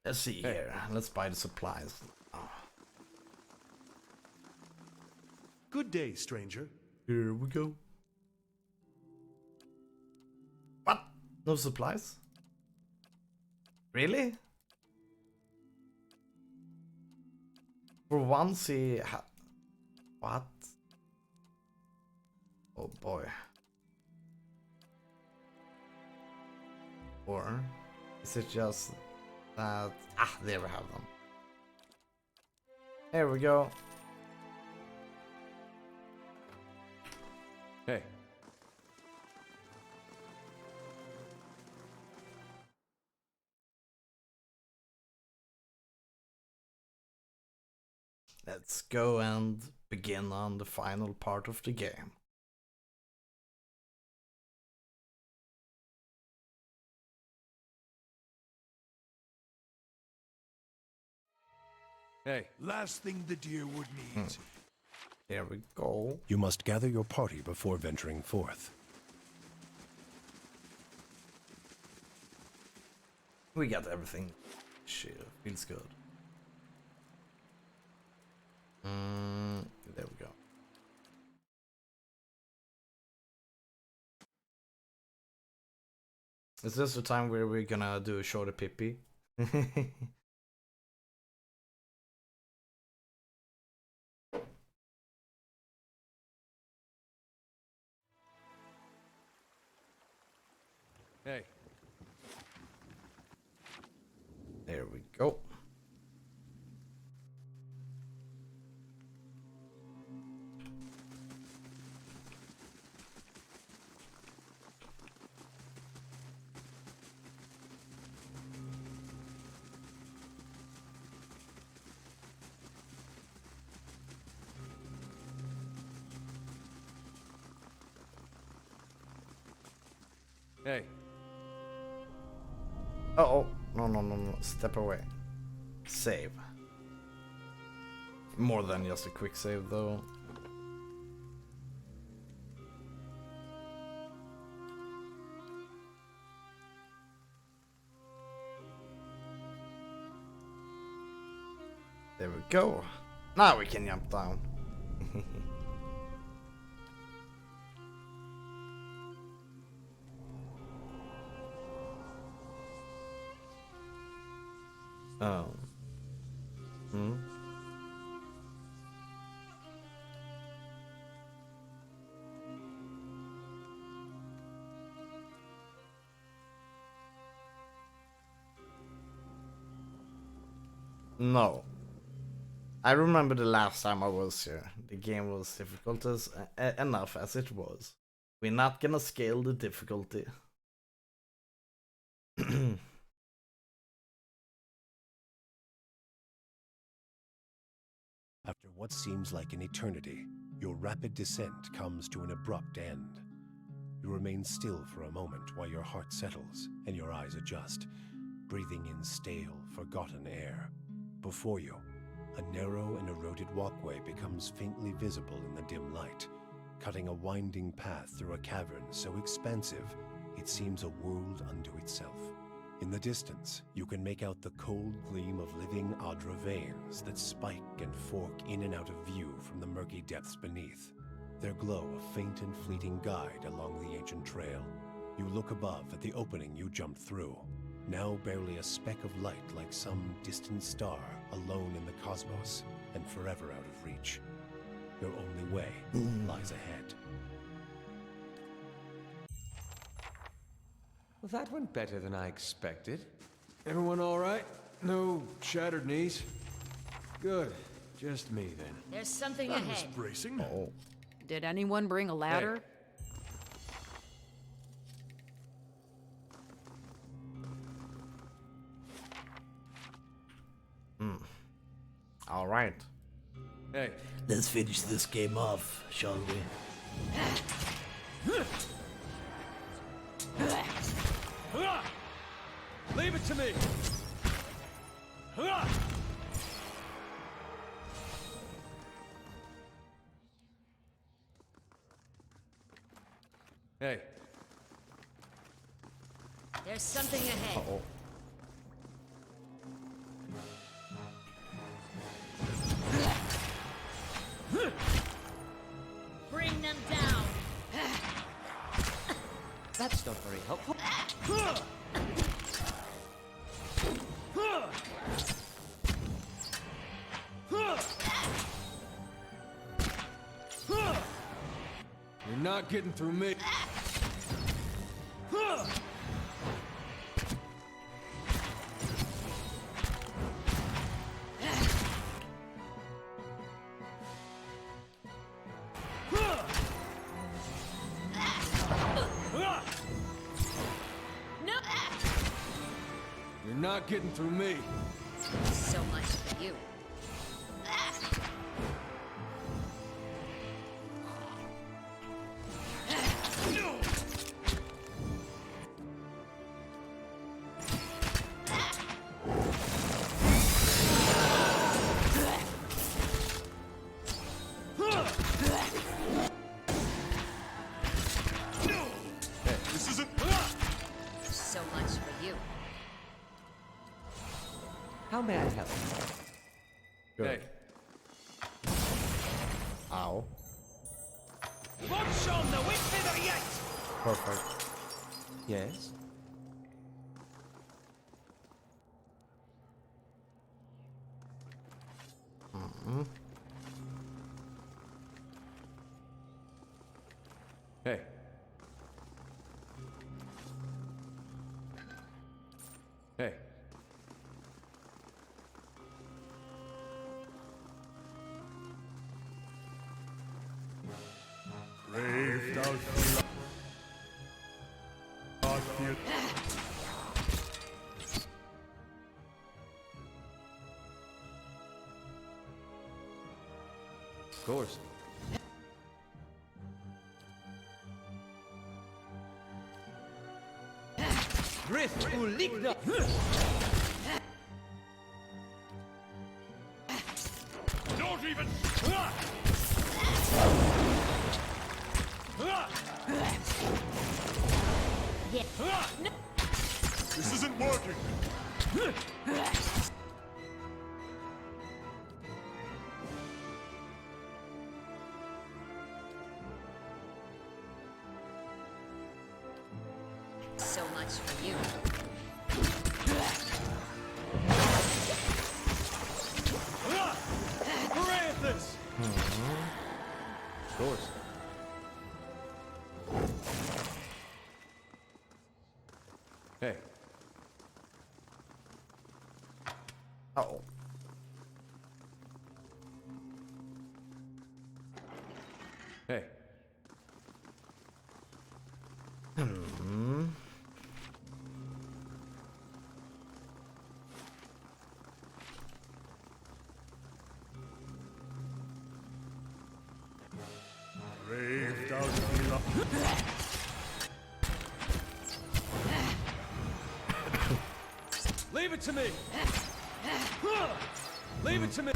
S2: Let's see here. Let's buy the supplies. Oh.
S4: Good day, stranger.
S2: Here we go. What? No supplies? Really? For once he what? Oh boy. Or is it just that... Ah, there we have them. Here we go.
S7: Hey.
S2: Let's go and begin on the final part of the game.
S7: Hey.
S13: Last thing the deer would need.
S2: There we go.
S17: You must gather your party before venturing forth.
S2: We got everything. Shit, feels good. There we go. Is this the time where we're gonna do a shorter Pippi?
S7: Hey.
S2: There we go.
S7: Hey.
S2: Uh-oh. No. Step away. Save. More than just a quick save, though. There we go. Now we can jump down. Oh. No. I remember the last time I was here. The game was difficult enough as it was. We're not gonna scale the difficulty.
S17: After what seems like an eternity, your rapid descent comes to an abrupt end. You remain still for a moment while your heart settles and your eyes adjust, breathing in stale, forgotten air. Before you, a narrow and eroded walkway becomes faintly visible in the dim light, cutting a winding path through a cavern so expansive it seems a world unto itself. In the distance, you can make out the cold gleam of living Adra veins that spike and fork in and out of view from the murky depths beneath. Their glow a faint and fleeting guide along the ancient trail. You look above at the opening you jumped through, now barely a speck of light like some distant star alone in the cosmos and forever out of reach. Your only way lies ahead.
S7: Well, that went better than I expected. Everyone all right? No shattered knees? Good. Just me, then.
S12: There's something
S4: That was
S12: ahead.
S4: bracing.
S2: Oh.
S16: Did anyone bring a ladder?
S2: All right.
S7: Hey.
S18: Let's finish this game off, shall we?
S7: Leave it to me! Hey.
S12: There's something ahead.
S2: Uh-oh.
S12: Bring them down.
S6: That's not very helpful.
S7: You're not getting through me. You're not getting through me.
S12: So much for you.
S4: This isn't.
S12: So much for you.
S6: How may I help?
S2: Good.
S7: Hey.
S2: Ow.
S6: Won't show the wit feather yet!
S2: Perfect.
S7: Yes? Hey. Hey.
S4: Brave thou art here.
S7: Of course.
S6: Drift Uligna!
S4: Don't even. This isn't working.
S12: So much for you.
S4: Parathis!
S7: Of course. Hey.
S2: Oh.
S7: Hey.
S4: Raved out of love.
S7: Leave it to me! Leave it to me!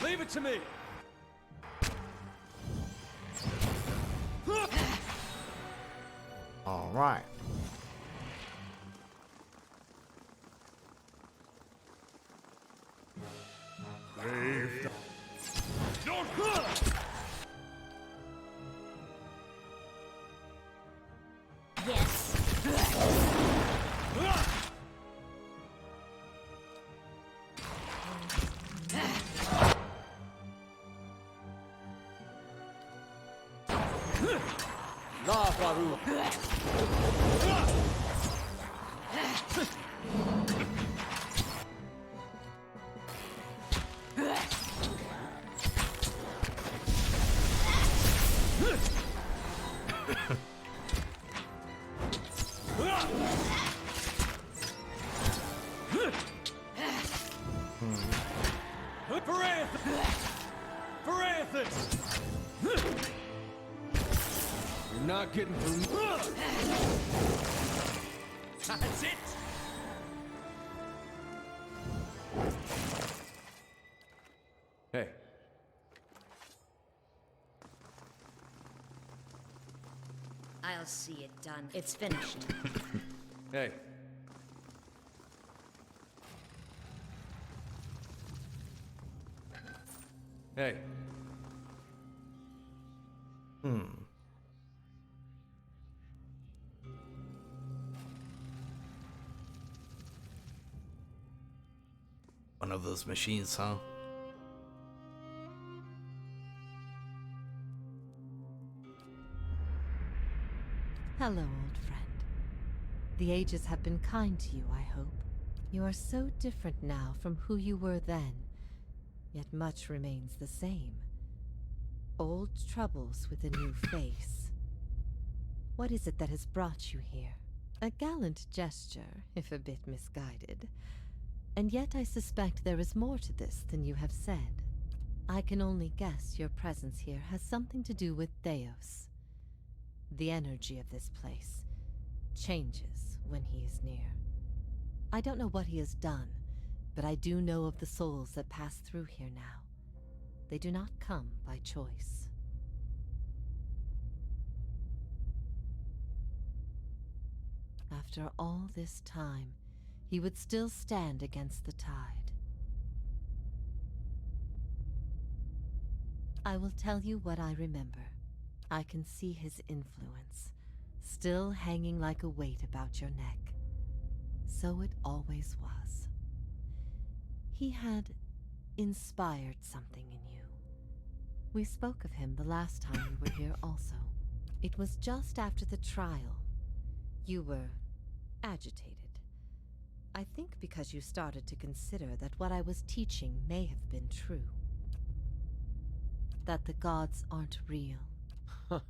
S7: Leave it to me!
S2: All right.
S4: Raved. Don't.
S7: La Faru. You're not getting through.
S6: That's it!
S7: Hey.
S3: I'll see it done. It's finished.
S7: Hey. Hey.
S2: One of those machines, huh?
S10: Hello, old friend. The ages have been kind to you, I hope. You are so different now from who you were then, yet much remains the same. Old troubles with a new face. What is it that has brought you here? A gallant gesture, if a bit misguided. And yet I suspect there is more to this than you have said. I can only guess your presence here has something to do with Theos. The energy of this place changes when he is near. I don't know what he has done, but I do know of the souls that pass through here now. They do not come by choice. After all this time, he would still stand against the tide. I will tell you what I remember. I can see his influence, still hanging like a weight about your neck. So it always was. He had inspired something in you. We spoke of him the last time you were here also. It was just after the trial. You were agitated. I think because you started to consider that what I was teaching may have been true. That the gods aren't real.
S7: Huh.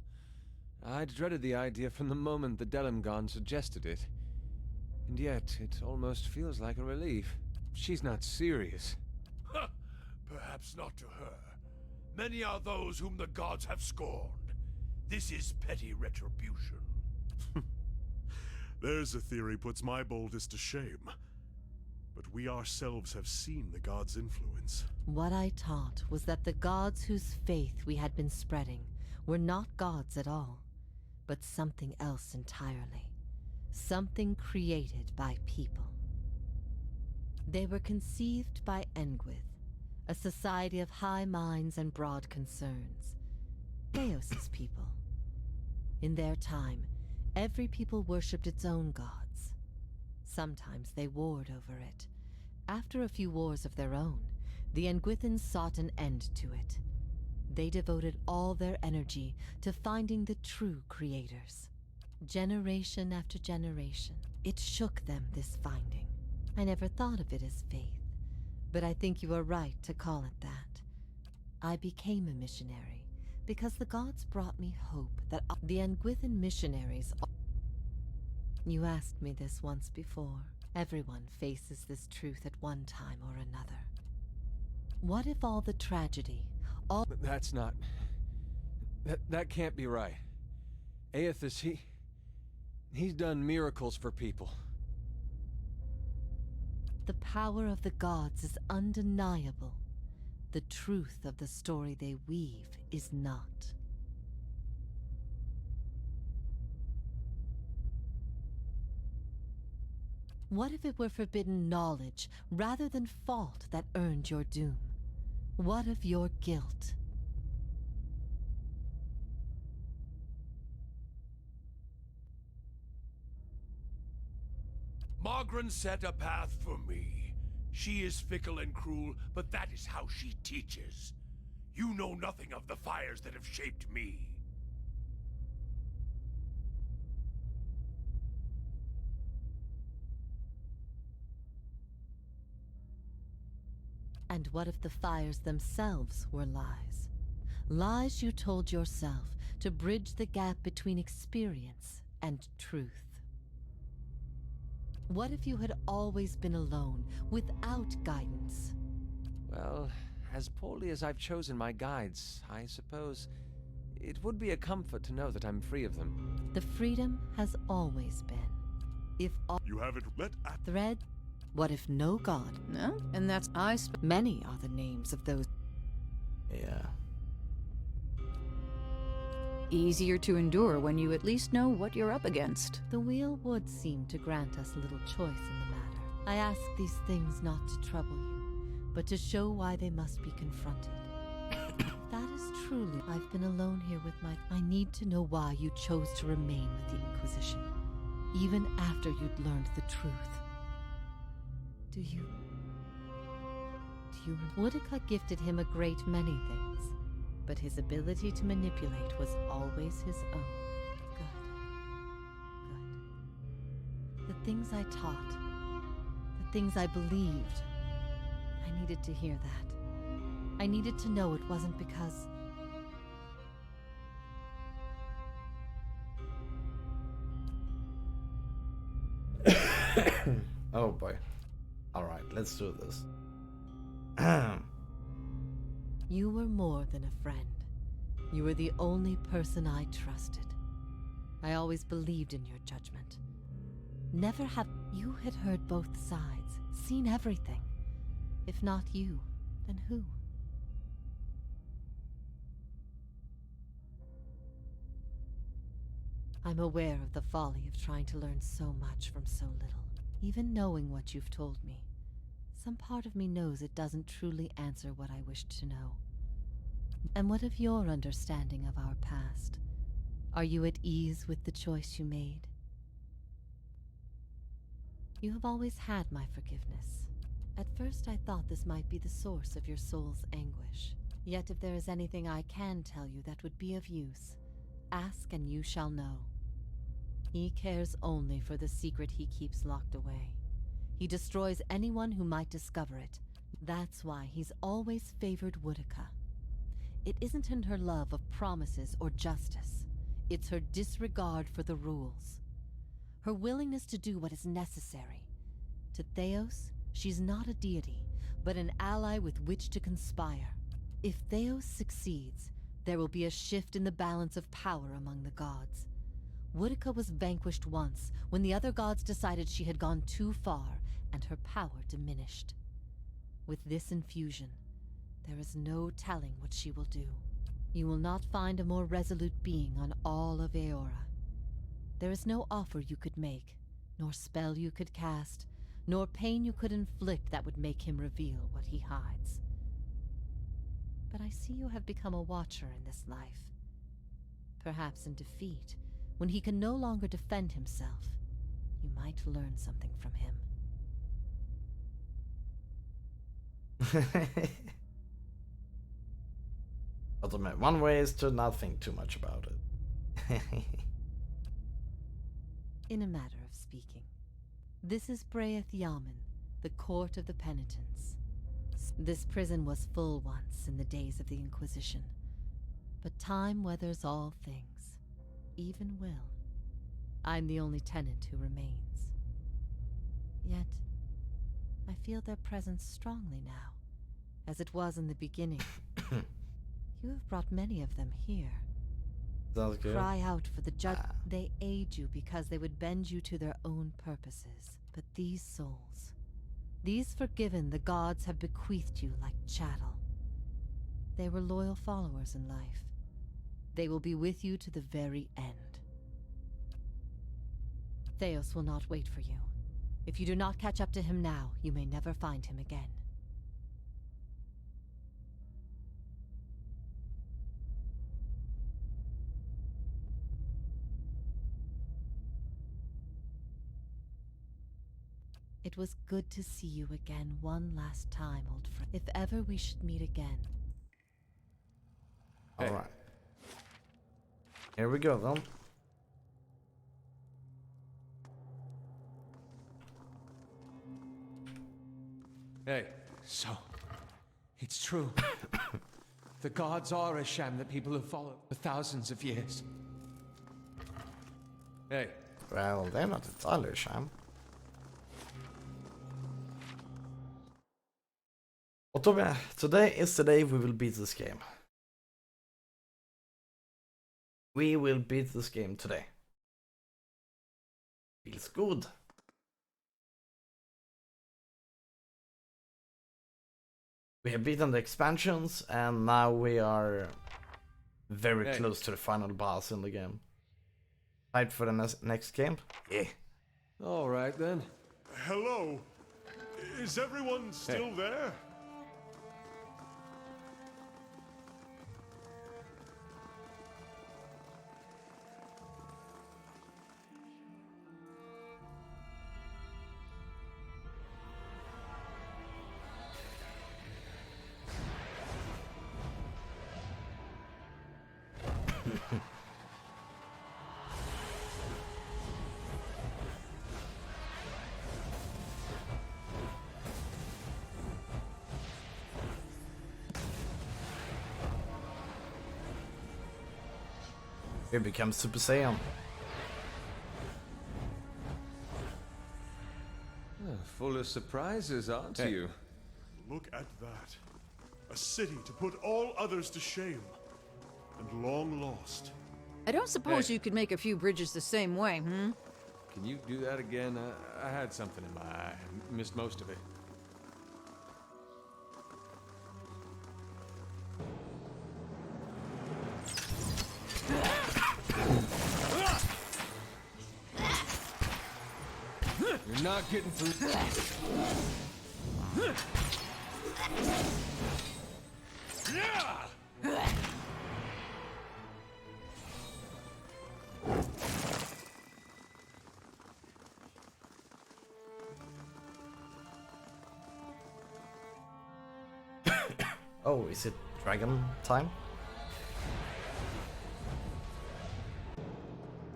S7: I'd dreaded the idea from the moment the Delimgon suggested it. And yet, it almost feels like a relief. She's not serious.
S13: Perhaps not to her. Many are those whom the gods have scorned. This is petty retribution.
S4: There's a theory puts my boldest to shame. But we ourselves have seen the gods' influence.
S10: What I taught was that the gods whose faith we had been spreading were not gods at all, but something else entirely. Something created by people. They were conceived by Engwyth, a society of high minds and broad concerns. Theos' people. In their time, every people worshipped its own gods. Sometimes they warred over it. After a few wars of their own, the Engwythans sought an end to it. They devoted all their energy to finding the true creators. Generation after generation, it shook them, this finding. I never thought of it as faith, but I think you are right to call it that. I became a missionary because the gods brought me hope that the Anguithan missionaries... You asked me this once before. Everyone faces this truth at one time or another. What if all the tragedy, all...
S7: That's not... That can't be right. Aethys, he's done miracles for people.
S10: The power of the gods is undeniable. The truth of the story they weave is not. What if it were forbidden knowledge rather than fault that earned your doom? What of your guilt?
S13: Margren set a path for me. She is fickle and cruel, but that is how she teaches. You know nothing of the fires that have shaped me.
S10: And what if the fires themselves were lies? Lies you told yourself to bridge the gap between experience and truth. What if you had always been alone, without guidance?
S7: Well, as poorly as I've chosen my guides, I suppose it would be a comfort to know that I'm free of them.
S10: The freedom has always been. If all...
S4: You haven't let...
S10: Thread? What if no god?
S16: No? And that's
S10: Many are the names of those...
S2: Yeah.
S16: Easier to endure when you at least know what you're up against.
S10: The wheel would seem to grant us little choice in the matter. I ask these things not to trouble you, but to show why they must be confronted. That is truly... I've been alone here with my... I need to know why you chose to remain with the Inquisition, even after you'd learned the truth. Do you... Boudica gifted him a great many things, but his ability to manipulate was always his own. Good. The things I taught, the things I believed, I needed to hear that. I needed to know it wasn't because...
S2: Oh boy. Alright, let's do this.
S10: You were more than a friend. You were the only person I trusted. I always believed in your judgment. Never have... You had heard both sides, seen everything. If not you, then who? I'm aware of the folly of trying to learn so much from so little. Even knowing what you've told me, some part of me knows it doesn't truly answer what I wished to know. And what of your understanding of our past? Are you at ease with the choice you made? You have always had my forgiveness. At first I thought this might be the source of your soul's anguish. Yet if there is anything I can tell you that would be of use, ask and you shall know. He cares only for the secret he keeps locked away. He destroys anyone who might discover it. That's why he's always favored Boudica. It isn't in her love of promises or justice. It's her disregard for the rules. Her willingness to do what is necessary. To Theos, she's not a deity, but an ally with which to conspire. If Theos succeeds, there will be a shift in the balance of power among the gods. Boudica was vanquished once, when the other gods decided she had gone too far, and her power diminished. With this infusion, there is no telling what she will do. You will not find a more resolute being on all of Eora. There is no offer you could make, nor spell you could cast, nor pain you could inflict that would make him reveal what he hides. But I see you have become a watcher in this life. Perhaps in defeat, when he can no longer defend himself, you might learn something from him.
S2: Ultimate. One way is to not think too much about it.
S10: In a matter of speaking, this is Braeth Yamen, the Court of the Penitents. This prison was full once in the days of the Inquisition. But time weathers all things, even will. I'm the only tenant who remains. Yet, I feel their presence strongly now, as it was in the beginning. You have brought many of them here.
S2: Sounds good.
S10: Cry out for the judge. They aid you because they would bend you to their own purposes. But these souls, these forgiven the gods have bequeathed you like chattel. They were loyal followers in life. They will be with you to the very end. Theos will not wait for you. If you do not catch up to him now, you may never find him again. It was good to see you again one last time, old friend. If ever we should meet again.
S2: All right. Here we go then.
S7: Hey, so it's true. The gods are a sham that people have followed for thousands of years. Hey.
S2: Well, they're not entirely a sham. Well, today is the day we will beat this game. We will beat this game today. Feels good. We have beaten the expansions and now we are very close to the final boss in the game. Hyped for the next game? Yeah.
S7: All right then.
S4: Hello? Is everyone still there?
S2: We become Super Saiyan.
S7: Full of surprises, aren't you?
S4: Look at that. A city to put all others to shame. And long lost.
S16: I don't suppose you could make a few bridges the same way, hmm?
S7: Can you do that again? I had something in my eye. I missed most of it. You're not getting through.
S2: Oh, is it dragon time?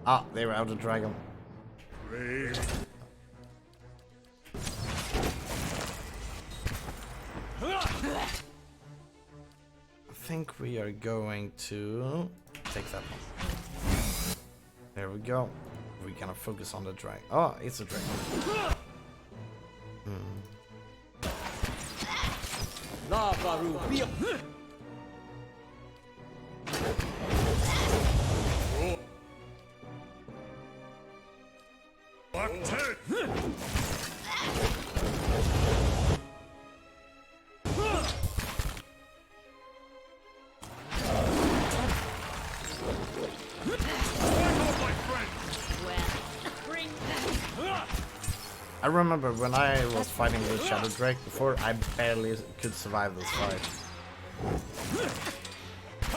S2: Ah, they were out of dragon.
S4: Brave.
S2: I think we are going to take that one. There we go. We're gonna focus on the dragon. Oh, it's a dragon. I remember when I was fighting with Shadow Drake before, I barely could survive this fight.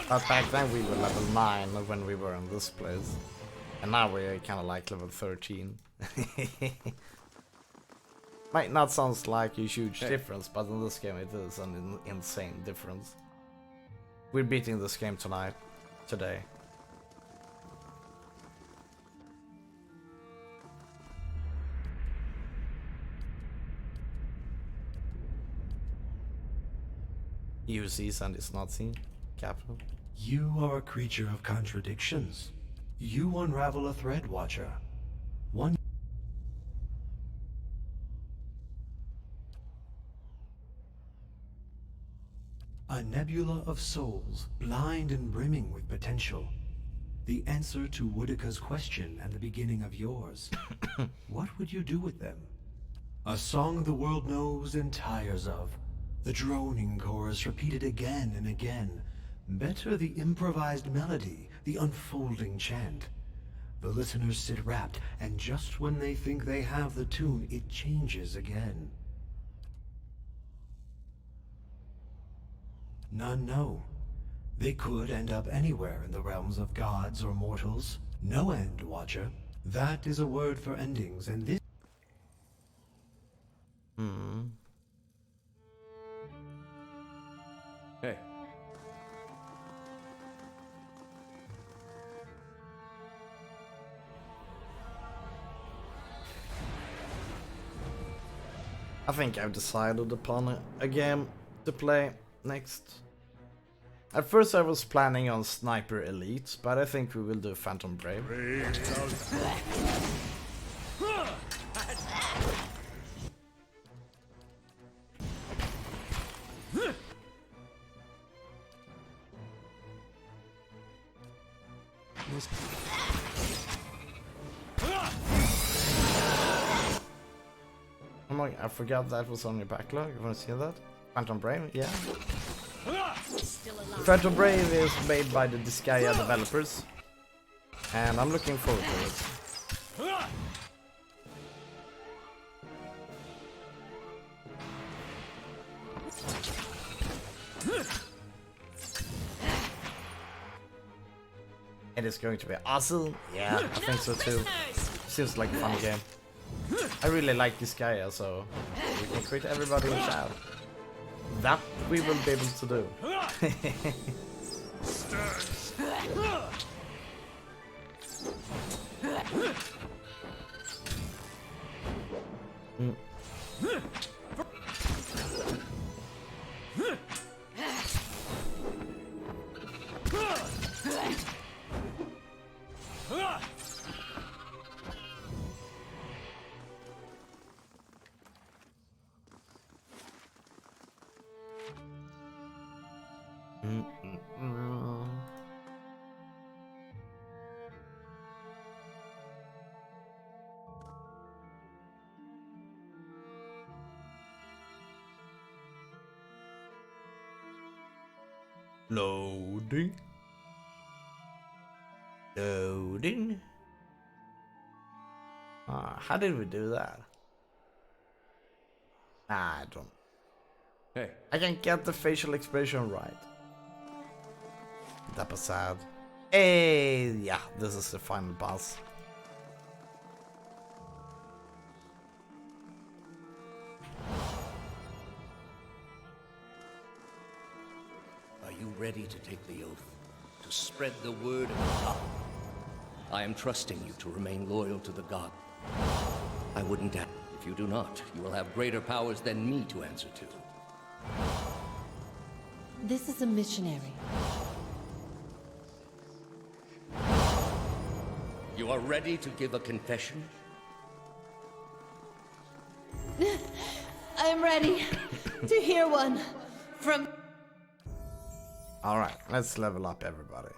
S2: But back then we were level 9 when we were in this place. And now we're kind of like level 13. Might not sound like a huge difference, but in this game it is an insane difference. We're beating this game today. You sees and is not seen. Capital.
S18: You are a creature of contradictions. You unravel a thread, Watcher. One. A nebula of souls, blind and brimming with potential. The answer to Woodika's question and the beginning of yours. What would you do with them? A song the world knows and tires of. The droning chorus repeated again and again. Better the improvised melody, the unfolding chant. The listeners sit rapt, and just when they think they have the tune, it changes again. None know. They could end up anywhere in the realms of gods or mortals. No end, Watcher. That is a word for endings, and this...
S1: Hey.
S2: I think I've decided upon a game to play next. At first I was planning on Sniper Elite, but I think we will do Phantom Brave. Oh my, I forgot that was on your backlog. You wanna see that? Phantom Brave? Yeah. Phantom Brave is made by the Disgaea developers, and I'm looking forward to it. It is going to be awesome. Yeah, I think so too. Seems like a fun game. I really like Disgaea, so we can treat everybody in chat. That we will be able to do. Loading. Loading. How did we do that? I don't.
S1: Hey.
S2: I can't get the facial expression right. That was sad. Hey, yeah, this is the final boss.
S5: Are you ready to take the oath? To spread the word of God? I am trusting you to remain loyal to the God. I wouldn't doubt. If you do not, you will have greater powers than me to answer to.
S10: This is a missionary.
S5: You are ready to give a confession?
S10: I'm ready to hear one from...
S2: Alright, let's level up everybody.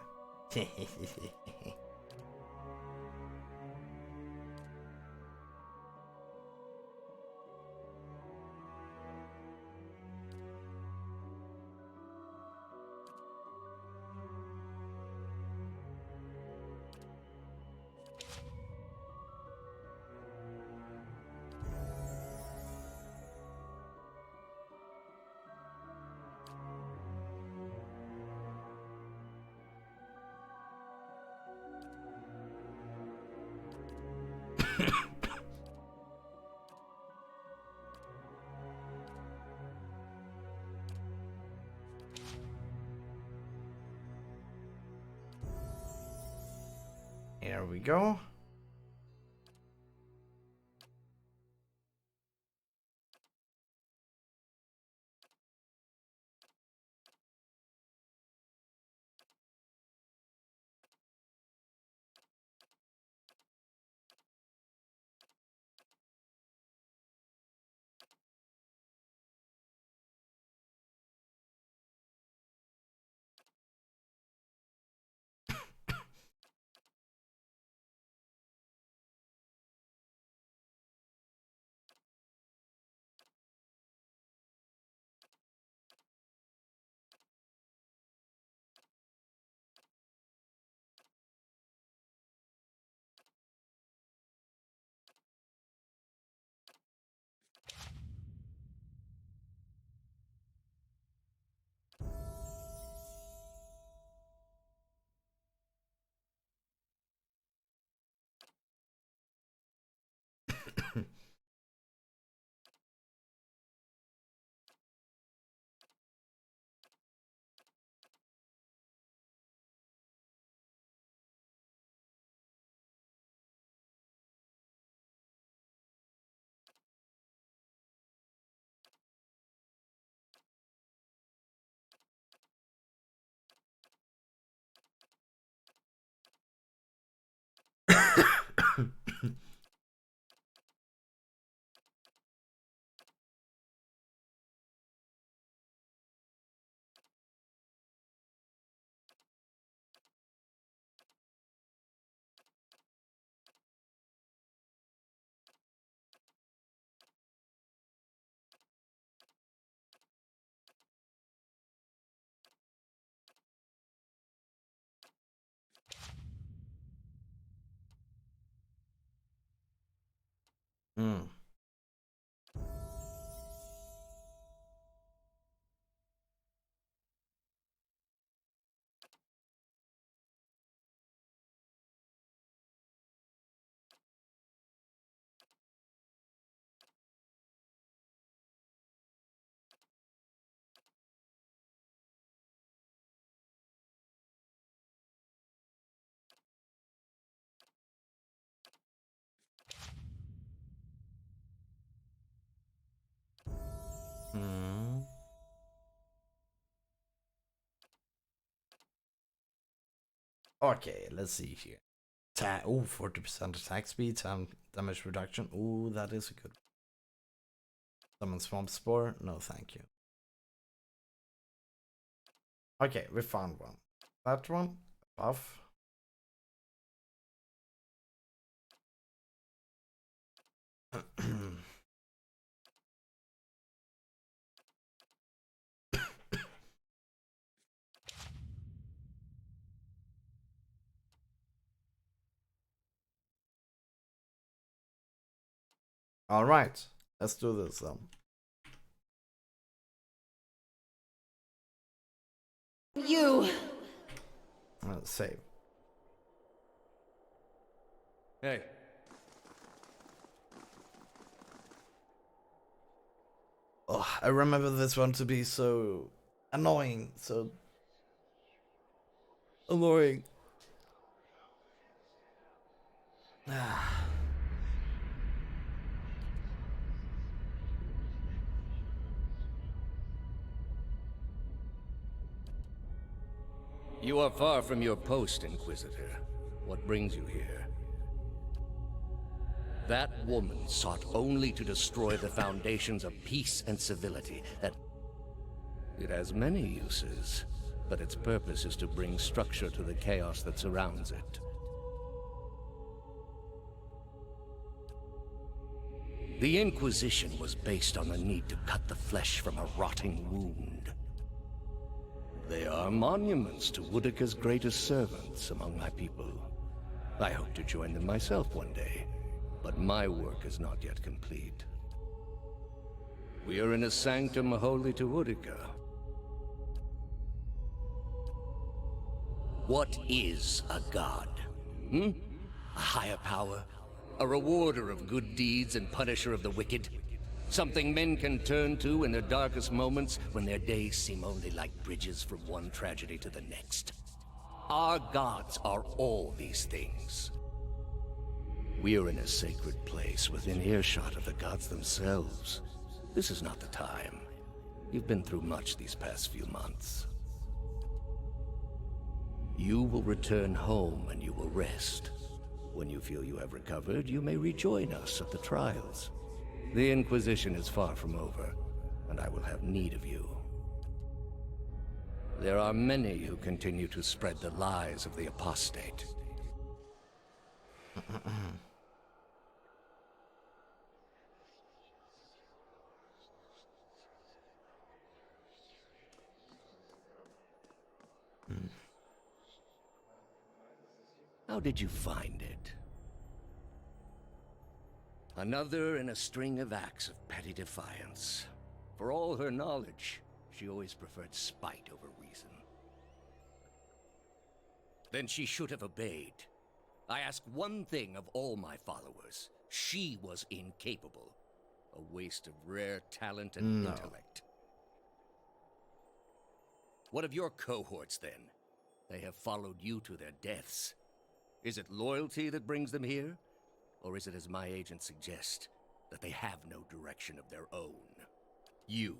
S2: Here we go. Hmm. Hmm. Okay, let's see here. 40% attack speed, damage reduction. Oh, that is a good one. Summon Swamp Spore. No, thank you. Okay, we found one. That one, buff. All right, let's do this then.
S15: You.
S2: Save.
S7: Hey.
S2: Oh, I remember this one to be so annoying. So annoying.
S5: You are far from your post, Inquisitor. What brings you here? That woman sought only to destroy the foundations of peace and civility. It has many uses, but its purpose is to bring structure to the chaos that surrounds it. The Inquisition was based on the need to cut the flesh from a rotting wound. They are monuments to Woodica's greatest servants among my people. I hope to join them myself one day, but my work is not yet complete. We are in a sanctum holy to Woodica. What is a god? A higher power? A rewarder of good deeds and punisher of the wicked? Something men can turn to in their darkest moments when their days seem only like bridges from one tragedy to the next. Our gods are all these things. We are in a sacred place within earshot of the gods themselves. This is not the time. You've been through much these past few months. You will return home and you will rest. When you feel you have recovered, you may rejoin us at the trials. The Inquisition is far from over, and I will have need of you. There are many who continue to spread the lies of the apostate. How did you find it? Another in a string of acts of petty defiance. For all her knowledge, she always preferred spite over reason. Then she should have obeyed. I ask one thing of all my followers. She was incapable. A waste of rare talent and intellect. What of your cohorts, then? They have followed you to their deaths. Is it loyalty that brings them here? Or is it, as my agents suggest, that they have no direction of their own? You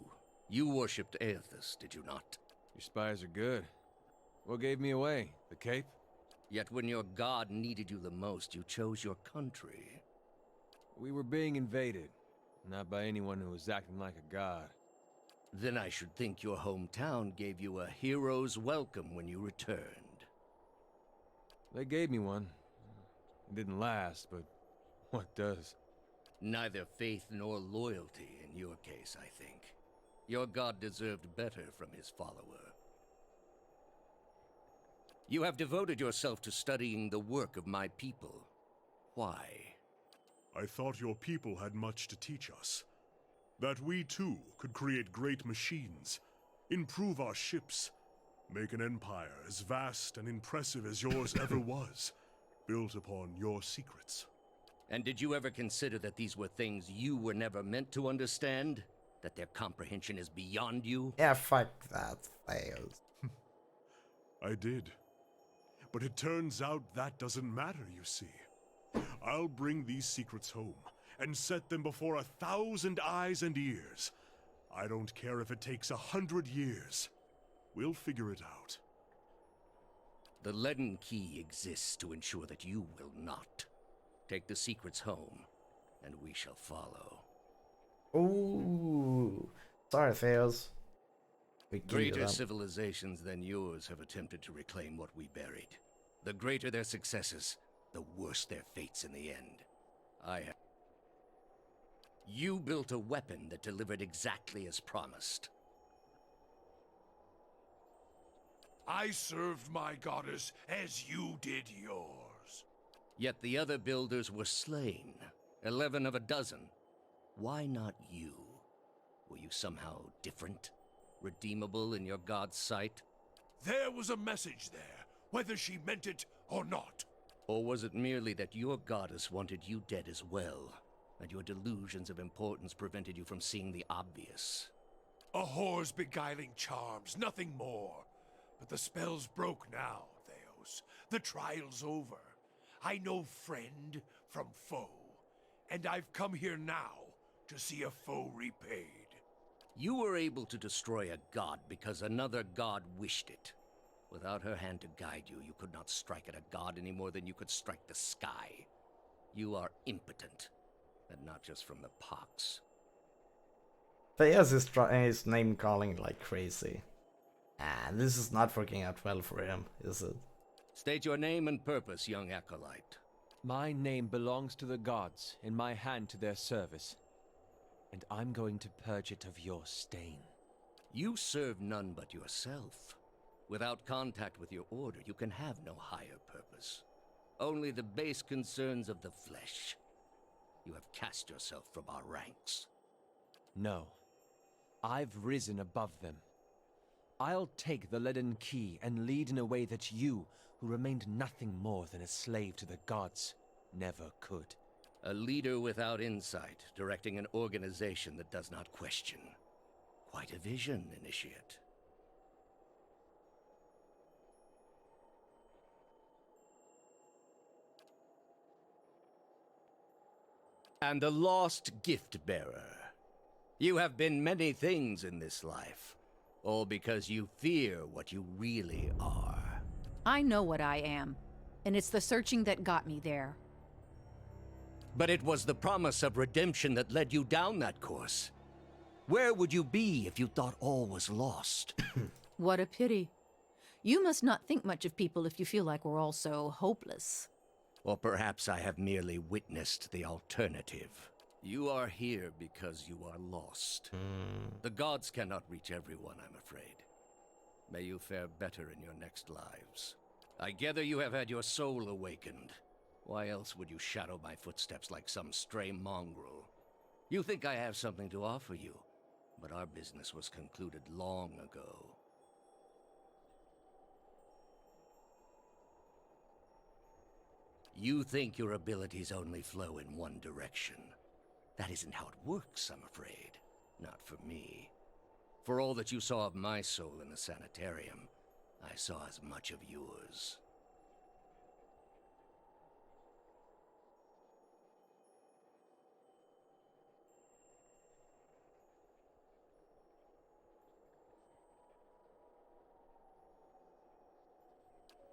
S5: worshipped Aethys, did you not?
S7: Your spies are good. What gave me away? The cape?
S5: Yet when your god needed you the most, you chose your country.
S7: We were being invaded, not by anyone who was acting like a god.
S5: Then I should think your hometown gave you a hero's welcome when you returned.
S7: They gave me one. It didn't last, but what does?
S5: Neither faith nor loyalty in your case, I think. Your god deserved better from his follower. You have devoted yourself to studying the work of my people. Why?
S4: I thought your people had much to teach us. That we too could create great machines, improve our ships, make an empire as vast and impressive as yours ever was, built upon your secrets.
S5: And did you ever consider that these were things you were never meant to understand? That their comprehension is beyond you?
S2: Yeah, fuck that. Fails.
S4: I did. But it turns out that doesn't matter, you see. I'll bring these secrets home and set them before 1,000 eyes and ears. I don't care if it takes 100 years. We'll figure it out.
S5: The leaden key exists to ensure that you will not. Take the secrets home, and we shall follow.
S2: Ooh. Sorry, Theos. We give you
S5: Greater
S2: that.
S5: civilizations than yours have attempted to reclaim what we buried. The greater their successes, the worse their fates in the end. You built a weapon that delivered exactly as promised.
S13: I served my goddess as you did yours.
S5: Yet the other builders were slain, 11 of a dozen. Why not you? Were you somehow different? Redeemable in your god's sight?
S13: There was a message there, whether she meant it or not.
S5: Or was it merely that your goddess wanted you dead as well, and your delusions of importance prevented you from seeing the obvious?
S13: A whore's beguiling charms, nothing more. But the spell's broke now, Theos. The trial's over. I know friend from foe, and I've come here now to see a foe repaid.
S5: You were able to destroy a god because another god wished it. Without her hand to guide you, you could not strike at a god any more than you could strike the sky. You are impotent, and not just from the pox.
S2: Theos is name calling like crazy. And this is not working out well for him, is it?
S5: State your name and purpose, young acolyte.
S7: My name belongs to the gods, in my hand to their service. And I'm going to purge it of your stain.
S5: You serve none but yourself. Without contact with your order, you can have no higher purpose. Only the base concerns of the flesh. You have cast yourself from our ranks.
S7: No. I've risen above them. I'll take the leaden key and lead in a way that you, who remained nothing more than a slave to the gods, never could.
S5: A leader without insight, directing an organization that does not question. Quite a vision, Initiate. And the lost gift-bearer. You have been many things in this life, all because you fear what you really are.
S16: I know what I am, and it's the searching that got me there.
S5: But it was the promise of redemption that led you down that course. Where would you be if you thought all was lost?
S16: What a pity. You must not think much of people if you feel like we're all so hopeless.
S5: Or perhaps I have merely witnessed the alternative. You are here because you are lost. The gods cannot reach everyone, I'm afraid. May you fare better in your next lives. I gather you have had your soul awakened. Why else would you shadow my footsteps like some stray mongrel? You think I have something to offer you, but our business was concluded long ago. You think your abilities only flow in one direction. That isn't how it works, I'm afraid. Not for me. For all that you saw of my soul in the sanitarium, I saw as much of yours.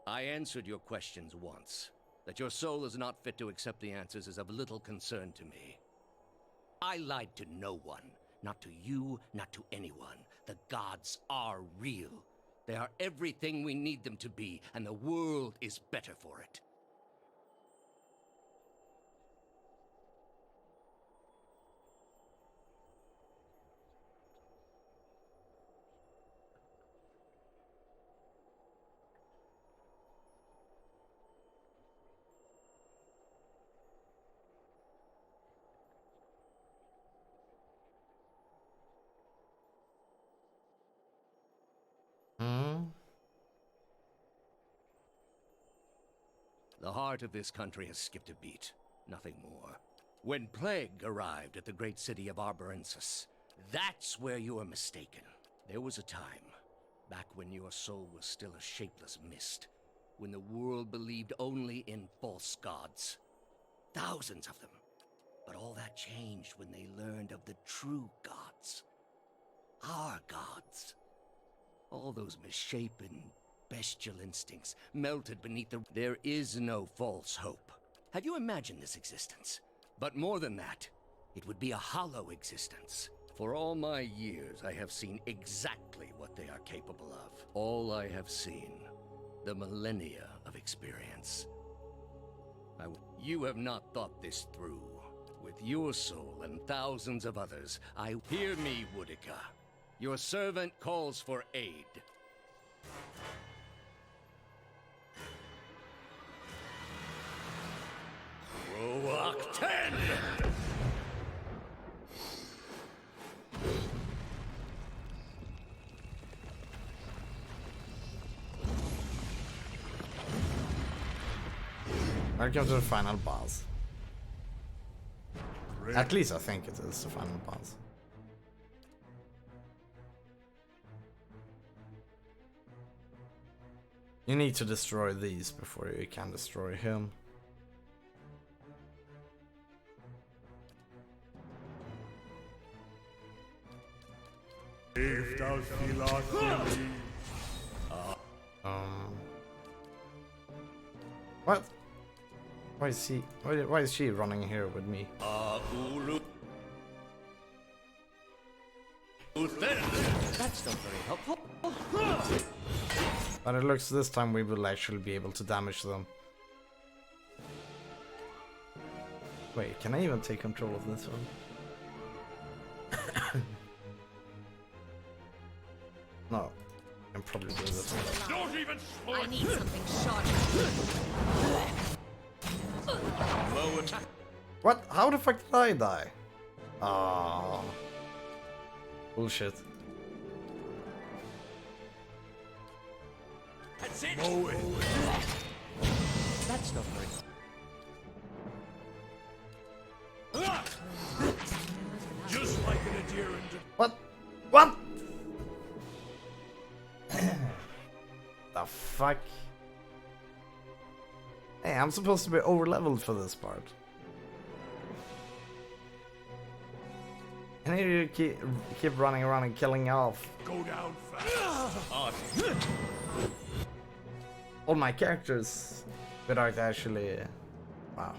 S5: I answered your questions once. That your soul is not fit to accept the answers is of little concern to me. I lied to no one. Not to you, not to anyone. The gods are real. They are everything we need them to be, and the world is better for it. The heart of this country has skipped a beat, nothing more. When Plague arrived at the great city of Arborensis, that's where you were mistaken. There was a time, back when your soul was still a shapeless mist, when the world believed only in false gods. Thousands of them. But all that changed when they learned of the true gods. Our gods. All those misshapen, bestial instincts melted beneath the... There is no false hope. Have you imagined this existence? But more than that, it would be a hollow existence. For all my years, I have seen exactly what they are capable of. All I have seen, the millennia of experience. You have not thought this through. With your soul and thousands of others, Hear me, Woodica. Your servant calls for aid. Roak 10!
S2: Welcome to the final boss. At least I think it is the final boss. You need to destroy these before you can destroy him.
S4: If thou feelest me.
S2: What? Why is he? Why is she running here with me?
S5: That's not very helpful.
S2: But it looks this time we will actually be able to damage them. Wait, can I even take control of this one? No, I can probably do this one.
S6: Don't even
S12: I need something sharp.
S2: What? How the fuck did I die? Ah, bullshit.
S6: That's it.
S5: That's not very.
S13: Just like an adherent.
S2: What? What? The fuck? Hey, I'm supposed to be over leveled for this part. And here you keep running around and killing off
S13: Go down fast.
S2: all my characters without actually. Wow.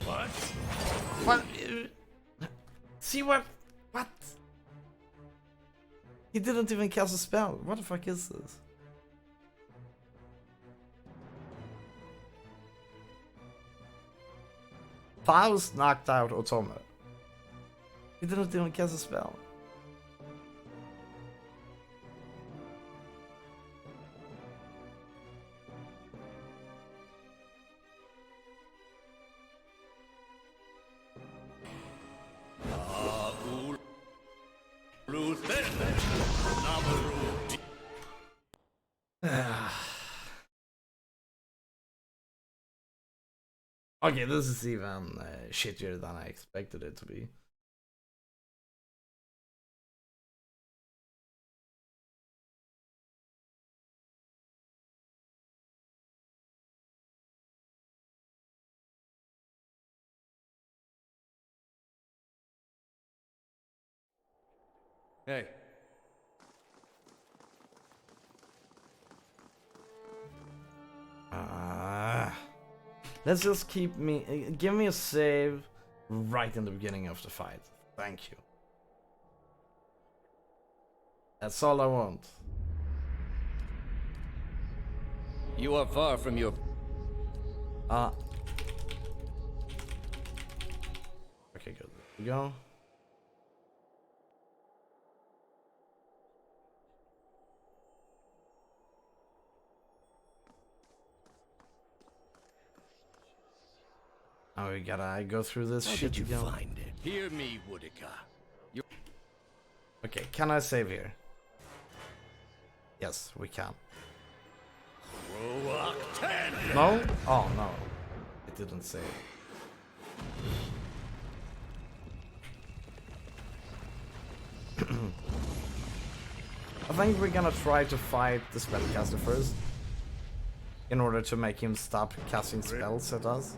S13: What?
S2: What? See what? What? He didn't even cast a spell. What the fuck is this? Faust knocked out Otome. He didn't even cast a spell. Okay, this is even shittier than I expected it to be.
S5: Hey.
S2: Let's just keep me. Give me a save right in the beginning of the fight. Thank you. That's all I want.
S5: You are far from your...
S2: Okay, good. There we go. Oh, we gotta go through this
S5: How
S2: shit
S5: did you
S2: again.
S5: find it? Hear me, Woodica.
S2: Okay, can I save here? Yes, we can. No? Oh no. It didn't say. I think we're gonna try to fight the spellcaster first. In order to make him stop casting spells at us.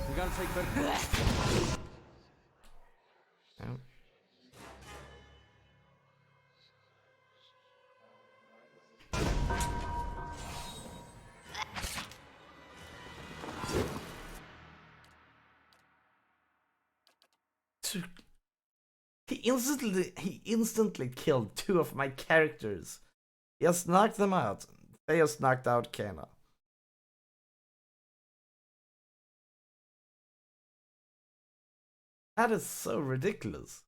S7: We gotta take better.
S2: Yeah. He instantly killed 2 of my characters. He has knocked them out. Theos knocked out Kena. That is so ridiculous.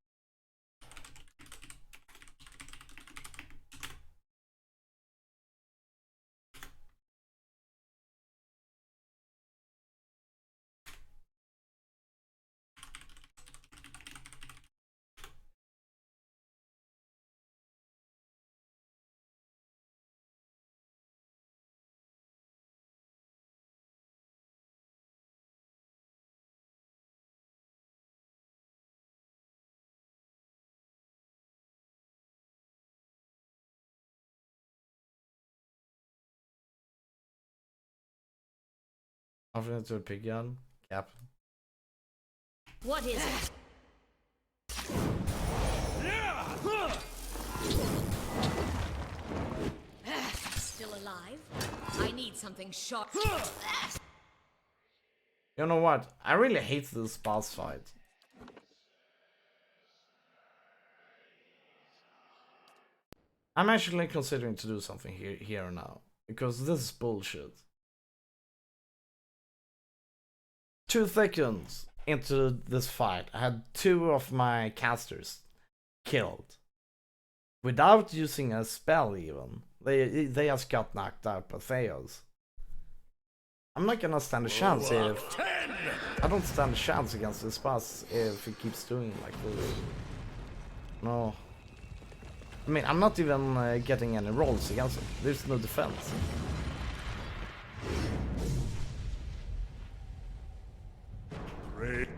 S2: Offering it to a pig gun. Cap.
S3: What is it? Still alive? I need something sharp.
S2: You know what? I really hate this boss fight. I'm actually considering to do something here now. Because this is bullshit. 2 seconds into this fight, I had 2 of my casters killed. Without using a spell even. They just got knocked out by Theos. I'm not gonna stand a chance if... I don't stand a chance against this boss if he keeps doing like this. No. I mean, I'm not even getting any rolls against him. There's no defense.
S4: Great.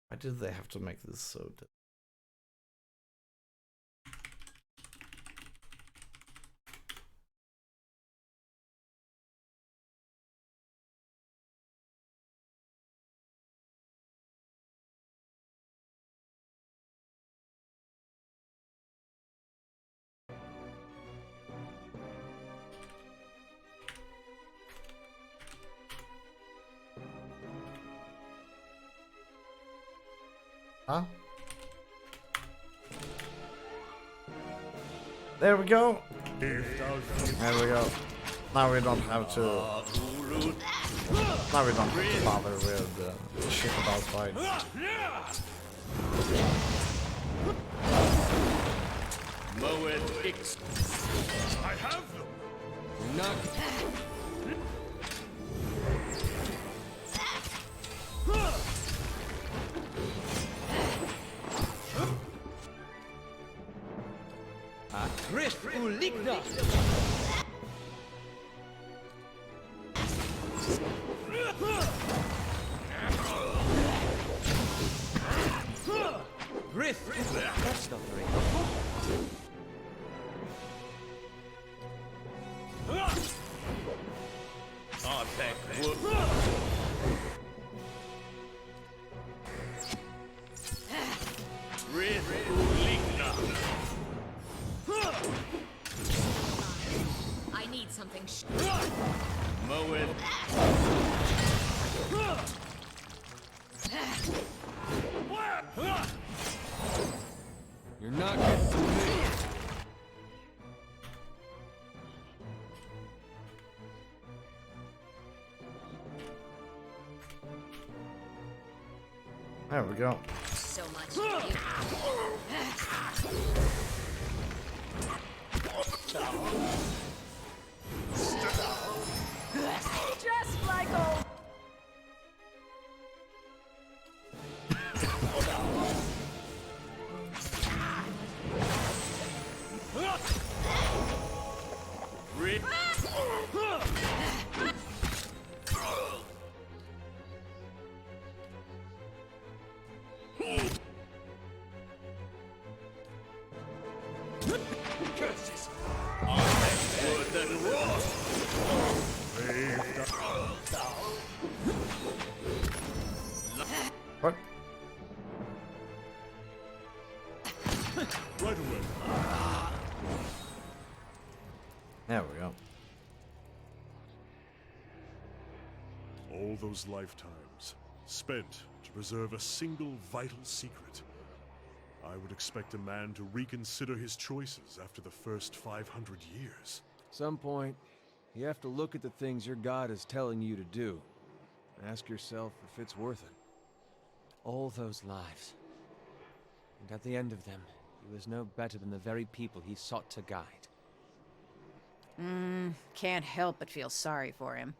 S2: Why did they have to make this so difficult? Huh? There we go. There we go. Now we don't have to. Now we don't have to bother with the shit about fight.
S5: Moed X.
S4: I have them.
S5: Knock.
S7: Griff Uligna! Griff! That's not very helpful.
S5: Oh, back. Griff Uligna!
S3: I need something
S5: Moed.
S7: You're not getting to me.
S2: There we go.
S15: So much.
S6: Just like old.
S5: Curses! Wood and raw!
S2: What?
S4: Right away.
S2: There we go.
S4: All those lifetimes spent to preserve a single vital secret. I would expect a man to reconsider his choices after the first 500 years.
S7: Some point, you have to look at the things your god is telling you to do. And ask yourself if it's worth it. All those lives. And at the end of them, he was no better than the very people he sought to guide.
S16: Can't help but feel sorry for him.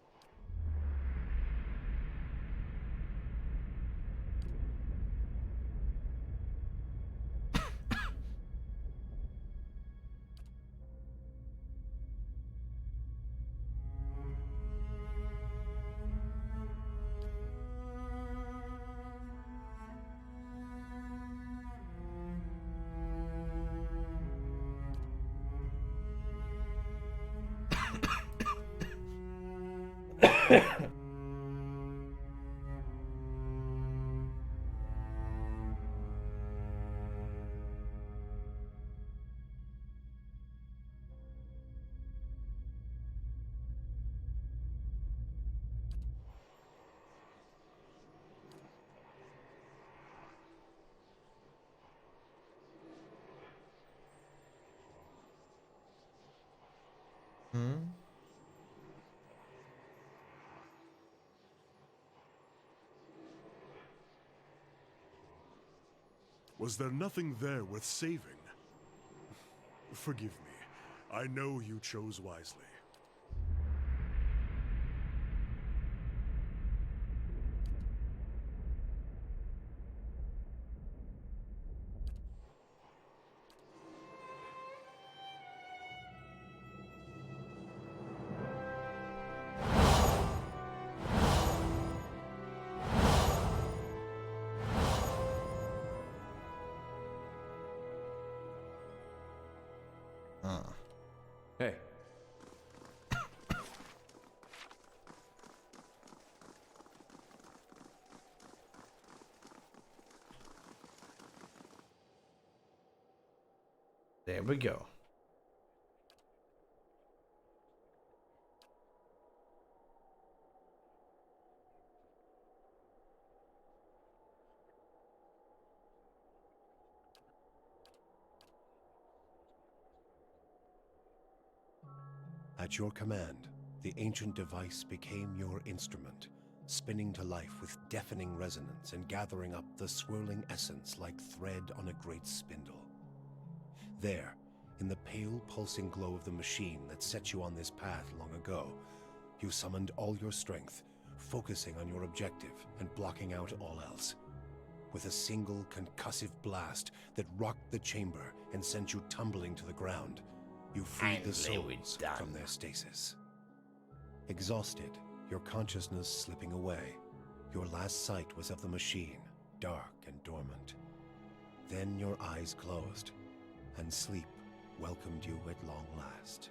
S4: Was there nothing there worth saving? Forgive me. I know you chose wisely.
S1: Hey.
S2: There we go.
S17: At your command, the ancient device became your instrument, spinning to life with deafening resonance and gathering up the swirling essence like thread on a great spindle. There, in the pale, pulsing glow of the machine that set you on this path long ago, you summoned all your strength, focusing on your objective and blocking out all else. With a single concussive blast that rocked the chamber and sent you tumbling to the ground, you freed the souls from their stasis. Exhausted, your consciousness slipping away, your last sight was of the machine, dark and dormant. Then your eyes closed, and sleep welcomed you at long last.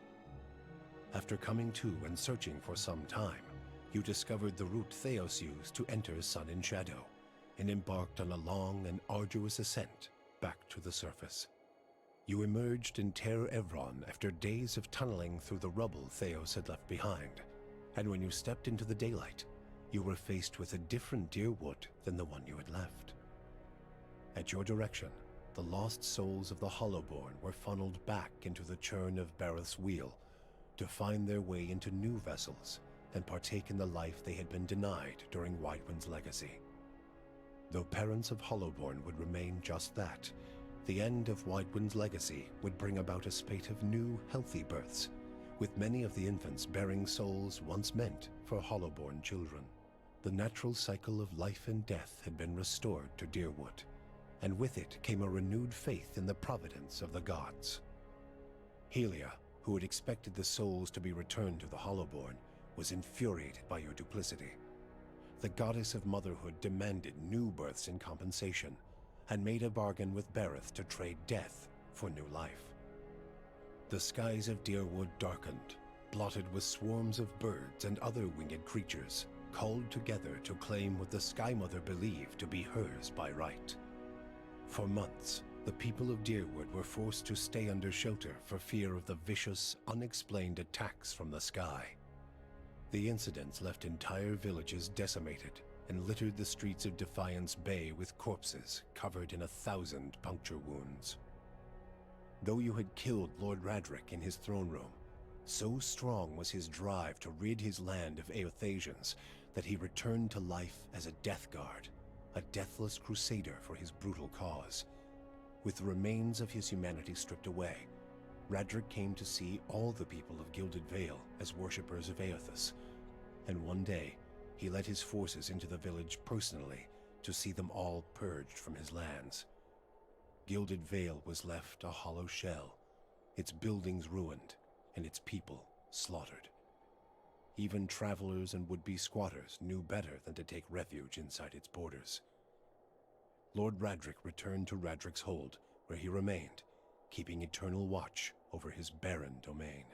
S17: After coming to and searching for some time, you discovered the route Theos used to enter Sun and Shadow, and embarked on a long and arduous ascent back to the surface. You emerged in Ter Evron after days of tunneling through the rubble Theos had left behind, and when you stepped into the daylight, you were faced with a different Dyrwood than the one you had left. At your direction, the lost souls of the Hollowborn were funneled back into the churn of Bareth's wheel to find their way into new vessels and partake in the life they had been denied during Widewind's legacy. Though parents of Hollowborn would remain just that, the end of Widewind's legacy would bring about a spate of new, healthy births, with many of the infants bearing souls once meant for Hollowborn children. The natural cycle of life and death had been restored to Deerwood, and with it came a renewed faith in the providence of the gods. Helia, who had expected the souls to be returned to the Hollowborn, was infuriated by your duplicity. The goddess of motherhood demanded new births in compensation, and made a bargain with Bereth to trade death for new life. The skies of Deerwood darkened, blotted with swarms of birds and other winged creatures, called together to claim what the Sky Mother believed to be hers by right. For months, the people of Deerwood were forced to stay under shelter for fear of the vicious, unexplained attacks from the sky. The incidents left entire villages decimated and littered the streets of Defiance Bay with corpses covered in 1,000 puncture wounds. Though you had killed Lord Radric in his throne room, so strong was his drive to rid his land of Eothasians that he returned to life as a Death Guard, a deathless crusader for his brutal cause. With the remains of his humanity stripped away, Radric came to see all the people of Gilded Vale as worshippers of Eothas, and one day he led his forces into the village personally to see them all purged from his lands. Gilded Vale was left a hollow shell, its buildings ruined, and its people slaughtered. Even travelers and would-be squatters knew better than to take refuge inside its borders. Lord Radric returned to Radric's Hold, where he remained, keeping eternal watch over his barren domain.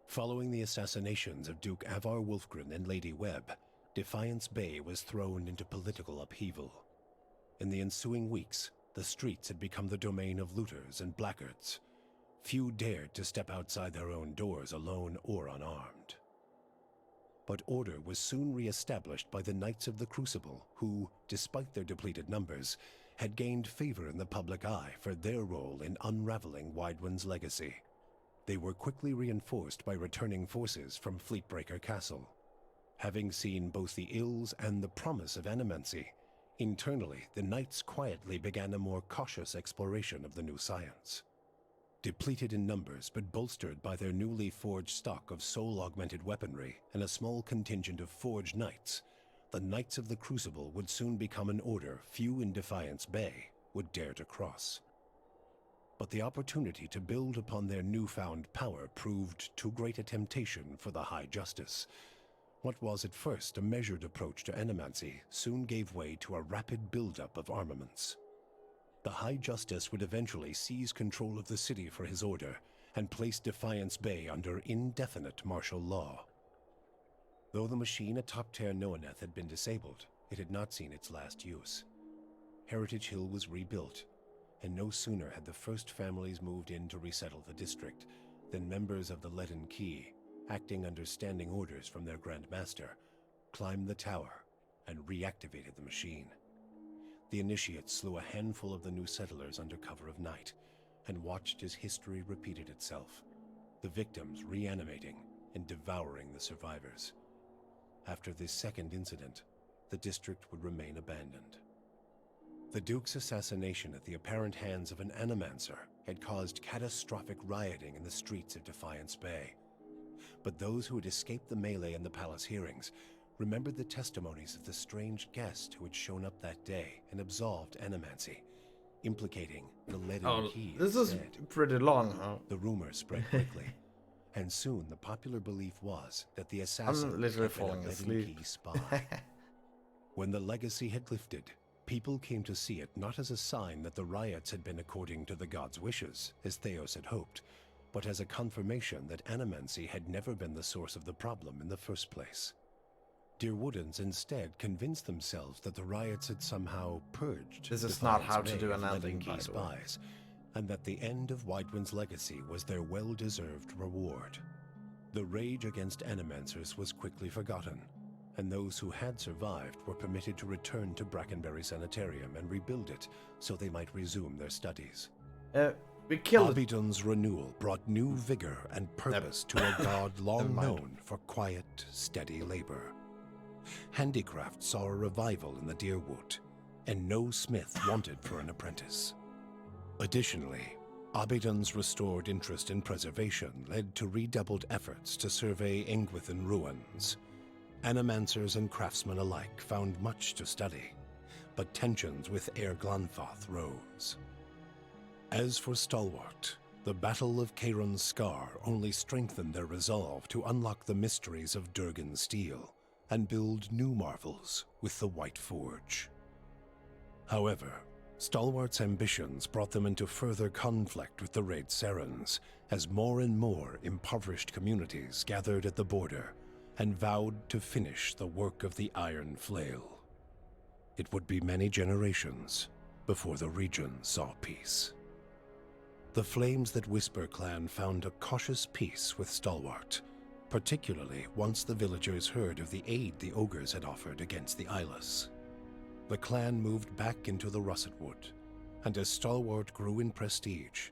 S17: Following the assassinations of Duke Avar Wolfgren and Lady Webb, Defiance Bay was thrown into political upheaval. In the ensuing weeks, the streets had become the domain of looters and blackguards. Few dared to step outside their own doors alone or unarmed. But order was soon re-established by the Knights of the Crucible, who, despite their depleted numbers, had gained favor in the public eye for their role in unraveling Widewind's legacy. They were quickly reinforced by returning forces from Fleetbreaker Castle. Having seen both the ills and the promise of Animancy, internally the Knights quietly began a more cautious exploration of the new science. Depleted in numbers but bolstered by their newly forged stock of soul-augmented weaponry and a small contingent of forged knights, the Knights of the Crucible would soon become an order few in Defiance Bay would dare to cross. But the opportunity to build upon their newfound power proved too great a temptation for the High Justice. What was at first a measured approach to Animancy soon gave way to a rapid buildup of armaments. The High Justice would eventually seize control of the city for his order and place Defiance Bay under indefinite martial law. Though the machine atop Ter Noaneth had been disabled, it had not seen its last use. Heritage Hill was rebuilt, and no sooner had the first families moved in to resettle the district than members of the Leaden Key, acting under standing orders from their Grand Master, climbed the tower and reactivated the machine. The initiates slew a handful of the new settlers under cover of night, and watched as history repeated itself, the victims reanimating and devouring the survivors. After this second incident, the district would remain abandoned. The Duke's assassination at the apparent hands of an Animancer had caused catastrophic rioting in the streets of Defiance Bay. But those who had escaped the melee and the palace hearings remembered the testimonies of the strange guest who had shown up that day and absolved Animancy, implicating the Leaden Key.
S2: This is pretty long, huh?
S17: The rumor spread quickly, and soon the popular belief was that the assassin
S2: I'm literally
S17: had been a
S2: falling
S17: Leaden
S2: asleep.
S17: Key spy. When the legacy had lifted, people came to see it not as a sign that the riots had been according to the gods' wishes, as Theos had hoped, but as a confirmation that Animancy had never been the source of the problem in the first place. Deerwoodans instead convinced themselves that the riots had somehow purged
S2: This is
S17: Defiance
S2: not how to
S17: Bay
S2: do
S17: of
S2: an
S17: Leaden
S2: ending,
S17: Key
S2: by the way.
S17: spies, and that the end of Widewind's legacy was their well-deserved reward. The rage against Animancers was quickly forgotten, and those who had survived were permitted to return to Brackenberry Sanitarium and rebuild it so they might resume their studies.
S2: We killed
S17: Abidon's renewal brought new vigor and purpose to a god long known for quiet, steady labor. Handicraft saw a revival in the Deerwood, and no smith wanted for an apprentice. Additionally, Abidan's restored interest in preservation led to redoubled efforts to survey Engwithan ruins. Animancers and craftsmen alike found much to study, but tensions with Eir Glanfath rose. As for Stalwart, the Battle of Caeron's Scar only strengthened their resolve to unlock the mysteries of Durgan steel and build new marvels with the White Forge. However, Stalwart's ambitions brought them into further conflict with the Raid Serens, as more and more impoverished communities gathered at the border and vowed to finish the work of the Iron Flail. It would be many generations before the region saw peace. The Flames That Whisper clan found a cautious peace with Stalwart, particularly once the villagers heard of the aid the ogres had offered against the Eyeless. The clan moved back into the Russet Wood, and as Stalwart grew in prestige,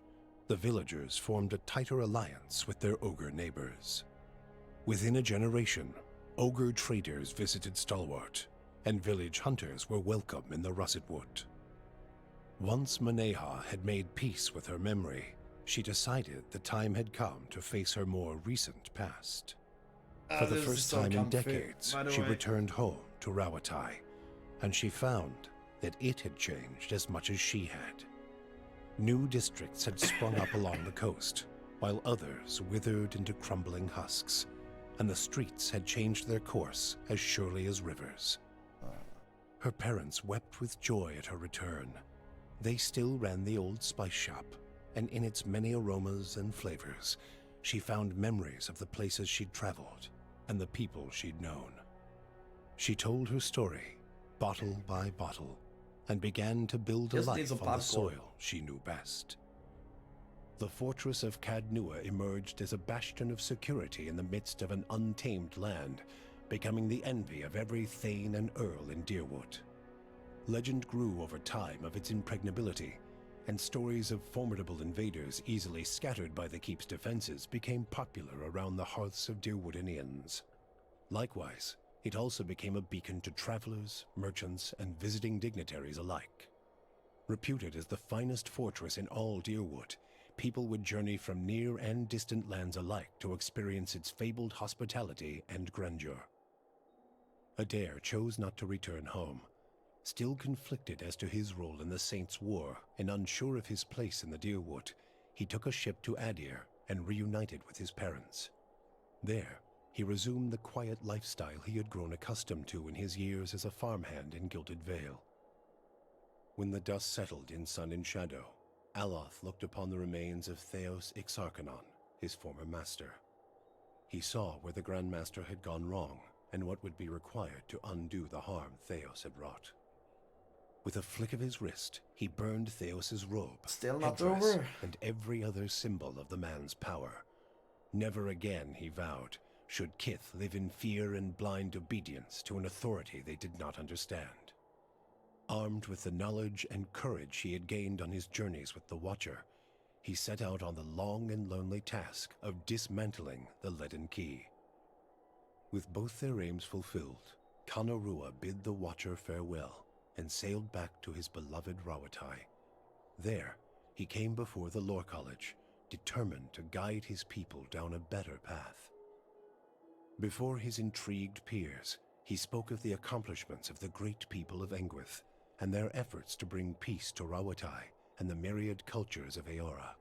S17: the villagers formed a tighter alliance with their ogre neighbors. Within a generation, ogre traders visited Stalwart, and village hunters were welcome in the Russet Wood. Once Maneha had made peace with her memory, she decided the time had come to face her more recent past. For the first time in decades, she returned home to Rawatai, and she found that it had changed as much as she had. New districts had sprung up along the coast, while others withered into crumbling husks, and the streets had changed their course as surely as rivers. Her parents wept with joy at her return. They still ran the old spice shop, and in its many aromas and flavors, she found memories of the places she'd traveled and the people she'd known. She told her story, bottle by bottle, and began to build a life on the soil she knew best. The fortress of Cadnua emerged as a bastion of security in the midst of an untamed land, becoming the envy of every thane and earl in Deerwood. Legend grew over time of its impregnability, and stories of formidable invaders easily scattered by the keep's defenses became popular around the hearths of Deerwoodinians. Likewise, it also became a beacon to travelers, merchants, and visiting dignitaries alike. Reputed as the finest fortress in all Deerwood, people would journey from near and distant lands alike to experience its fabled hospitality and grandeur. Adair chose not to return home. Still conflicted as to his role in the Saints' War and unsure of his place in the Deerwood, he took a ship to Adir and reunited with his parents. There, he resumed the quiet lifestyle he had grown accustomed to in his years as a farmhand in Gilded Vale. When the dust settled in Sun and Shadow, Aloth looked upon the remains of Theos Ixarkanon, his former master. He saw where the Grand Master had gone wrong and what would be required to undo the harm Theos had wrought. With a flick of his wrist, he burned Theos's robe,
S2: Still not
S17: headdress,
S2: over.
S17: and every other symbol of the man's power. Never again, he vowed, should Kith live in fear and blind obedience to an authority they did not understand. Armed with the knowledge and courage he had gained on his journeys with the Watcher, he set out on the long and lonely task of dismantling the Leaden Key. With both their aims fulfilled, Kanarua bid the Watcher farewell and sailed back to his beloved Rawatai. There, he came before the Lore College, determined to guide his people down a better path. Before his intrigued peers, he spoke of the accomplishments of the great people of Engwith and their efforts to bring peace to Rawatai and the myriad cultures of Eora.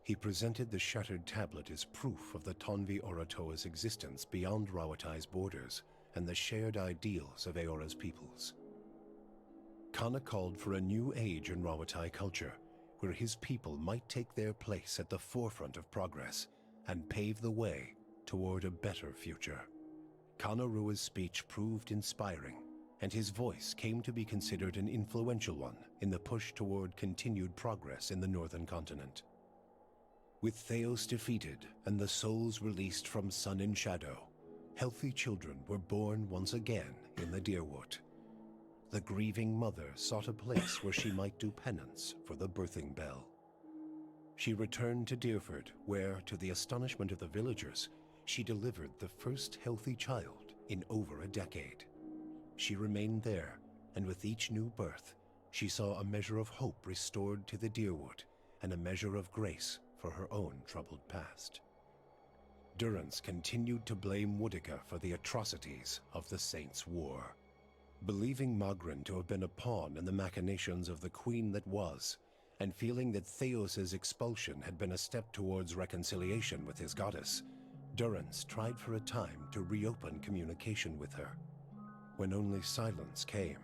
S17: He presented the shattered tablet as proof of the Tonvi Oratoa's existence beyond Rawatai's borders and the shared ideals of Eora's peoples. Kana called for a new age in Rawatai culture, where his people might take their place at the forefront of progress and pave the way toward a better future. Kanarua's speech proved inspiring, and his voice came to be considered an influential one in the push toward continued progress in the northern continent. With Theos defeated and the souls released from Sun and Shadow, healthy children were born once again in the Deerwood. The grieving mother sought a place where she might do penance for the birthing bell. She returned to Deerford, where, to the astonishment of the villagers, she delivered the first healthy child in over a decade. She remained there and with each new birth, she saw a measure of hope restored to the Dyrwood, and a measure of grace for her own troubled past. Durrance continued to blame Woodica for the atrocities of the Saints' War. Believing Magrin to have been a pawn in the machinations of the Queen that was, and feeling that Theos's expulsion had been a step towards reconciliation with his goddess, Durrance tried for a time to reopen communication with her. When only silence came,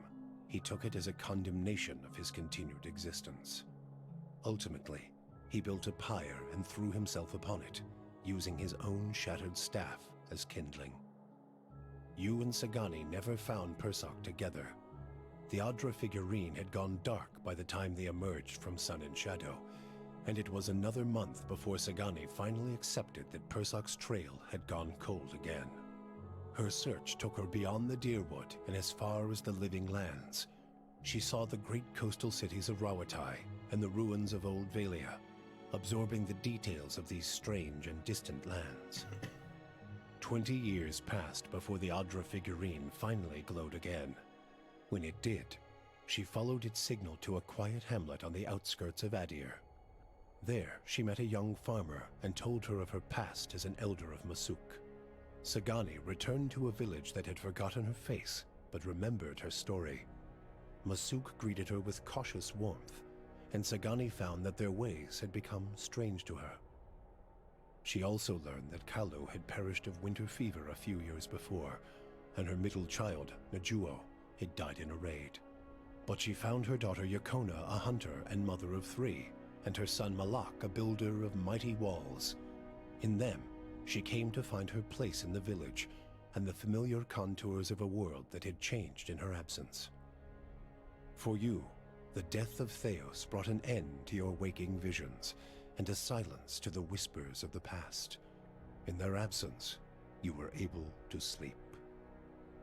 S17: he took it as a condemnation of his continued existence. Ultimately, he built a pyre and threw himself upon it, using his own shattered staff as kindling. You and Sagani never found Persoc together. The Adra figurine had gone dark by the time they emerged from Sun and Shadow, and it was another month before Sagani finally accepted that Persoc's trail had gone cold again. Her search took her beyond the Dyrwood and as far as the Living Lands. She saw the great coastal cities of Rawatai and the ruins of Old Valia, absorbing the details of these strange and distant lands. 20 years passed before the Adra figurine finally glowed again. When it did, she followed its signal to a quiet hamlet on the outskirts of Adir. There, she met a young farmer and told her of her past as an elder of Masuk. Sagani returned to a village that had forgotten her face, but remembered her story. Masuk greeted her with cautious warmth, and Sagani found that their ways had become strange to her. She also learned that Kalu had perished of winter fever a few years before, and her middle child, Najuo, had died in a raid. But she found her daughter Yakona a hunter and mother of 3, and her son Malak a builder of mighty walls. In them, she came to find her place in the village, and the familiar contours of a world that had changed in her absence. For you, the death of Theos brought an end to your waking visions, and a silence to the whispers of the past. In their absence, you were able to sleep.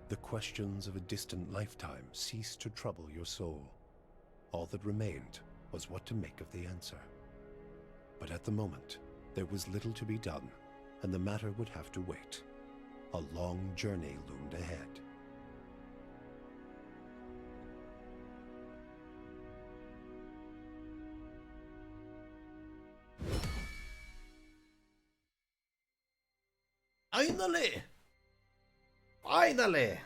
S17: The questions of a distant lifetime ceased to trouble your soul. All that remained was what to make of the answer. But at the moment, there was little to be done, and the matter would have to wait. A long journey loomed ahead.
S2: Finally! Finally!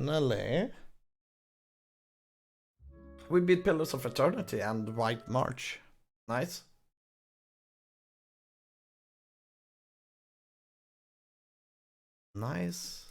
S2: Finally. We beat Pillars of Eternity and White March. Nice. Nice.